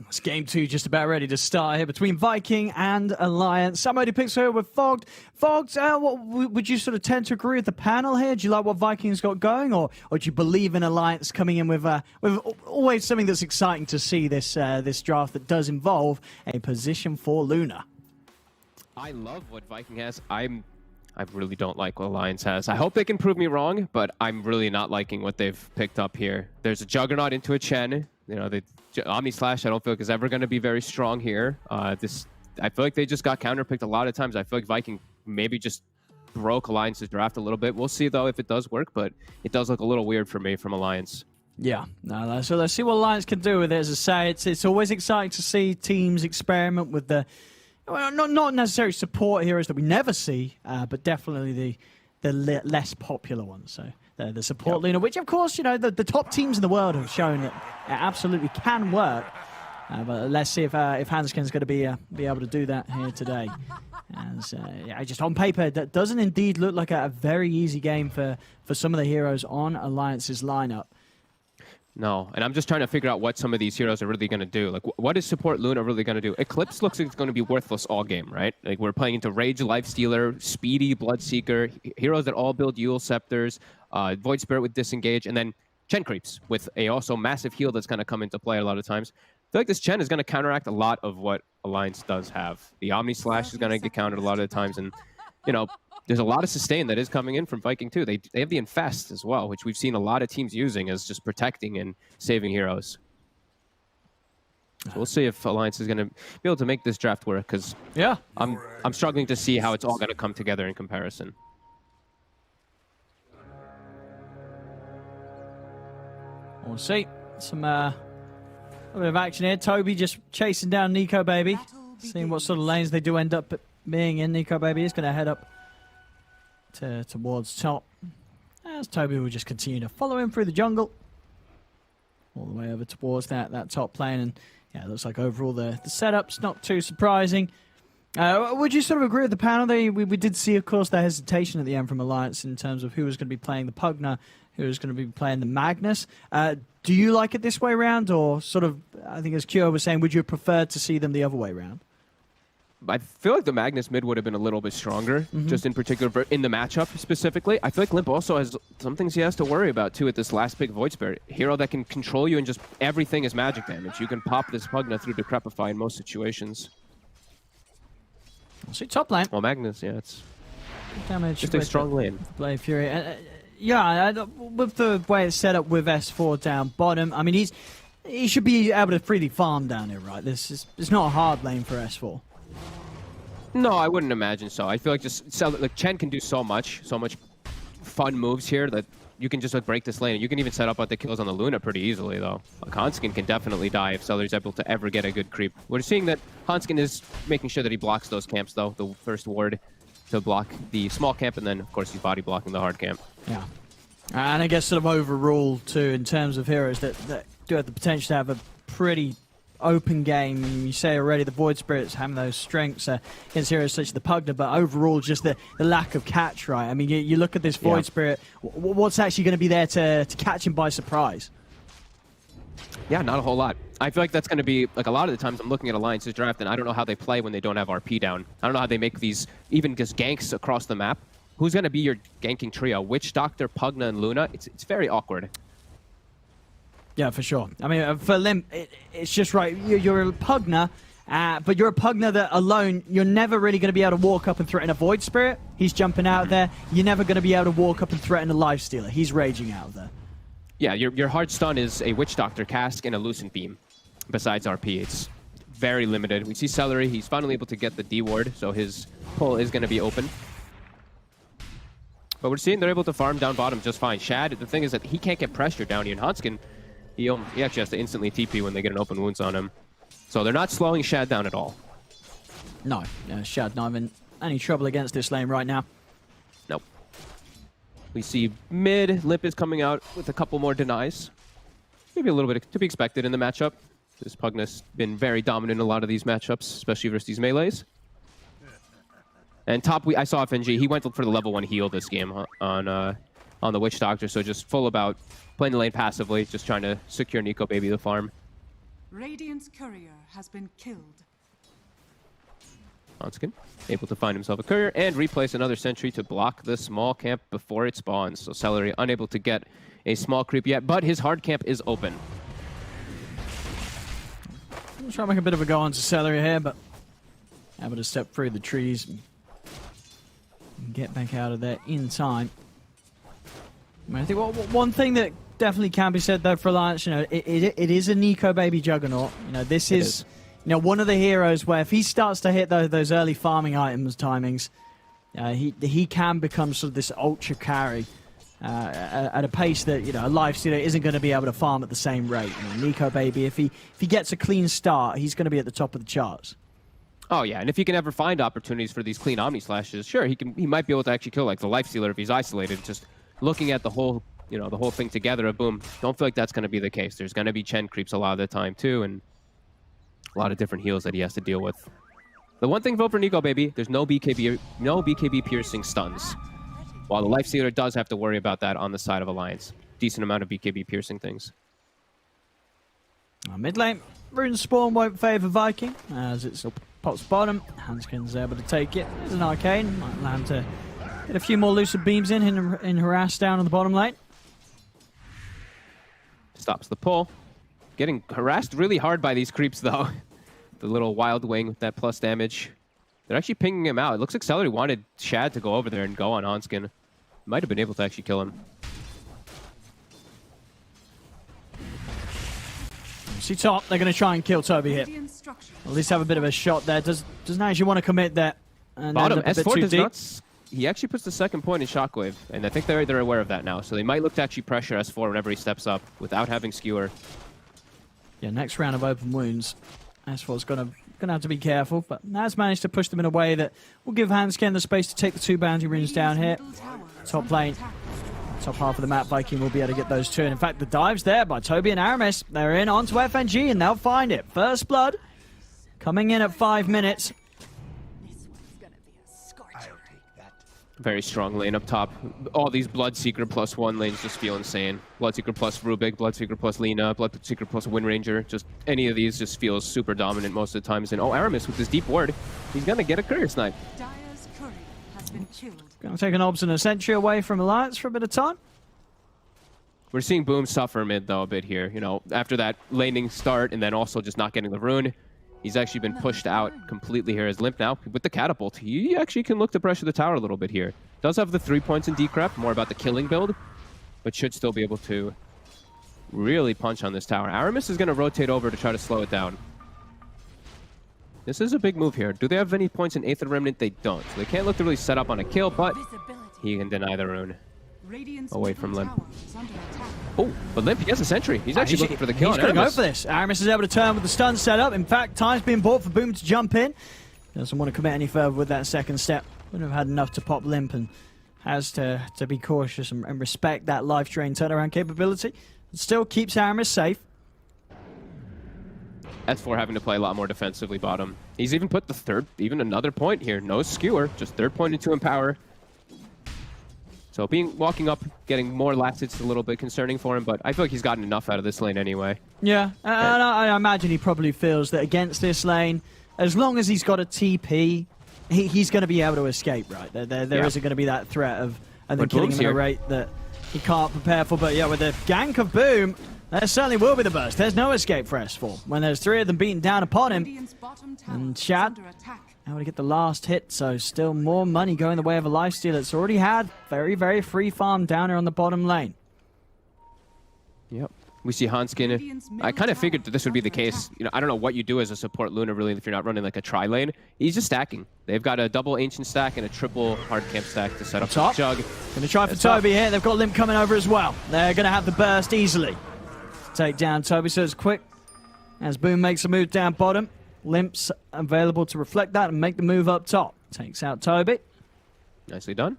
It's game 2 just about ready to start here between Viking and Alliance. Somebody picks her with Fogged. Fogged, what, would you sort of tend to agree with the panel here? Do you like what Viking's got going, or do you believe in Alliance coming in with always something that's exciting to see this draft that does involve a position for Luna? I love what Viking has. I really don't like what Alliance has. I hope they can prove me wrong, but I'm really not liking what they've picked up here. There's a Juggernaut into a Chen. You know, Omni Slash I don't feel like is ever going to be very strong here. I feel like they just got counterpicked a lot of times. I feel like Viking maybe just broke Alliance's draft a little bit. We'll see, though, if it does work, but it does look a little weird for me from Alliance. Yeah, no, so let's see what Alliance can do with it. As I say, it's always exciting to see teams experiment with the, well, not necessarily support heroes that we never see, but definitely the less popular ones. So the support Luna, which of course, you know, the top teams in the world have shown it absolutely can work. But let's see if Hanskin's going to be able to do that here today. As yeah, just on paper, that doesn't indeed look like a very easy game for some of the heroes on Alliance's lineup. No, and I'm just trying to figure out what some of these heroes are really going to do. Like, what is support Luna really going to do? Eclipse looks like it's going to be worthless all game, right? Like, we're playing into Rage, Lifestealer, Speedy, Bloodseeker, heroes that all build Yule Scepters, Void Spirit with Disengage, and then Chen Creeps with a also massive heal that's going to come into play a lot of times. I feel like this Chen is going to counteract a lot of what Alliance does have. The Omni Slash is going to get countered a lot of the times, and, you know, there's a lot of sustain that is coming in from Viking too. They have the Infest as well, which we've seen a lot of teams using as just protecting and saving heroes. So we'll see if Alliance is going to be able to make this draft work, because yeah, I'm struggling to see how it's all going to come together in comparison. We'll see. Some a bit of action here. Toby just chasing down Nico Baby, seeing what sort of lanes they do end up being in. Nico Baby is going to head up towards top, as Toby will just continue to follow him through the jungle all the way over towards that top lane. And yeah, it looks like overall the setup's not too surprising. Would you sort of agree with the panel? We did see, of course, the hesitation at the end from Alliance in terms of who was going to be playing the Pugna, who was going to be playing the Magnus. Do you like it this way around, or sort of, I think as Kyo was saying, would you have preferred to see them the other way around? I feel like the Magnus mid would have been a little bit stronger, just in particular in the matchup specifically. I feel like Limp also has some things he has to worry about too at this last pick, Void Spirit. Hero that can control you and just everything is magic damage. You can pop this Pugna through Decrepify in most situations. We'll see top lane. Well, Magnus, yeah, it's damage just a strong lane. Blade Fury. Yeah, with the way it's set up with S4 down bottom, I mean, he should be able to freely farm down here, right? It's not a hard lane for S4. No, I wouldn't imagine so. I feel like Chen can do so much fun moves here that you can just like break this lane. And you can even set up the kills on the Luna pretty easily, though. Hanskin can definitely die if Celery's able to ever get a good creep. We're seeing that Hanskin is making sure that he blocks those camps, though. The first ward to block the small camp, and then, of course, he's body blocking the hard camp. Yeah. And I guess sort of overall, too, in terms of heroes that do have the potential to have a pretty open game. And you say already the Void Spirits having those strengths against heroes such as the Pugna, but overall just the lack of catch, right? I mean, you look at this Void Spirit, what's actually going to be there to catch him by surprise? Yeah, not a whole lot. I feel like that's going to be, like, a lot of the times I'm looking at Alliance's draft, and I don't know how they play when they don't have RP down. I don't know how they make these, even just ganks across the map. Who's going to be your ganking trio? Witch Doctor, Pugna, and Luna? It's very awkward. Yeah, for sure. I mean, for Limp, it's just right. You're a Pugna, but you're a Pugna that alone, you're never really going to be able to walk up and threaten a Void Spirit. He's jumping out there. You're never going to be able to walk up and threaten a Lifestealer. He's raging out there. Yeah, your hard stun is a Witch Doctor, Cask, and a Lucent Beam, besides RP. It's very limited. We see Celery, he's finally able to get the D ward, so his pull is going to be open. But we're seeing they're able to farm down bottom just fine. Shad, the thing is that he can't get pressure down here. And Hanskin, he actually has to instantly TP when they get an open wounds on him. So they're not slowing Shad down at all. No, Shad not having any trouble against this lane right now. Nope. We see mid, Limp is coming out with a couple more denies. Maybe a little bit to be expected in the matchup. This Pugnus been very dominant in a lot of these matchups, especially versus these melees. And top, I saw FNG. He went for the level 1 heal this game on the Witch Doctor, so just full about playing the lane passively, just trying to secure Nico Baby the farm. Radiant's courier has been killed. Hanskin able to find himself a courier and replace another sentry to block the small camp before it spawns. So Celery unable to get a small creep yet, but his hard camp is open. I'm trying to make a bit of a go on to Celery here, but able to step through the trees and get back out of there in time. I think one thing that definitely can be said though for Alliance, it is a Nico Baby juggernaut. This is one of the heroes where if he starts to hit those early farming items timings, he can become sort of this ultra carry at a pace that a Lifestealer isn't going to be able to farm at the same rate. Nico Baby, if he gets a clean start, he's going to be at the top of the charts. Oh yeah, and if he can ever find opportunities for these clean Omni Slashes, sure, he might be able to actually kill like the Lifestealer if he's isolated. Just looking at the whole thing together, boom, don't feel like that's going to be the case. There's going to be Chen creeps a lot of the time too, and a lot of different heals that he has to deal with. The one thing, vote for Nico Baby, there's no BKB piercing stuns. While the Lifestealer does have to worry about that on the side of Alliance. Decent amount of BKB piercing things. Mid lane, Rune Spawn won't favour Viking as it's pops bottom. Hanskin's able to take it. There's an arcane, might allow him to get a few more lucid beams in harass down on the bottom lane. Stops the pull. Getting harassed really hard by these creeps though. The little Wild Wing with that plus damage. They're actually pinging him out. It looks like Celery wanted Shad to go over there and go on Hanskin. Might have been able to actually kill him. See top, they're going to try and kill Toby here. At least have a bit of a shot there. Doesn't actually want to commit that. And bottom, S4 does not. He actually puts the second point in Shockwave, and I think they're aware of that now. So they might look to actually pressure S4 whenever he steps up without having Skewer. Yeah, next round of open wounds. S4's going to have to be careful, but has managed to push them in a way that will give Hanskin the space to take the 2 bounty runes down here. Top lane. Top half of the map, Viking will be able to get those 2. And in fact, the dive's there by Toby and Aramis. They're in onto FNG, and they'll find it. First blood coming in at 5 minutes. Very strong lane up top. All these Bloodseeker +1 lanes just feel insane. Bloodseeker plus Rubik, Bloodseeker plus Lina, Bloodseeker plus Windranger. Just any of these just feels super dominant most of the times. And Aramis with his deep ward, he's going to get a courier snipe. Dire's courier has been killed. Going to take an Obs and a Sentry away from Alliance for a bit of time. We're seeing Boom suffer mid though a bit here. After that laning start and then also just not getting the rune. He's actually been pushed out completely here as Limp now. With the catapult, he actually can look to pressure the tower a little bit here. Does have the 3 points in decrep, more about the killing build, but should still be able to really punch on this tower. Aramis is going to rotate over to try to slow it down. This is a big move here. Do they have any points in Aether Remnant? They don't. So they can't look to really set up on a kill, but he can deny the rune. Away from Limp. Oh, but Limp, he has a sentry. He's actually looking for the kill. He's going to go for this. Aramis is able to turn with the stun set up. In fact, time's being bought for Boom to jump in. Doesn't want to commit any further with that second step. Wouldn't have had enough to pop Limp and has to be cautious and respect that life drain turnaround capability. It still keeps Aramis safe. S4 having to play a lot more defensively bottom. He's even put the even another point here. No skewer, just 3rd point into Empower. So walking up, getting more lats, it's a little bit concerning for him, but I feel like he's gotten enough out of this lane anyway. Yeah, and I imagine he probably feels that against this lane, as long as he's got a TP, he's going to be able to escape, right? There isn't going to be that threat of and then killing him at a rate that he can't prepare for. But yeah, with the gank of Boom, there certainly will be the burst. There's no escape for S4. When there's 3 of them beating down upon him, and Shad able to get the last hit, so still more money going the way of a Lifesteal that's already had very, very free farm down here on the bottom lane. Yep. We see Hanskin. I kind of figured that this would be the case. You know, I don't know what you do as a support Luna really if you're not running like a tri lane. He's just stacking. They've got a double ancient stack and a triple hard camp stack to set up the Jug. Gonna try for Toby here. They've got Limp coming over as well. They're gonna have the burst easily to take down Toby. So it's quick as Boom makes a move down bottom. Limp's available to reflect that and make the move up top. Takes out Toby. Nicely done.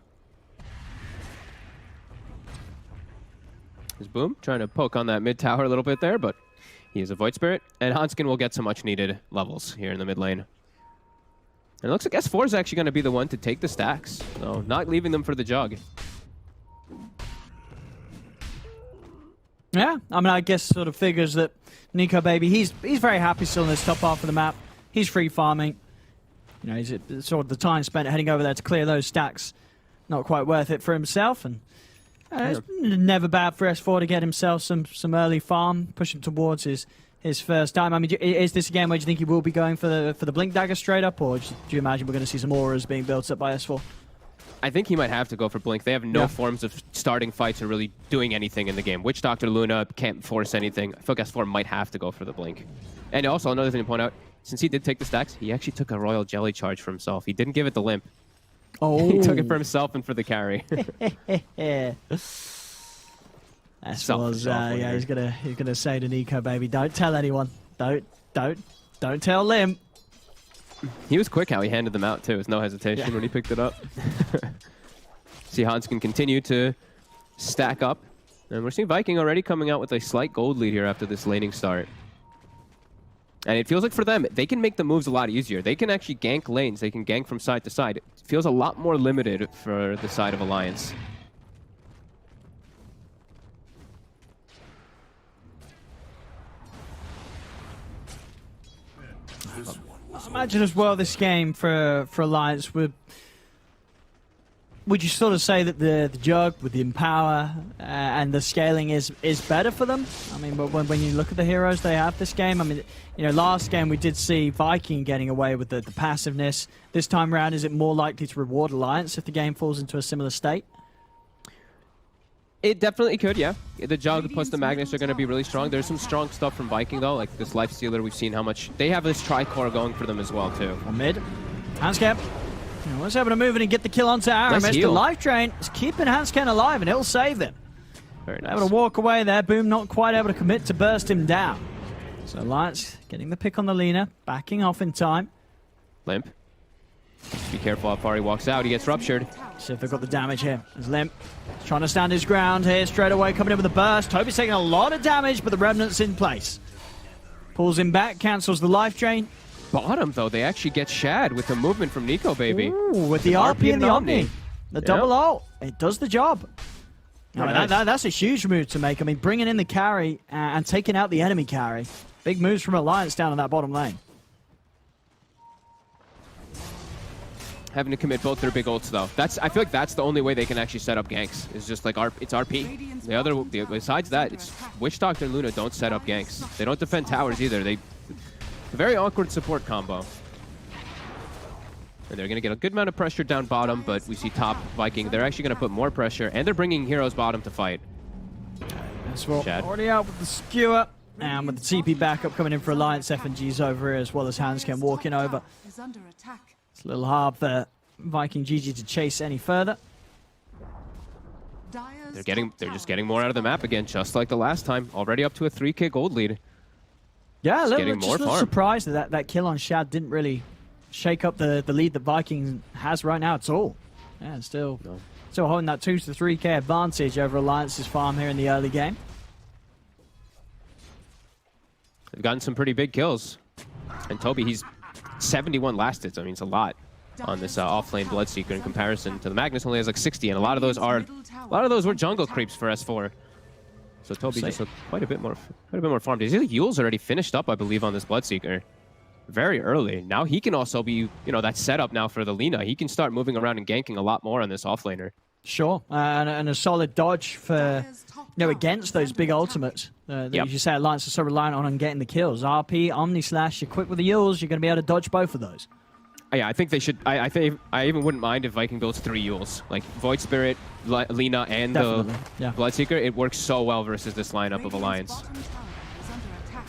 There's Boom trying to poke on that mid tower a little bit there, but he is a Void Spirit. And Hanskin will get some much needed levels here in the mid lane. And it looks like S4 is actually going to be the one to take the stacks. So not leaving them for the Jug. Yeah, I mean, I guess sort of figures that Nico Baby, he's very happy still in this top half of the map. He's free farming. You know, he's sort of the time spent heading over there to clear those stacks. Not quite worth it for himself, and it's never bad for S4 to get himself some early farm, push him towards his first time. I mean, is this a game where you think he will be going for the Blink Dagger straight up, or do you imagine we're going to see some auras being built up by S4? I think he might have to go for Blink. They have no forms of starting fights or really doing anything in the game. Witch Doctor Luna can't force anything. I feel like S4 might have to go for the Blink. And also, another thing to point out, since he did take the stacks, he actually took a Royal Jelly charge for himself. He didn't give it to Limp. Oh. He took it for himself and for the carry. He's gonna say to Nico Baby, don't tell anyone. Don't tell Limp. He was quick how he handed them out too. With no hesitation when he picked it up. See Hans can continue to stack up. And we're seeing Viking already coming out with a slight gold lead here after this laning start. And it feels like for them, they can make the moves a lot easier. They can actually gank lanes. They can gank from side to side. It feels a lot more limited for the side of Alliance. I imagine as well this game for Alliance would you sort of say that the Jug with the Empower and the scaling is better for them? I mean, when you look at the heroes they have this game, I mean, you know, last game we did see Viking getting away with the passiveness. This time around, is it more likely to reward Alliance if the game falls into a similar state? It definitely could, yeah. The Jug plus the Magnus are going to be really strong. There's some strong stuff from Viking, though, like this Life Stealer. We've seen how much... They have this Tricore going for them as well, too. On mid. Handscap. What's able to move in and get the kill onto Aramis. Nice the Life Drain is keeping Hansken alive, and it'll save him. Very nice. Able to walk away there. Boom not quite able to commit to burst him down. So Alliance getting the pick on the Lina, backing off in time. Limp. Be careful how far he walks out. He gets ruptured. See if they've got the damage here. As Limp trying to stand his ground here straight away, coming in with a burst. Toby's taking a lot of damage, but the Remnant's in place. Pulls him back, cancels the life drain. Bottom, though, they actually get Shad with the movement from Nico, baby. Ooh, with the RP and the Omni. The double ult. It does the job. I mean, that's a huge move to make. I mean, bringing in the carry and taking out the enemy carry. Big moves from Alliance down in that bottom lane. Having to commit both their big ults, though. I feel like that's the only way they can actually set up ganks. It's just like it's RP. Besides that, it's Witch Doctor and Luna don't set up ganks. They don't defend towers either. A very awkward support combo. And they're going to get a good amount of pressure down bottom, but we see top Viking. They're actually going to put more pressure, and they're bringing heroes bottom to fight. Shad. Already out with the skewer, and with the TP backup coming in for Alliance, FNG's over here, as well as Hansken walking over. It's a little hard for Viking GG to chase any further. They're just getting more out of the map again, just like the last time. Already up to a 3k gold lead. Yeah, a little surprised that kill on Shad didn't really shake up the lead that Viking has right now at all. Yeah, still holding that 2 to 3k advantage over Alliance's farm here in the early game. They've gotten some pretty big kills. And Toby, he's 71 last hits. I mean, it's a lot on this off-lane Bloodseeker in comparison to the Magnus. Only has like 60, and a lot of those were jungle creeps for S4. So Toby just looked quite a bit more farmed. His Yule's already finished up, I believe, on this Bloodseeker. Very early. Now he can also be, that setup now for the Lina. He can start moving around and ganking a lot more on this offlaner. Sure, and a solid dodge for, against those big ultimates. You say Alliance is so reliant on getting the kills. RP, Omni Slash, you're quick with the Yules, you're going to be able to dodge both of those. Yeah, I think they should. I think I even wouldn't mind if Viking builds 3 Yules, like Void Spirit, Lina, and Definitely, the yeah. Bloodseeker. It works so well versus this lineup of Alliance.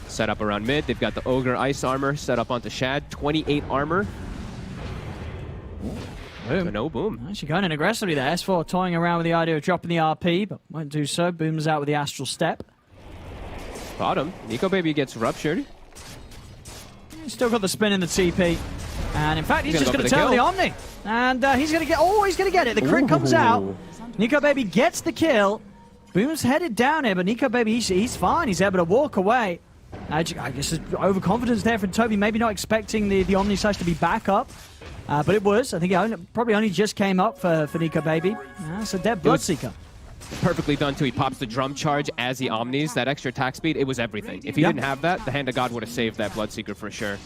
Set up around mid. They've got the Ogre Ice armor set up onto Shad. 28 armor. Boom. So no Boom. Actually going in aggressively there. S4 toying around with the idea of dropping the RP, but won't do so. Boom's out with the Astral Step. Bottom. Nico Baby gets ruptured. He's still got the spin in the TP. And in fact, he's just going to turn kill. the Omni. And he's going to get... Oh, he's going to get it. The crit comes out. Nico Baby gets the kill. Boom's headed down here, but Nico Baby, he's fine. He's able to walk away. I guess there's overconfidence there from Toby. Maybe not expecting the Omni Slash to be back up. But it was. I think it probably only just came up for Nico Baby. It's a dead Bloodseeker. Perfectly done too. He pops the drum charge as he omnis. That extra attack speed, it was everything. If he didn't have that, the Hand of God would have saved that Bloodseeker for sure.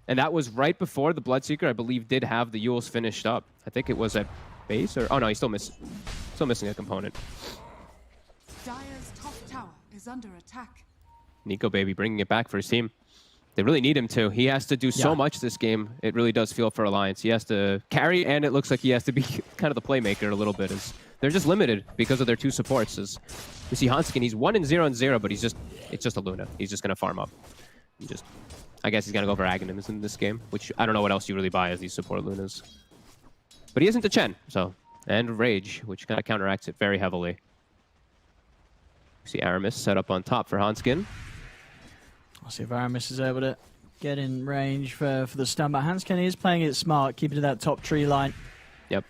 And that was right before the Bloodseeker, I believe, did have the Yules finished up. I think it was at base, or oh no, he's still missing a component. Dire's top tower is under attack. Nico Baby bringing it back for his team. They really need him to. He has to do so much this game. It really does feel for Alliance. He has to carry, and it looks like he has to be kind of the playmaker a little bit. They're just limited because of their 2 supports. As we see Hanskin, he's 1-0-0, but it's just a Luna. He's just going to farm up. I guess he's going to go for Aghanims in this game, which I don't know what else you really buy as these support Lunas. But he isn't a Chen, so. And Rage, which kind of counteracts it very heavily. We see Aramis set up on top for Hanskin. I'll see if Aramis is able to get in range for the stun, but Hanskin is playing it smart, keeping to that top tree line. Yep.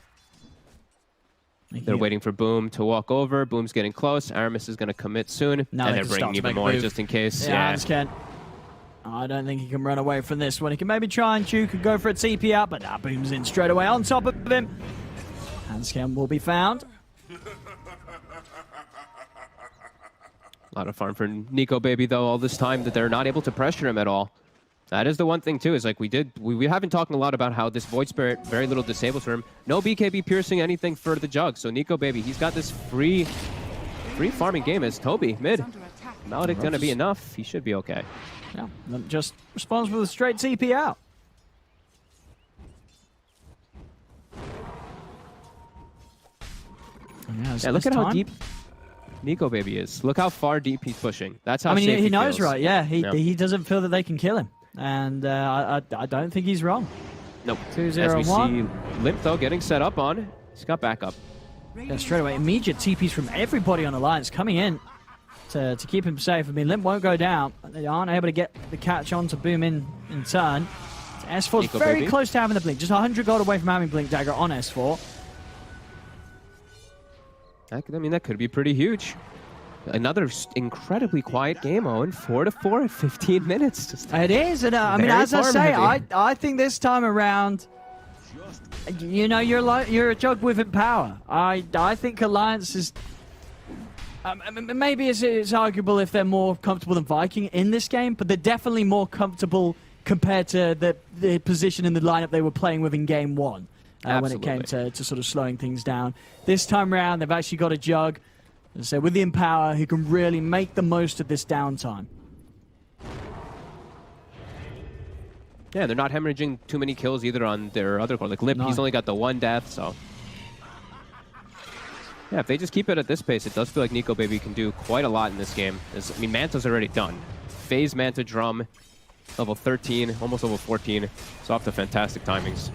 They're waiting for Boom to walk over. Boom's getting close. Aramis is going to commit soon. Now and they're bringing even more just in case. Yeah, Hanskin. I don't think he can run away from this one. He can maybe try and juke and go for a TP out, but nah, Boom's in straight away on top of him. Hanskin will be found. A lot of farm for Nico Baby, though, all this time that they're not able to pressure him at all. That is the one thing, too, is like we haven't talked a lot about how this Void Spirit, very little disables for him. No BKB piercing anything for the Jug. So Nico Baby, he's got this free farming game as Toby, mid. Not going to be enough. He should be okay. Yeah, just responds with a straight TP out. Yeah, look at how deep Nico Baby is. Look how far deep he's pushing. That's how safe he knows, feels. right? Yeah, he doesn't feel that they can kill him. And I don't think he's wrong. Nope. 2-0-1. As we see Limp, though, getting set up on. He's got backup. Yeah, straight away. Immediate TPs from everybody on Alliance coming in to keep him safe. I mean, Limp won't go down. They aren't able to get the catch on to Boom in turn. S4's Nico very Baby. close to having the Blink. Just 100 gold away from having Blink Dagger on S4. I mean, that could be pretty huge. Another incredibly quiet game, Owen. 4-4 at 15 minutes. Just it is, and I mean, as I say, I think this time around, you know, you're a Jug with Empower. I think Alliance is. Maybe it's arguable if they're more comfortable than Viking in this game, but they're definitely more comfortable compared to the position in the lineup they were playing with in game 1. When it came to sort of slowing things down. This time around, they've actually got a Jug, as I say, with the Empower, who can really make the most of this downtime. Yeah, they're not hemorrhaging too many kills either on their other core. Like Lip, he's only got the 1 death, so. Yeah, if they just keep it at this pace, it does feel like Nico Baby can do quite a lot in this game. I mean, Manta's already done. Phase Manta Drum, level 13, almost level 14. It's off to fantastic timings.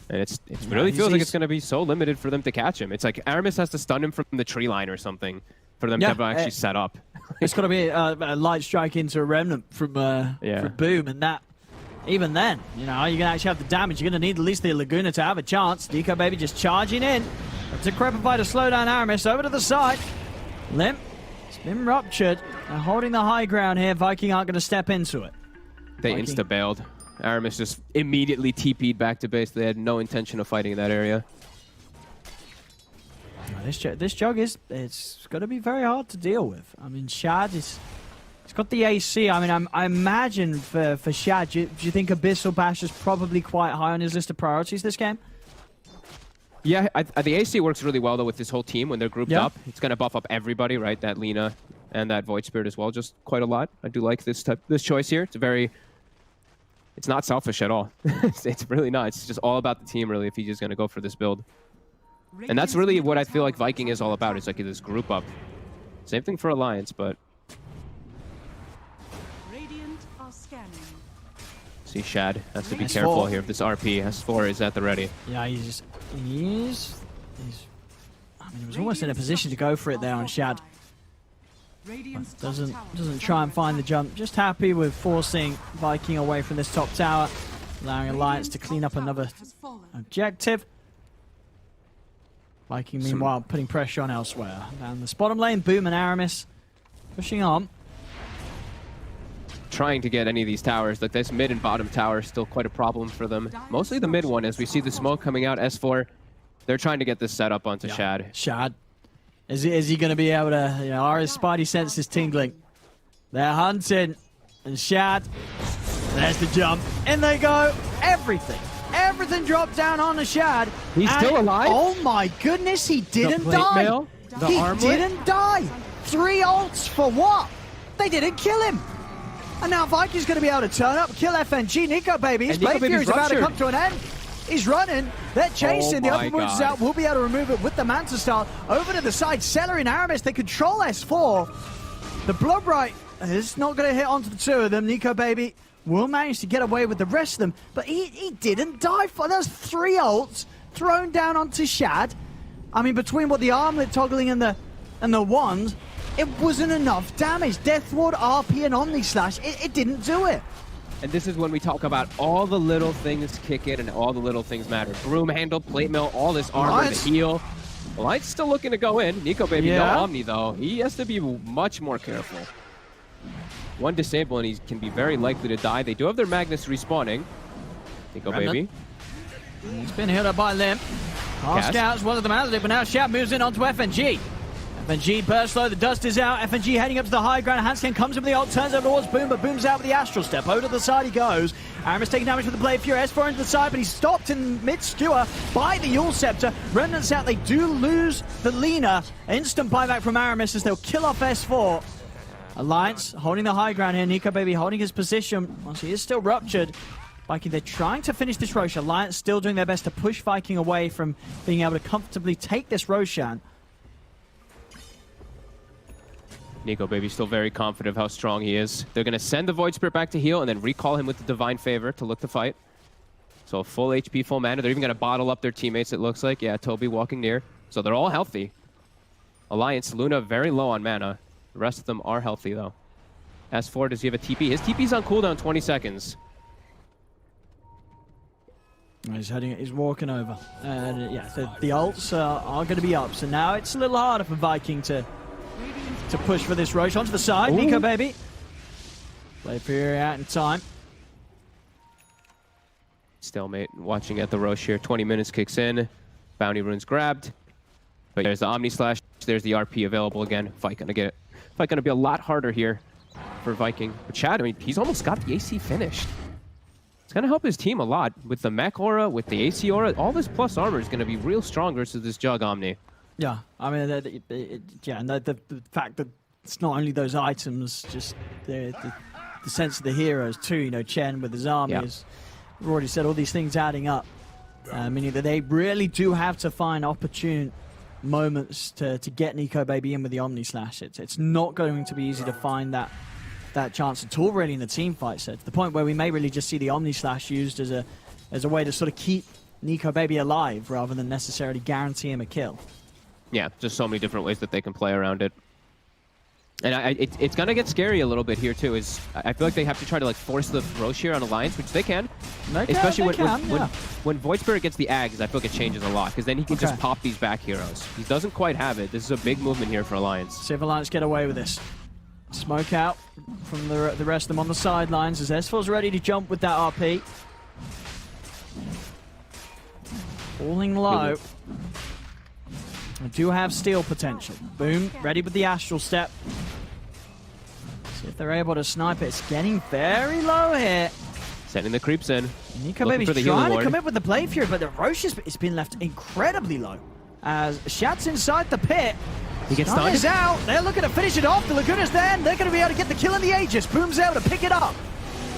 And it really feels like it's going to be so limited for them to catch him. It's like Aramis has to stun him from the tree line or something for them to actually set up. It's got to be a light strike into a Remnant from Boom, and that, even then, you know, you're going to actually have the damage. You're going to need at least the Laguna to have a chance. Nico Baby just charging in. To Decrepify to slow down Aramis. Over to the side. Limp. It's been ruptured. They're holding the high ground here. Viking aren't going to step into it. They insta-bailed. Aramis just immediately TP'd back to base. They had no intention of fighting in that area. This Jug it's going to be very hard to deal with. I mean, Shad he's got the AC. I mean, I imagine for Shad, do you think Abyssal Bash is probably quite high on his list of priorities this game? Yeah, the AC works really well, though, with this whole team when they're grouped up. It's going to buff up everybody, right? That Lina and that Void Spirit as well, just quite a lot. I do like this choice here. It's a very it's not selfish at all. It's really not. It's just all about the team, really, if he's just going to go for this build. And that's really what I feel like Viking is all about. It's like this group up. Same thing for Alliance, but... Radiant are scanning. See, Shad has to be careful here. If this RP, S4 is at the ready. Yeah, he's I mean, he was almost in a position to go for it there on Shad. Doesn't try and find the jump. Just happy with forcing Viking away from this top tower, allowing Alliance to clean up another objective. Viking, meanwhile, putting pressure on elsewhere. Down the bottom lane, Boom and Aramis pushing on. Trying to get any of these towers. Like this mid and bottom tower is still quite a problem for them. Mostly the mid one, as we see the smoke coming out. S4, they're trying to get this set up onto Shad. Shad. Is he going to be able to, you know, are his spidey senses tingling? They're hunting. And Shad, there's the jump. In they go. Everything dropped down on the Shad. He's still alive? Oh my goodness, he didn't die. He didn't die. 3 ults for what? They didn't kill him. And now Viking's going to be able to turn up, kill FNG. Nico Baby, his play fury is about to come to an end. He's running. They're chasing. The open wounds is out. We'll be able to remove it with the Manta Style. Over to the side. Seller and Aramis, they control S4. The Bloodbright is not going to hit onto the 2 of them. Nico Baby will manage to get away with the rest of them, but he didn't die. There's 3 ults thrown down onto Shad. I mean, between what the armlet toggling and the wand, it wasn't enough damage. Death Ward, RP, and Omni Slash, it didn't do it. And this is when we talk about all the little things kick in and all the little things matter. Broom handle, plate mill, all this armor, the heal. Light's still looking to go in. Nico Baby, no Omni though. He has to be much more careful. One disable and he can be very likely to die. They do have their Magnus respawning. Nico Baby. He's been hit up by Limp. Cast out as well as the Mazda, but now Shad moves in onto FNG. FNG burst low, the dust is out. FNG heading up to the high ground. Hanskin comes in with the ult, turns over towards Boom, but Boom's out with the Astral Step. Over to the side he goes. Aramis taking damage with the Blade Fury. S4 into the side, but he's stopped in mid-skewer by the Yule Scepter. Remnants out, they do lose the Lina. Instant buyback from Aramis as they'll kill off S4. Alliance holding the high ground here. Nico Baby holding his position. Once he is still ruptured. Viking, they're trying to finish this Roshan. Alliance still doing their best to push Viking away from being able to comfortably take this Roshan. Nico Baby still very confident of how strong he is. They're going to send the Void Spirit back to heal and then recall him with the Divine Favor to look to fight. So full HP, full mana. They're even going to bottle up their teammates, it looks like. Yeah, Toby walking near. So they're all healthy. Alliance, Luna very low on mana. The rest of them are healthy, though. S4, does he have a TP? His TP's on cooldown 20 seconds. He's walking over. Yeah, the ults are going to be up. So now it's a little harder for Viking to push for this Roche onto the side. Ooh. Nico Baby. Play Fury out in time. Stalemate watching at the Roche here. 20 minutes kicks in. Bounty runes grabbed. But there's the Omni Slash. There's the RP available again. Fight gonna get it. Fight gonna be a lot harder here for Viking. But Chad, I mean, he's almost got the AC finished. It's gonna help his team a lot with the mech aura, with the AC aura. All this plus armor is gonna be real strong versus this Jug Omni. Yeah, I mean, and the fact that it's not only those items, just the sense of the heroes too. You know, Chen with his army, as we've already said, all these things adding up, meaning that they really do have to find opportune moments to get Nico Baby in with the Omni Slash. It's not going to be easy to find that chance at all, really, in the team fight set, to the point where we may really just see the Omni Slash used as a way to sort of keep Nico Baby alive rather than necessarily guarantee him a kill. Yeah, just so many different ways that they can play around it. And it's going to get scary a little bit here, too. I feel like they have to try to force the Roche here on Alliance, which they can. Especially when Void Spirit gets the Ags, I feel like it changes a lot, because then he can just pop these back heroes. He doesn't quite have it. This is a big movement here for Alliance. See if Alliance get away with this. Smoke out from the rest of them on the sidelines as S4's ready to jump with that RP. Falling low. I do have steal potential. Boom, ready with the Astral Step. See if they're able to snipe it. It's getting very low here. Sending the creeps in. Nico Baby's trying to come in with the Blade Fury, but the Roche has been left incredibly low. As Shad's inside the pit. He gets stunned. Is out. They're looking to finish it off. The Laguna's there, and they're going to be able to get the kill in the Aegis. Boom's able to pick it up.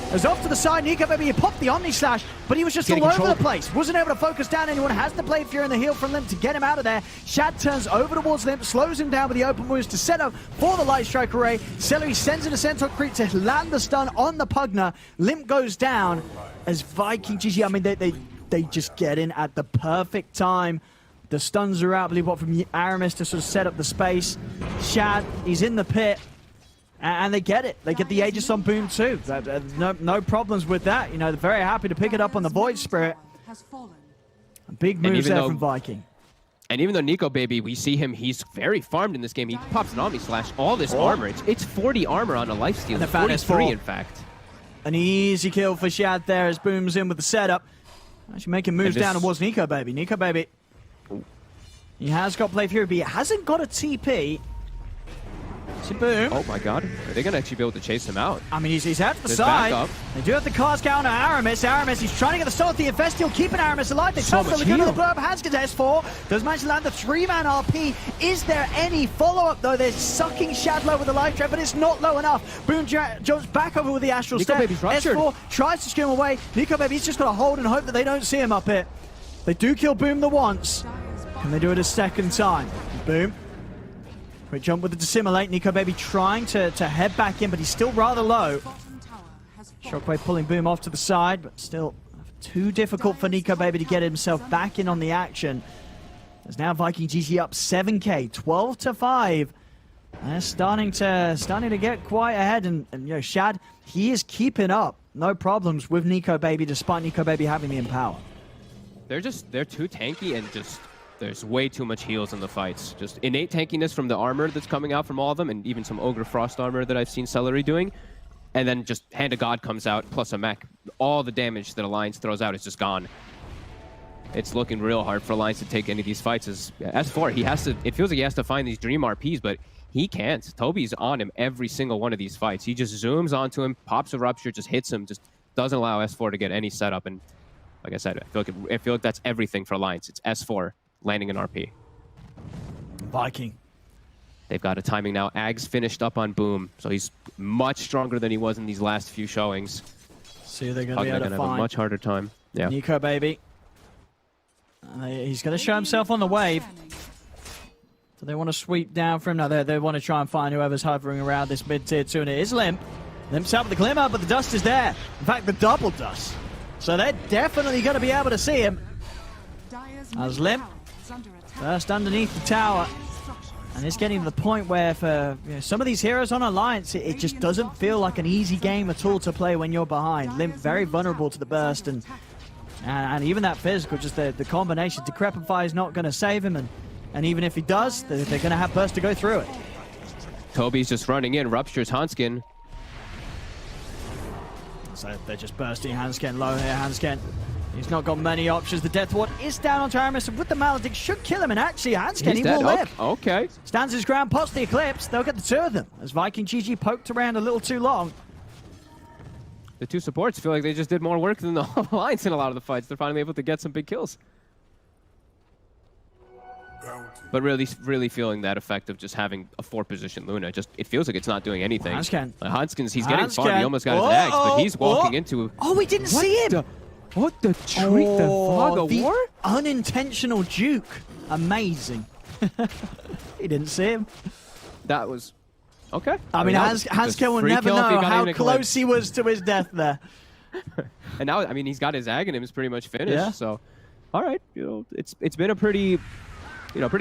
It was off to the side. Nico Baby, he popped the Omni Slash, but he was just all over the place. Wasn't able to focus down anyone. Has to play Fear in the heal from Limp to get him out of there. Shad turns over towards Limp, slows him down with the open wounds to set up for the Light Strike array. Celery sends in a Centaur Creep to land the stun on the Pugna. Limp goes down as Viking GG, I mean, they just get in at the perfect time. The stuns are out, I believe, from Aramis to sort of set up the space. Shad, he's in the pit. And they get it. They get the Aegis on Boom too. No problems with that. You know, they're very happy to pick it up on the Void Spirit. Big moves there from Viking. And even though Nico Baby, we see him, he's very farmed in this game. He pops an Omni Slash, all this armor. It's 40 armor on a lifesteal. 43 in fact. An easy kill for Shad there as Boom's in with the setup. Actually making moves down towards Nico Baby. Nico Baby. He has got Play Fury, but he hasn't got a TP. Boom. Oh my god. Are they going to actually be able to chase him out? I mean, he's out to the side. They do have the cast counter Aramis. Aramis, he's trying to get the start of the Infestial, keeping Aramis alive. They touch the Laguna, the blow up. Hanskin's S4 does manage to land the 3-man RP. Is there any follow-up, though? They're sucking Shad low with the life trap, but it's not low enough. Boom jumps back over with the Astral Step. S4 tries to scream away. Nico Baby's just got to hold and hope that they don't see him up here. They do kill Boom the once. Can they do it a second time? Boom. Quick jump with the Dissimulate. Nico Baby trying to head back in, but he's still rather low. Shockwave pulling Boom off to the side, but still too difficult for Nico Baby to get himself back in on the action. There's now Viking GG up 7k, 12-5. They're starting to get quite ahead, and you know, Shad, he is keeping up. No problems with Nico Baby, despite Nico Baby having the Empower. They're too tanky and just... There's way too much heals in the fights. Just innate tankiness from the armor that's coming out from all of them, and even some Ogre Frost armor that I've seen Celery doing. And then just Hand of God comes out, plus a mech. All the damage that Alliance throws out is just gone. It's looking real hard for Alliance to take any of these fights. As S4, it feels like he has to find these Dream RPs, but he can't. Toby's on him every single one of these fights. He just zooms onto him, pops a Rupture, just hits him, just doesn't allow S4 to get any setup. And like I said, I feel like that's everything for Alliance. It's S4. Landing an RP. Viking. They've got a timing now. Ags finished up on Boom, so he's much stronger than he was in these last few showings. See, they're going to be able to have a much harder time. Yeah. Nico Baby. He's going to show himself on the wave. So they want to sweep down from him. No, they want to try and find whoever's hovering around this mid-tier 2, and it is Limp. Limp's out with the Glimmer, but the dust is there. In fact, the double dust. So they're definitely going to be able to see him. As Limp first underneath the tower, and it's getting to the point where for some of these heroes on Alliance, it just doesn't feel like an easy game at all to play when you're behind. Limp very vulnerable to the burst, and even that physical, just the combination. Decrepify is not going to save him, and even if he does, they're going to have burst to go through it. Toby's just running in, ruptures Hanskin. So they're just bursting Hanskin low here. Hanskin, he's not got many options. The Death Ward is down onto Aramis, and with the Maledict should kill him, and actually Hanskin, he will live. Okay. Stands his ground, pots the Eclipse. They'll get the two of them, as Viking GG poked around a little too long. The two supports feel like they just did more work than the Alliance in a lot of the fights. They're finally able to get some big kills. But really feeling that effect of just having a 4-position Luna. It feels like it's not doing anything. Hanskin. He's getting farmed. He almost got his Ags, but he's walking into... Oh, we didn't see him! What the treat? The fog of war? Unintentional juke. Amazing. He didn't see him. That was... Okay. I mean, Hanskin will never know how close he was to his death there. And now, I mean, he's got his Aghanims pretty much finished, yeah. So... All right, it's been a pretty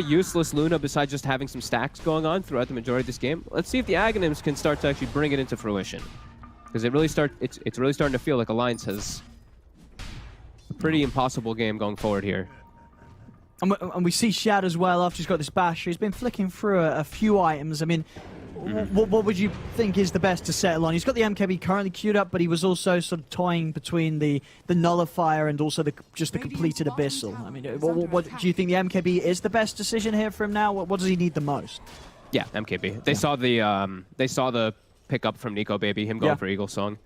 useless Luna besides just having some stacks going on throughout the majority of this game. Let's see if the Aghanims can start to actually bring it into fruition. Because it's really starting to feel like Alliance has a pretty impossible game going forward here. And we see Shad as well after he's got this bash. He's been flicking through a few items. I mean, what would you think is the best to settle on? He's got the MKB currently queued up, but he was also sort of toying between the Nullifier and also the completed Abyssal. I mean, what do you think the MKB is the best decision here for him now? What does he need the most? Yeah, MKB. They saw the pickup from Nico Baby, him going for Eagle Song.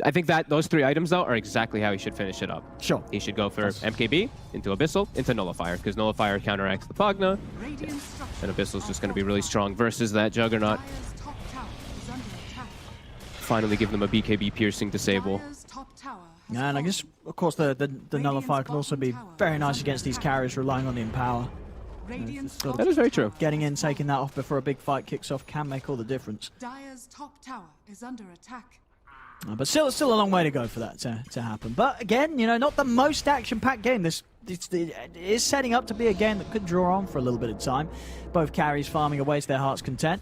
I think that those 3 items, though, are exactly how he should finish it up. Sure. He should go for MKB, into Abyssal, into Nullifier, because Nullifier counteracts the Pugna, and Abyssal's just going to be really strong versus that Juggernaut. finally give them a BKB piercing disable. And I guess, of course, the nullifier can also be very nice against these carriers relying on the empower. That is very true. Getting in, taking that off before a big fight kicks off can make all the difference. Dire's top tower is under attack. But still a long way to go for that to happen. But again, you know, not the most action-packed game. It is setting up to be a game that could draw on for a little bit of time. Both carries farming away to their heart's content.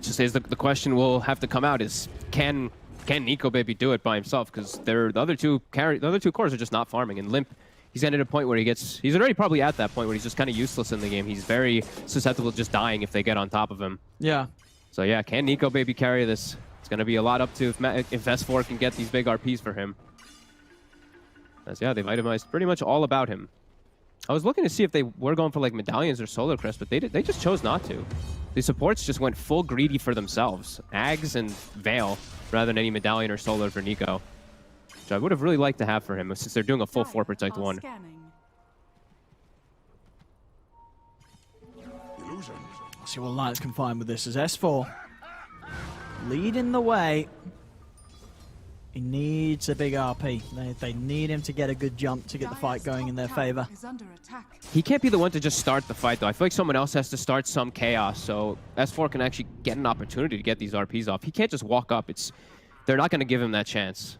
Just is the question will have to come out is can Nico Baby do it by himself? Because the other two cores are just not farming, and Limp. He's getting to a point where he's already probably at that point where he's just kind of useless in the game. He's very susceptible to just dying if they get on top of him. Yeah. So yeah, can Nico Baby carry this? It's going to be a lot up to if S4 can get these big RPs for him. As yeah, they've itemized pretty much all about him. I was looking to see if they were going for like medallions or solar crest, but they just chose not to. The supports just went full greedy for themselves. Ags and Veil rather than any medallion or solar for Nico. Which I would have really liked to have for him since they're doing a full 4 protect 1. Let's see what Alliance can find with this as S4 leading the way. He needs a big RP. They need him to get a good jump to get the fight going in their favor. He can't be the one to just start the fight, though. I feel like someone else has to start some chaos, so S4 can actually get an opportunity to get these RPs off. He can't just walk up. They're not going to give him that chance.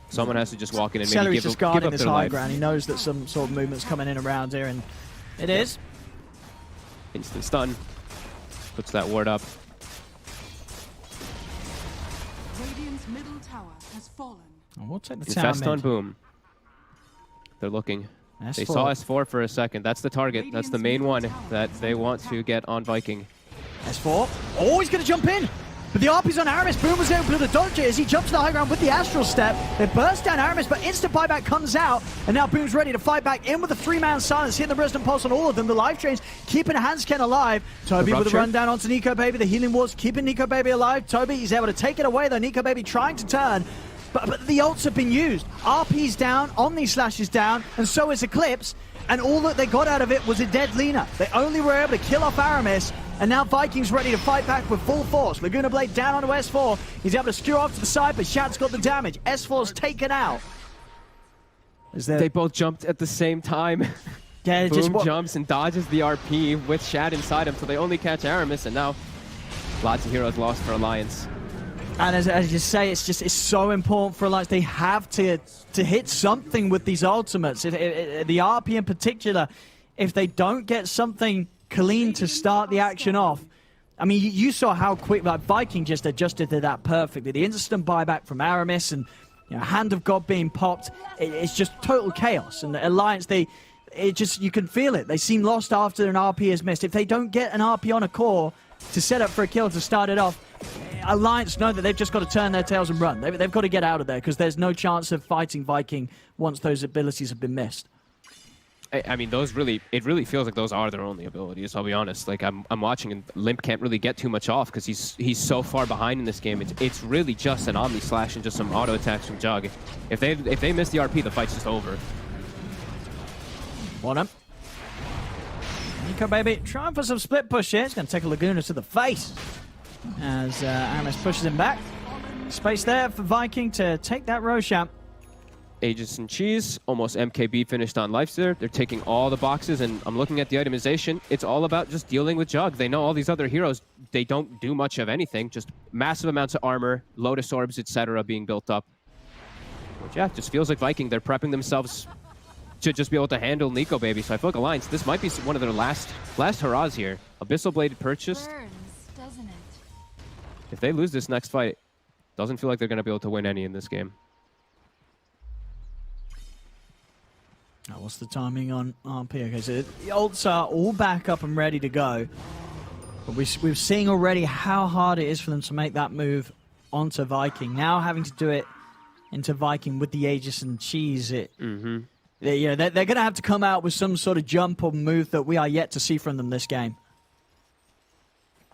Someone has to just walk in and maybe give up guarding this high ground. He knows that some sort of movement's coming in around here, and it is. Instant stun. Puts that ward up. Radiant's middle tower has fallen. We'll take the tower fast on boom. They're looking. S4. They saw S4 for a second. That's the target. That's the main one that they want to get on Viking. S4. Oh, he's going to jump in. But the RP's on Aramis. Boom was able to dodge it as he jumps to the high ground with the Astral Step. They burst down Aramis, but instant buyback comes out. And now Boom's ready to fight back in with a 3-man silence, hitting the Resonant Pulse on all of them. The life trains keeping Hansken alive. Toby with a run down onto Nico Baby. The healing wards keeping Nico Baby alive. Toby, he's able to take it away though. Nico Baby trying to turn. But the ults have been used. RP's down, Omni Slash is down, and so is Eclipse. And all that they got out of it was a dead Lina. They only were able to kill off Aramis. And now Vikings ready to fight back with full force. Laguna Blade down onto S4. He's able to skewer off to the side, but Shad's got the damage. S4's taken out. They both jumped at the same time. Yeah, Boom jumps and dodges the RP with Shad inside him, so they only catch Aramis, and now lots of heroes lost for Alliance. And as you say, it's so important for Alliance. They have to hit something with these ultimates. The RP in particular, if they don't get something clean to start the action off. I mean, you saw how quick Viking just adjusted to that perfectly. The instant buyback from Aramis and Hand of God being popped, it's just total chaos. And the Alliance, you can feel it. They seem lost after an RP is missed. If they don't get an RP on a core to set up for a kill to start it off, Alliance know that they've just got to turn their tails and run. They've got to get out of there because there's no chance of fighting Viking once those abilities have been missed. I mean, it really feels like those are their only abilities, I'll be honest. Like, I'm watching and Limp can't really get too much off because he's so far behind in this game. It's really just an Omni Slash and just some auto attacks from Jug. If they miss the RP, the fight's just over. Want him. Nico Baby trying for some split push here. It's going to take a Laguna to the face as Aramis pushes him back. Space there for Viking to take that Roshan. Aegis and Cheese, almost MKB finished on life there. They're taking all the boxes, and I'm looking at the itemization. It's all about just dealing with Jug. They know all these other heroes, they don't do much of anything. Just massive amounts of armor, Lotus Orbs, etc. being built up. Which, yeah, just feels like Viking. They're prepping themselves to just be able to handle Nico Baby. So I feel like Alliance, this might be one of their last hurrahs here. Abyssal Blade purchased. Burns, doesn't it? If they lose this next fight, doesn't feel like they're going to be able to win any in this game. What's the timing on RP? Okay, so the ults are all back up and ready to go. But we've seen already how hard it is for them to make that move onto Viking. Now having to do it into Viking with the Aegis and Cheese, they're going to have to come out with some sort of jump or move that we are yet to see from them this game.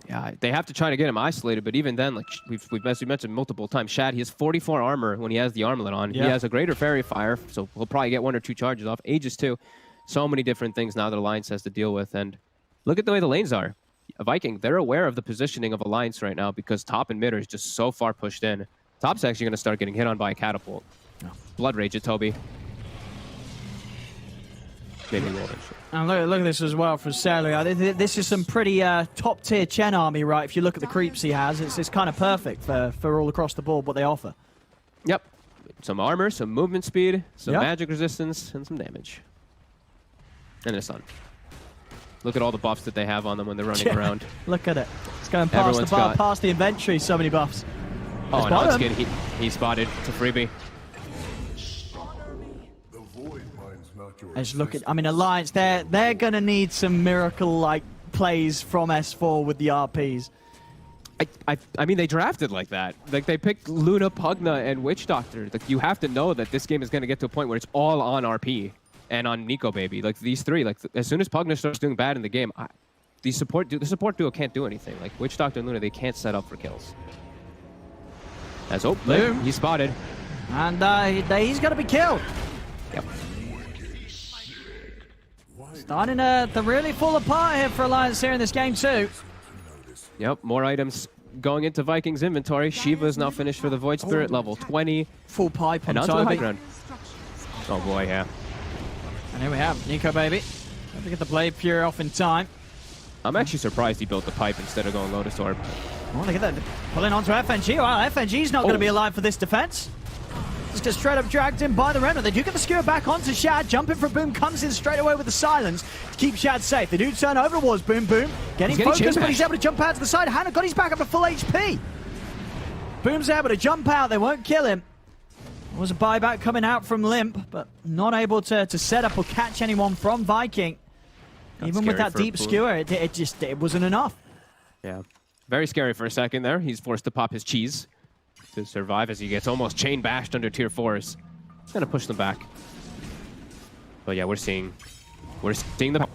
Yeah, they have to try to get him isolated, but even then, like we've mentioned multiple times, Shad, he has 44 armor when he has the armlet on. Yeah. He has a greater Fairy Fire, so he'll probably get 1 or 2 charges off. Aegis too. So many different things now that Alliance has to deal with, and look at the way the lanes are. Viking, they're aware of the positioning of Alliance right now because top and mid are just so far pushed in. Top's actually going to start getting hit on by a catapult. Oh. Blood Rage at Toby. Maybe we'll and look at this as well from Selu. This is some pretty top-tier Chen army, right? If you look at the creeps he has, it's kind of perfect for all across the board what they offer. Yep. Some armor, some movement speed, some Yep. magic resistance, and some damage. And a stun. Look at all the buffs that they have on them when they're running around. Look at it. It's going past the bar, past the inventory, so many buffs. Oh, and Hunskin, he spotted. It's a freebie. Let's look at, I mean, Alliance, they're going to need some miracle-like plays from S4 with the RPs. I mean, they drafted like that. Like, they picked Luna, Pugna, and Witch Doctor. Like, you have to know that this game is going to get to a point where it's all on RP and on Nico Baby. Like, these three, like, as soon as Pugna starts doing bad in the game, the support duo can't do anything. Like, Witch Doctor and Luna, they can't set up for kills. As Boom. He's spotted. And he's going to be killed. Yep. Starting to really fall apart here for Alliance here in this game too. Yep, more items going into Vikings inventory. Shiva is now finished for the Void Spirit, level 20. Full pipe on and onto the high ground. Oh boy, yeah. And here we have Nico Baby. Have to get the Blade Fury off in time. I'm actually surprised he built the pipe instead of going Lotus Orb. Oh, look at that. Pulling onto FNG. Wow, FNG's not going to be alive for this defense. Just get straight up dragged in by the Renner. They do get the skewer back onto Shad. Jumping from Boom comes in straight away with the silence to keep Shad safe. They do turn over towards Boom. Getting focused, but he's able to jump out to the side. Hannah got his back up to full HP. Boom's able to jump out. They won't kill him. There was a buyback coming out from Limp, but not able to set up or catch anyone from Viking. That's even with that scary deep skewer, it wasn't enough. Yeah. Very scary for a second there. He's forced to pop his cheese to survive as he gets almost chain bashed under tier 4s. It's gonna push them back. But yeah, we're seeing the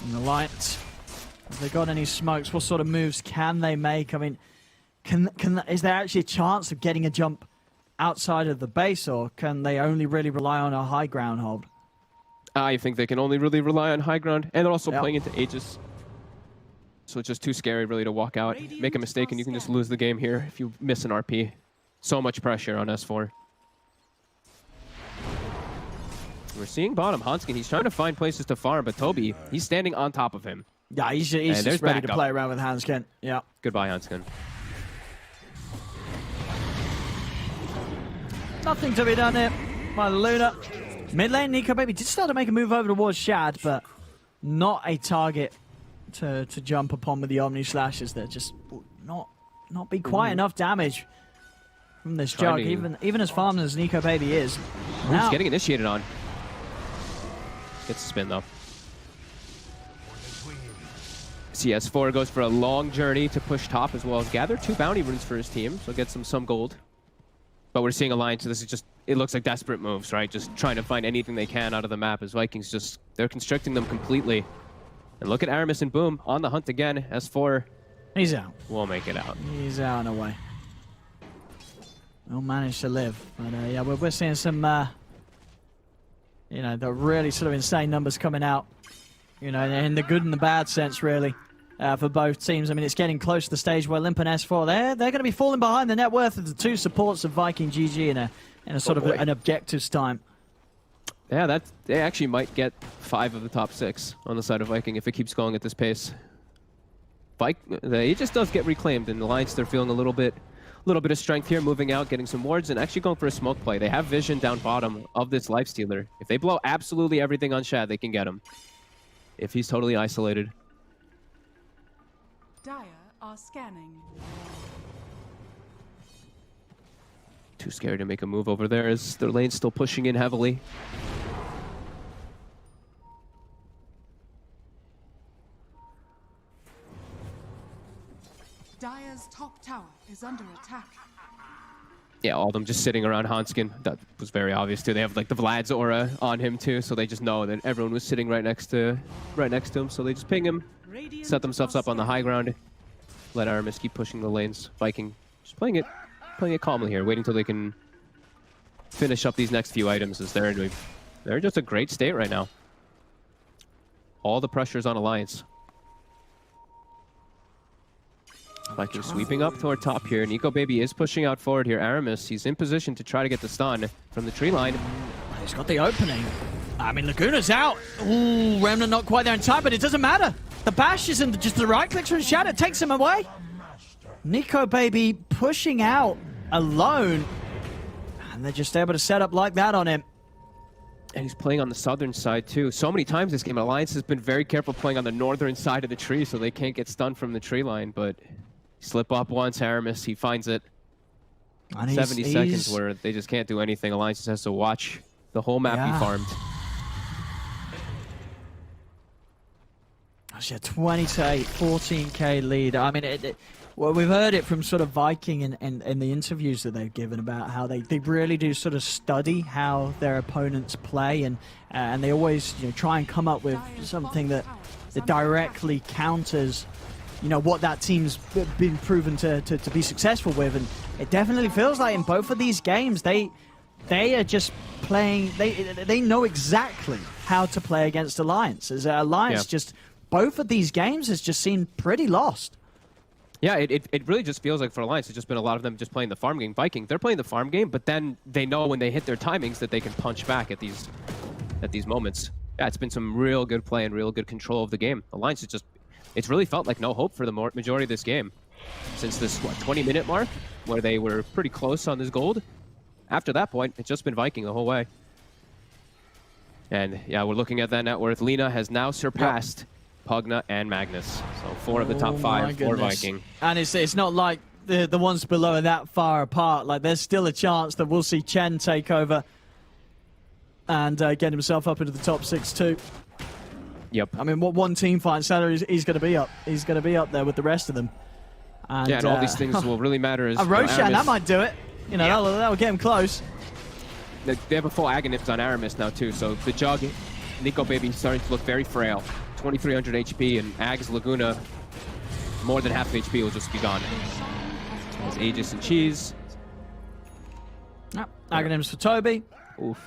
And the Lions, have they got any smokes? What sort of moves can they make? I mean, is there actually a chance of getting a jump outside of the base, or can they only really rely on a high ground hold? I think they can only really rely on high ground, and they're also playing into Aegis. So it's just too scary, really, to walk out, make a mistake, and you can just lose the game here if you miss an RP. So much pressure on S4. We're seeing bottom Hanskin. He's trying to find places to farm, but Toby, he's standing on top of him. Yeah, he's just ready to play around with Hanskin. Yeah. Goodbye, Hanskin. Nothing to be done here by Luna. Mid lane, Nico Baby did start to make a move over towards Shad, but not a target to jump upon with the Omni Slashes. They're just not be quite enough damage from this jug, even as farmed as Nico Baby is. He's getting initiated on. Gets the spin though. CS4 goes for a long journey to push top as well as gather 2 bounty runes for his team, so get some gold. But we're seeing Alliance, so this is just, it looks like desperate moves, right? Just trying to find anything they can out of the map as Vikings just, they're constricting them completely. And look at Aramis and Boom on the hunt again. S4. He's out. We'll make it out. He's out and away. We'll manage to live. But yeah, we're seeing some, you know, the really sort of insane numbers coming out. You know, in the good and the bad sense, really, for both teams. I mean, it's getting close to the stage where Limp and S4, they're going to be falling behind the net worth of the 2 supports of Viking GG in a sort of an objectives time. Yeah, they actually might get 5 of the top 6 on the side of Viking if it keeps going at this pace. The Aegis does get reclaimed, and Alliance, they're feeling a little bit of strength here, moving out, getting some wards, and actually going for a smoke play. They have vision down bottom of this Lifestealer. If they blow absolutely everything on Shad, they can get him. If he's totally isolated. Dire are scanning. Too scary to make a move over there as their lane's still pushing in heavily. Dire's top tower is under attack. Yeah, all of them just sitting around Hanskin. That was very obvious too. They have like the Vlad's aura on him too, so they just know that everyone was sitting right next to him. So they just ping him, set themselves up on the high ground, let Aramis keep pushing the lanes. Viking just playing it calmly here, waiting till they can finish up these next few items as they're just a great state right now. All the pressure's on Alliance. Vikings sweeping up toward top here. Nico Baby is pushing out forward here. Aramis, he's in position to try to get the stun from the tree line. He's got the opening. I mean, Laguna's out. Ooh, Remnant not quite there in time, but it doesn't matter. The bash isn't just the right clicks from Shadow. Takes him away. Nico Baby pushing out alone. And they're just able to set up like that on him. And he's playing on the southern side too. So many times this game, Alliance has been very careful playing on the northern side of the tree so they can't get stunned from the tree line, but slip up once, Aramis, he finds it. And 70 seconds where they just can't do anything. Alliance just has to watch the whole map be farmed. Actually, a 20 to 8, 14k lead. I mean, well, we've heard it from sort of Viking and the interviews that they've given about how they really do sort of study how their opponents play, and they always try and come up with something that directly counters what that team's been proven to be successful with. And it definitely feels like in both of these games they are just playing, they know exactly how to play against Alliance. As Alliance just both of these games has just seemed pretty lost. Yeah, it really just feels like for Alliance, it's just been a lot of them just playing the farm game. Viking, they're playing the farm game, but then they know when they hit their timings that they can punch back at these moments. Yeah, it's been some real good play and real good control of the game. Alliance is just, it's really felt like no hope for the majority of this game. Since this, 20-minute mark, where they were pretty close on this gold. After that point, it's just been Viking the whole way. And yeah, we're looking at that net worth. Lina has now surpassed Pugna and Magnus. So 4 of the top 5 for Viking. And it's not like the ones below are that far apart. Like, there's still a chance that we'll see Chen take over and get himself up into the top 6 too. Yep. I mean, what one team fight salary he's going to be up. He's going to be up there with the rest of them. And, yeah, and all these things will really matter. As Roshan, that might do it. That'll get him close. They have a full Aghanim's on Aramis now too, so the Jug, Nico Baby starting to look very frail. 2300 HP, and Ag's Laguna, more than half HP will just be gone. There's Aegis and Cheese. Yep. Aghanim's for Toby. Oof.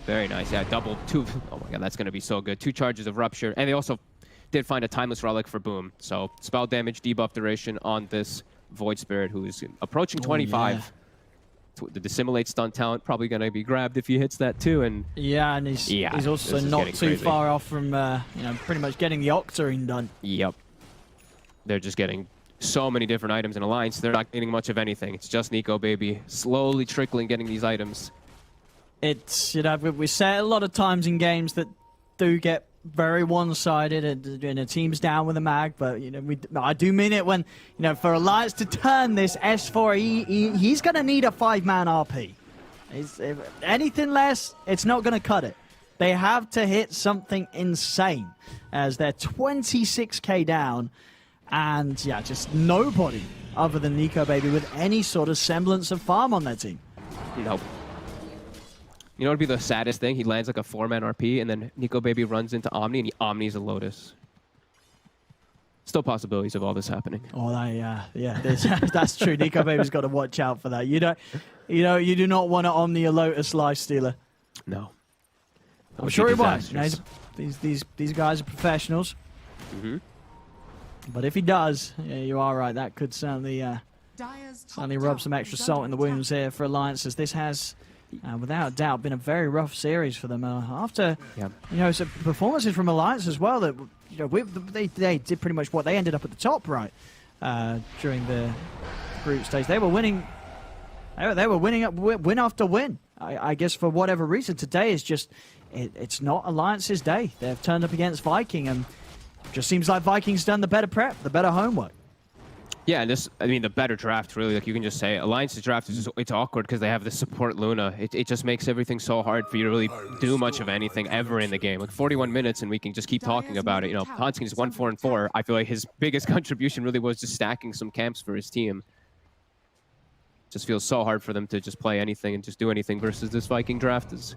Very nice. Yeah, double 2. Oh my god, that's going to be so good. 2 charges of Rupture. And they also did find a Timeless Relic for Boom. So spell damage, debuff duration on this Void Spirit, who is approaching 25. Yeah. The Dissimulate stun talent probably going to be grabbed if he hits that too. And yeah, and he's also not too far off from pretty much getting the Octarine done. Yep. They're just getting so many different items in Alliance. They're not getting much of anything. It's just Nico Baby slowly trickling getting these items. It's, we say it a lot of times in games that do get very one-sided and a team's down with a mag, but I do mean it when for Alliance to turn this S4, he's going to need a 5-man RP. If anything less, it's not going to cut it. They have to hit something insane as they're 26k down, and yeah, just nobody other than Nico Baby with any sort of semblance of farm on their team. Nope. You know what would be the saddest thing? He lands like a 4-man RP, and then Nico Baby runs into Omni, and he Omnis a Lotus. Still possibilities of all this happening. Oh, that's true. Nico Baby's got to watch out for that. You do not want to Omni a Lotus Lifestealer. No. I'm sure he won't. These guys are professionals. Mm-hmm. But if he does, yeah, you are right. That could certainly rub some extra salt in the wounds here for Alliance, as this has, without doubt, been a very rough series for them. After some performances from Alliance as well, that they did pretty much what they ended up at the top during the group stage. They were winning. They were winning up win after win. I guess for whatever reason, today is just it's not Alliance's day. They've turned up against Viking, and it just seems like Viking's done the better prep, the better homework. Yeah, and the better draft, really, like you can just say, Alliance's draft is it's awkward because they have the support Luna. It just makes everything so hard for you to really do much of anything ever in the game. Like 41 minutes, and we can just keep talking about it. Hanskin's 1-4-4. I feel like his biggest contribution really was just stacking some camps for his team. Just feels so hard for them to just play anything and just do anything versus this Viking draft is.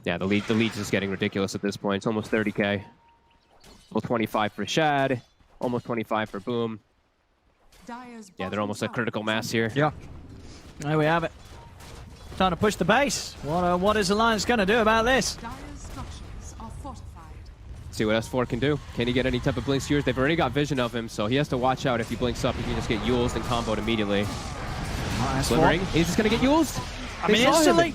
Yeah, the lead's just getting ridiculous at this point. It's almost 30k. Well, 25 for Shad, almost 25 for Boom. Yeah, they're almost a critical mass here. Yeah. There we have it. Time to push the base. What is Alliance going to do about this? see what S4 can do. Can he get any type of blink skewers? They've already got vision of him, so he has to watch out. If he blinks up, he can just get Yuled and comboed immediately. Slimmering. He's just going to get Yuled. I mean, instantly,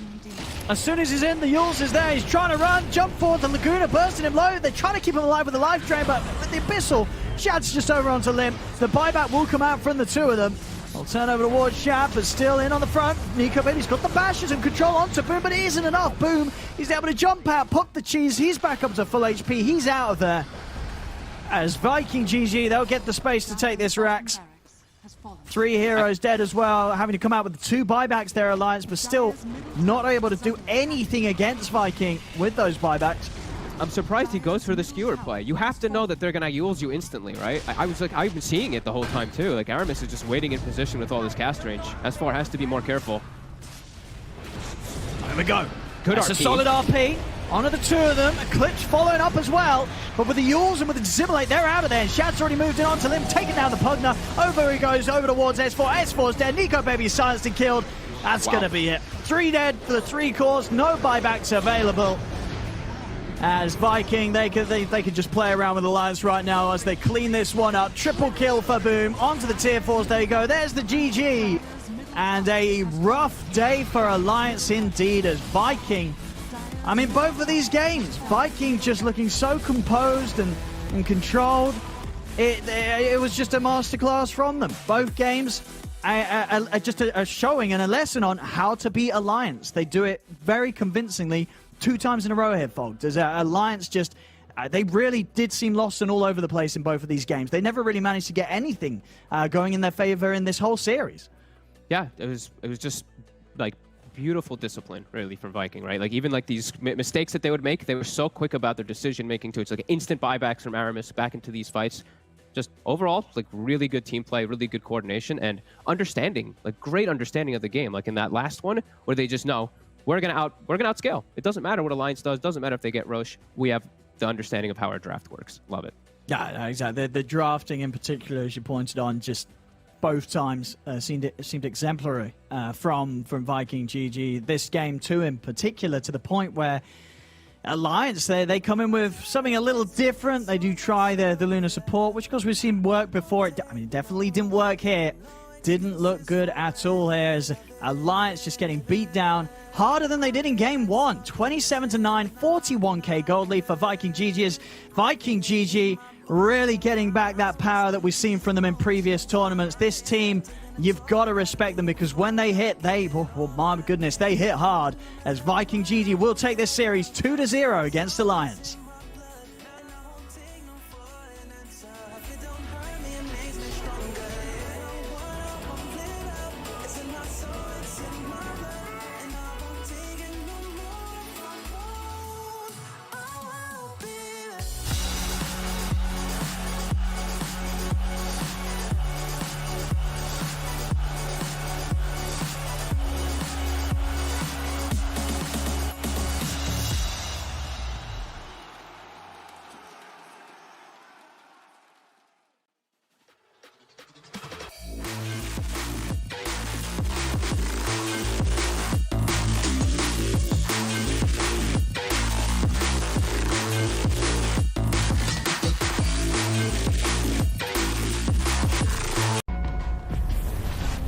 as soon as he's in, the Yules is there. He's trying to run, jump forward. The Laguna bursting him low. They're trying to keep him alive with the life drain, but with the Abyssal, Shad's just over onto Limp. The buyback will come out from the two of them. I'll turn over towards Shad, but still in on the front. Nico Baby's got the bashes and control onto Boom, but it isn't enough. Boom, he's able to jump out, pop the cheese. He's back up to full HP. He's out of there. As Viking GG, they'll get the space to take this Rax. 3 heroes dead as well, having to come out with the 2 buybacks there, Alliance, but still not able to do anything against Viking with those buybacks. I'm surprised he goes for the skewer play. You have to know that they're gonna use you instantly, right? I've been seeing it the whole time too. Like Aramis is just waiting in position with all this cast range. S4 has to be more careful. There we go. Good That's RP. a solid RP. Onto the 2 of them. Eclipse following up as well. But with the Yules and with the Dissimilate, they're out of there. And Shad's already moved in onto Lim, taking down the Pugner. Over he goes, over towards S4. S4's dead. Nico Baby is silenced and killed. That's going to be it. 3 dead for the 3 cores. No buybacks available. As Viking, they could just play around with Alliance right now as they clean this one up. Triple kill for Boom. Onto the tier 4s they go. There's the GG. And a rough day for Alliance indeed as Viking. I mean, both of these games, Viking just looking so composed and controlled. It was just a masterclass from them. Both games, just a showing and a lesson on how to beat Alliance. They do it very convincingly 2 times in a row here, Fog. Does Alliance just... they really did seem lost and all over the place in both of these games. They never really managed to get anything going in their favor in this whole series. Yeah, it was just like beautiful discipline, really, from Viking, right? Like even like these mistakes that they would make, they were so quick about their decision making too. It's like instant buybacks from Aramis back into these fights. Just overall, like really good team play, really good coordination and understanding, like great understanding of the game. Like in that last one, where they just know we're gonna outscale. It doesn't matter what Alliance does. Doesn't matter if they get Roche. We have the understanding of how our draft works. Love it. Yeah, exactly. The drafting in particular, as you pointed on, just both times seemed exemplary from Viking GG. This game too, in particular, to the point where Alliance, they come in with something a little different. They do try the Luna support, which of course we've seen work before. It definitely didn't work here. Didn't look good at all here as Alliance just getting beat down harder than they did in game 1. 27-9, 41k gold lead for Viking GG as Viking GG really getting back that power that we've seen from them in previous tournaments. This team, you've got to respect them because when they hit, oh my goodness, they hit hard as Viking GG will take this series 2-0 against Alliance.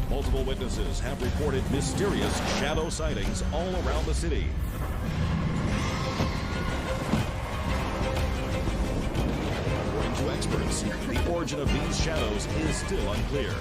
Multiple witnesses have reported mysterious shadow sightings all around the city. According to experts, the origin of these shadows is still unclear.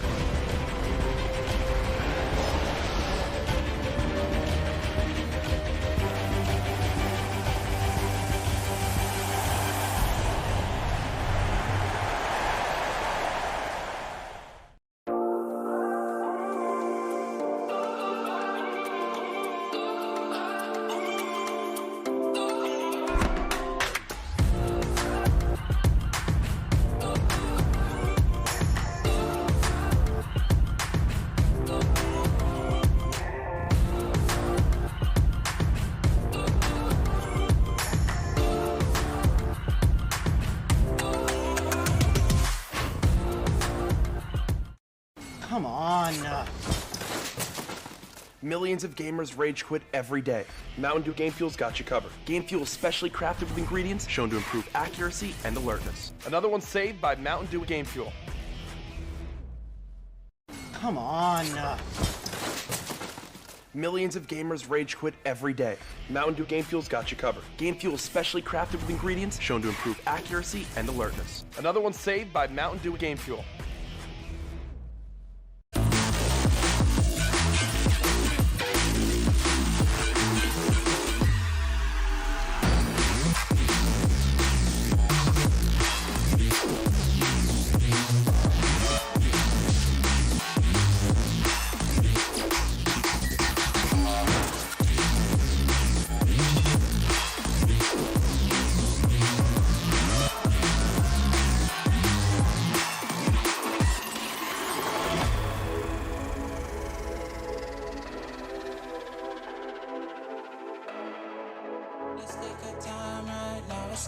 Come on. Millions of gamers rage quit every day. Mountain Dew Game Fuel's got you covered. Game Fuel is specially crafted with ingredients shown to improve accuracy and alertness. Another one saved by Mountain Dew Game Fuel. Come on. Millions of gamers rage quit every day. Mountain Dew Game Fuel's got you covered. Game Fuel is specially crafted with ingredients shown to improve accuracy and alertness. Another one saved by Mountain Dew Game Fuel.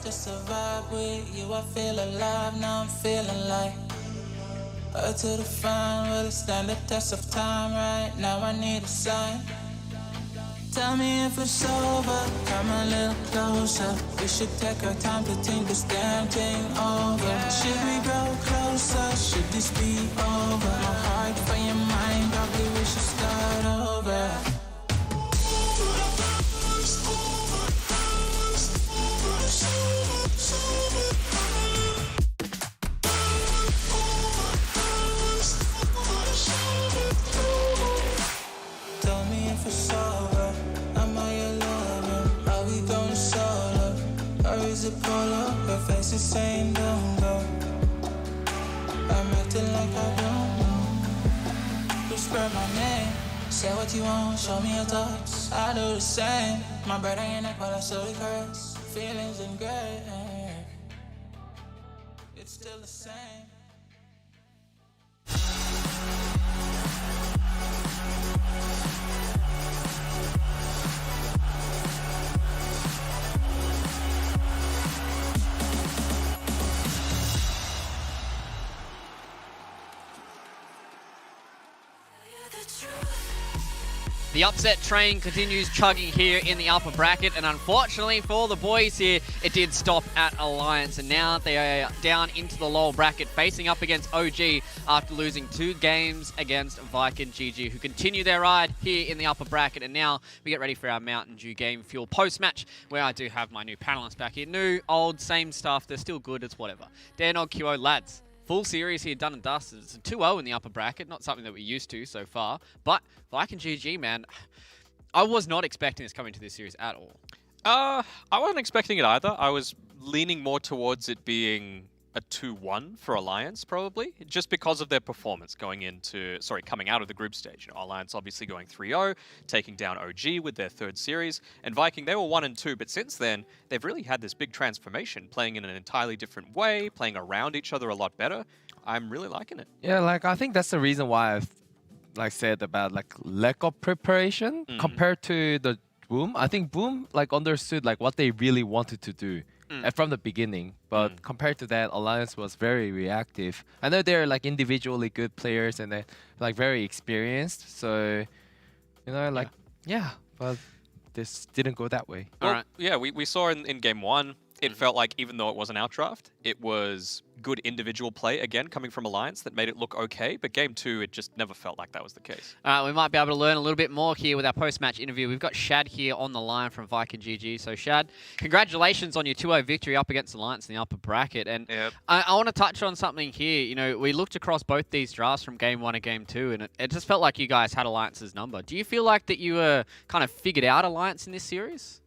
Just a vibe with you, I feel alive, now I'm feeling like up to the fine, will it stand the test of time? Right now I need a sign. Tell me if it's over, come a little closer. We should take our time to think this damn thing over. Should we grow closer, should this be over? My heart for your mind, probably we should start over. Tell me if it's over, am I your lover? Are we going solo? Or is it polo? Her face is saying don't go. I'm acting like I don't know. Whisper my name, say what you want, show me your thoughts. I do the same. My breath on your neck while I slowly caress. Feelings in gray. It's still the same. The upset train continues chugging here in the upper bracket, and unfortunately for the boys here, it did stop at Alliance, and now they are down into the lower bracket, facing up against OG after losing 2 games against Viking GG, who continue their ride here in the upper bracket. And now we get ready for our Mountain Dew Game Fuel post-match, where I do have my new panelists back here. New, old, same stuff. They're still good. It's whatever. Danog, QO, lads. Full series here, done and dusted. It's a 2-0 in the upper bracket, not something that we're used to so far. But Viking GG, man, I was not expecting this coming to this series at all. I wasn't expecting it either. I was leaning more towards it being a 2-1 for Alliance, probably, just because of their performance coming out of the group stage. You know, Alliance obviously going 3-0, taking down OG with their 3rd series, and Viking, they were 1-2, but since then, they've really had this big transformation, playing in an entirely different way, playing around each other a lot better. I'm really liking it. Yeah, I think that's the reason why I've said about lack of preparation compared to the Boom. I think Boom understood what they really wanted to do. From the beginning, but compared to that, Alliance was very reactive. I know they're individually good players and they're very experienced, so yeah, but this didn't go that way. Well, right. Yeah, we saw in game 1, it felt like even though it was an outdraft, it was good individual play again coming from Alliance that made it look okay. But game 2, it just never felt like that was the case. We might be able to learn a little bit more here with our post-match interview. We've got Shad here on the line from Viking GG. So Shad, congratulations on your 2-0 victory up against Alliance in the upper bracket. And I want to touch on something here. You know, we looked across both these drafts from game 1 and game 2, and it just felt like you guys had Alliance's number. Do you feel like that you were kind of figured out Alliance in this series?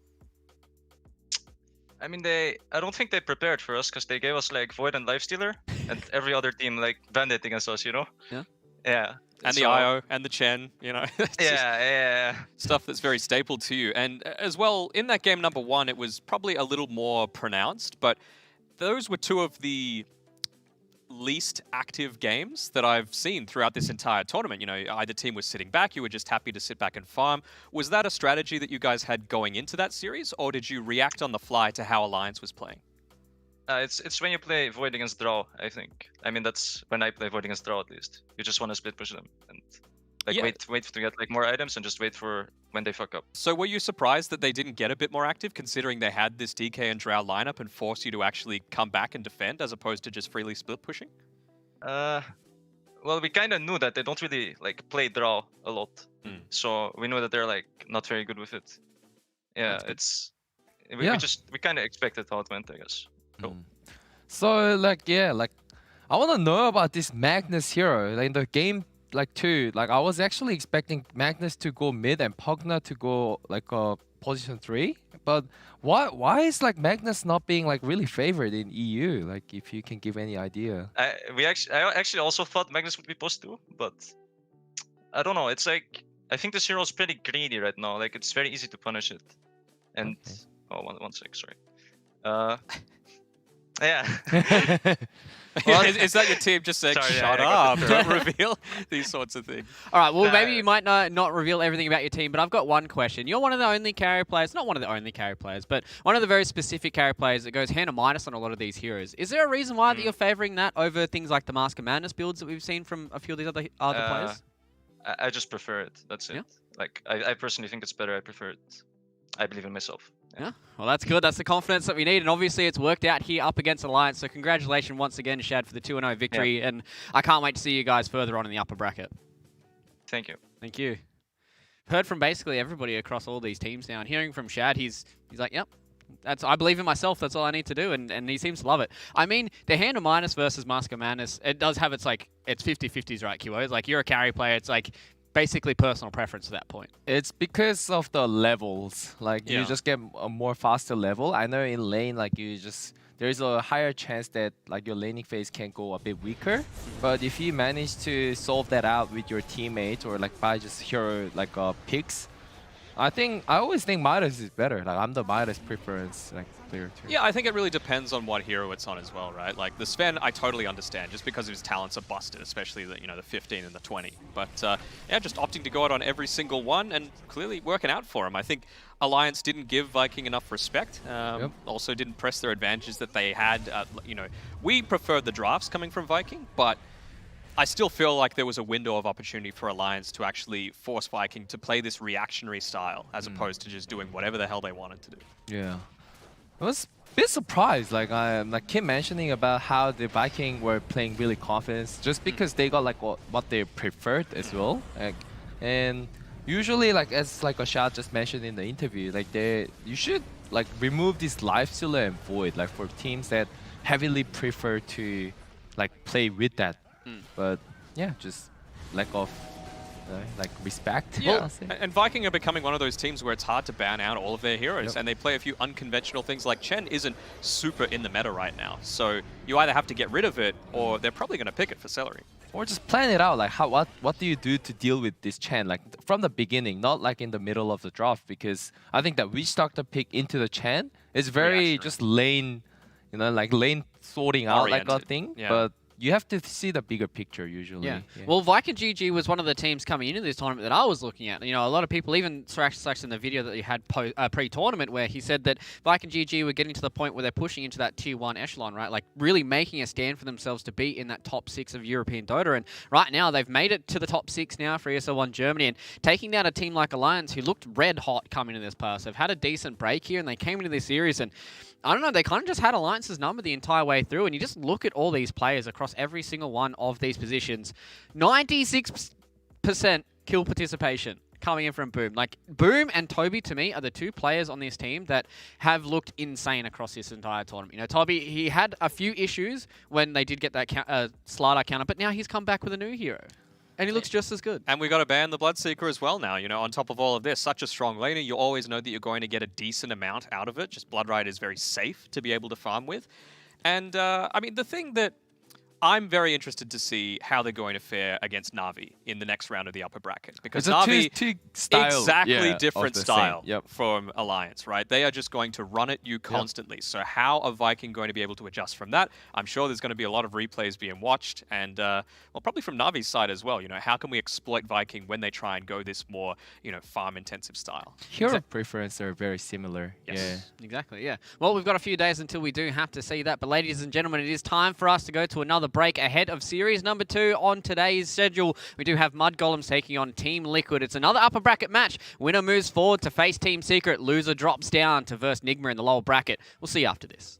I mean, I don't think they prepared for us because they gave us Void and Lifestealer, and every other team bandit against us, you know? Yeah. Yeah. And the IO and the Chen, you know? Yeah. Stuff that's very staple to you. And as well, in that game number 1, it was probably a little more pronounced, but those were 2 of the least active games that I've seen throughout this entire tournament. You know, either team was sitting back, you were just happy to sit back and farm. Was that a strategy that you guys had going into that series, or did you react on the fly to how Alliance was playing? It's when you play Void against Draw, I think. I mean, that's when I play Void against Draw, at least. You just want to split push them. And Like Yeah. wait to get like more items and just wait for when they fuck up. So were you surprised that they didn't get a bit more active, considering they had this DK and Drow lineup and forced you to actually come back and defend as opposed to just freely split pushing? Well, we kind of knew that they don't really like play draw a lot, so we know that they're like not very good with it. Yeah, we kind of expected how it went, I guess. Cool. So like I want to know about this Magnus hero. Like in the game like 2, like I was actually expecting Magnus to go mid and Pugna to go like position 3. But why is like Magnus not being like really favored in EU? Like if you can give any idea. I actually also thought Magnus would be post 2, but I don't know. It's like I think this hero is pretty greedy right now. Like it's very easy to punish it. And one sec, sorry. Yeah. Well, is that your team just saying, Sorry, shut I up, got don't reveal these sorts of things? All right, well, maybe you might not reveal everything about your team, but I've got one question. You're one of the only carry players, not one of the only carry players, but one of the very specific carry players that goes hand to minus on a lot of these heroes. Is there a reason why that you're favoring that over things like the Mask of Madness builds that we've seen from a few of these other players? I just prefer it. That's it. Yeah? Like I personally think it's better. I prefer it. I believe in myself. Yeah, well, that's good. That's the confidence that we need, and obviously it's worked out here up against Alliance. So congratulations once again, Shad, for the 2-0 victory, and I can't wait to see you guys further on in the upper bracket. Thank you. Thank you. Heard from basically everybody across all these teams now, and hearing from Shad, he's like, yep, I believe in myself. That's all I need to do, and he seems to love it. I mean, the Hand of Minus versus Mask of Madness, it does have it's 50-50s, right, QO? It's like you're a carry player. It's like basically personal preference at that point. It's because of the levels. Like you just get a more faster level. I know in lane, like there's a higher chance that like your laning phase can go a bit weaker. But if you manage to solve that out with your teammates or like by just hero like picks, I always think Midas is better. Like I'm the Midas preference like player too. Yeah, I think it really depends on what hero it's on as well, right? Like the Sven, I totally understand, just because his talents are busted, especially the the 15 and the 20. But yeah, just opting to go out on every single one and clearly working out for him. I think Alliance didn't give Viking enough respect. Also didn't press their advantages that they had. We preferred the drafts coming from Viking, but I still feel like there was a window of opportunity for Alliance to actually force Viking to play this reactionary style as opposed to just doing whatever the hell they wanted to do. Yeah. I was a bit surprised, like Kim mentioning about how the Viking were playing really confident just because they got like what they preferred as well. And usually like as like Ashad just mentioned in the interview, like you should like remove this life stealer and void like for teams that heavily prefer to like play with that. But yeah, just lack of like respect. Yeah, and Viking are becoming one of those teams where it's hard to ban out all of their heroes, and they play a few unconventional things. Like Chen isn't super in the meta right now, so you either have to get rid of it, or they're probably going to pick it for celery. Or just plan it out, like what do you do to deal with this Chen, like from the beginning, not like in the middle of the draft, because I think that Witch Doctor pick into the Chen is very just lane, like lane sorting out like a thing, but you have to see the bigger picture usually. Yeah. Well, Viking GG was one of the teams coming into this tournament that I was looking at. A lot of people, even Srax in the video that he had pre-tournament, where he said that Viking GG were getting to the point where they're pushing into that tier 1 echelon, right? Like really making a stand for themselves to be in that top 6 of European Dota. And right now they've made it to the top 6 now for ESL 1 Germany, and taking down a team like Alliance who looked red hot coming into this pass. They've had a decent break here, and they came into this series, and I don't know, they kind of just had Alliance's number the entire way through, and you just look at all these players across every single one of these positions. 96% kill participation coming in from Boom. Like, Boom and Toby, to me, are the two players on this team that have looked insane across this entire tournament. Toby, he had a few issues when they did get that Slider counter, but now he's come back with a new hero. And he looks just as good. And we got to ban the Bloodseeker as well now, on top of all of this. Such a strong laner, you always know that you're going to get a decent amount out of it. Just Blood Riot is very safe to be able to farm with. And, I mean, the thing that I'm very interested to see how they're going to fare against Na'Vi in the next round of the upper bracket. Because Na'Vi, two style, exactly different style Yep. from Alliance, right? They are just going to run at you constantly. So how are Viking going to be able to adjust from that? I'm sure there's going to be a lot of replays being watched. And, well, probably from Na'Vi's side as well. How can we exploit Viking when they try and go this more, farm-intensive style? Hero preferences are very similar. Yes. Exactly, yeah. Well, we've got a few days until we do have to see that. But ladies and gentlemen, it is time for us to go to another break ahead of series number 2 on today's schedule. We do have Mud Golems taking on Team Liquid. It's another upper bracket match. Winner moves forward to face Team Secret. Loser drops down to verse Nigma in the lower bracket. We'll see you after this.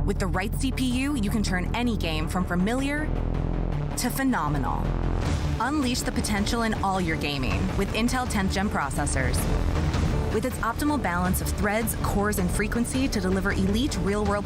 With the right CPU, you can turn any game from familiar to phenomenal. Unleash the potential in all your gaming with Intel 10th Gen processors. With its optimal balance of threads, cores, and frequency to deliver elite real-world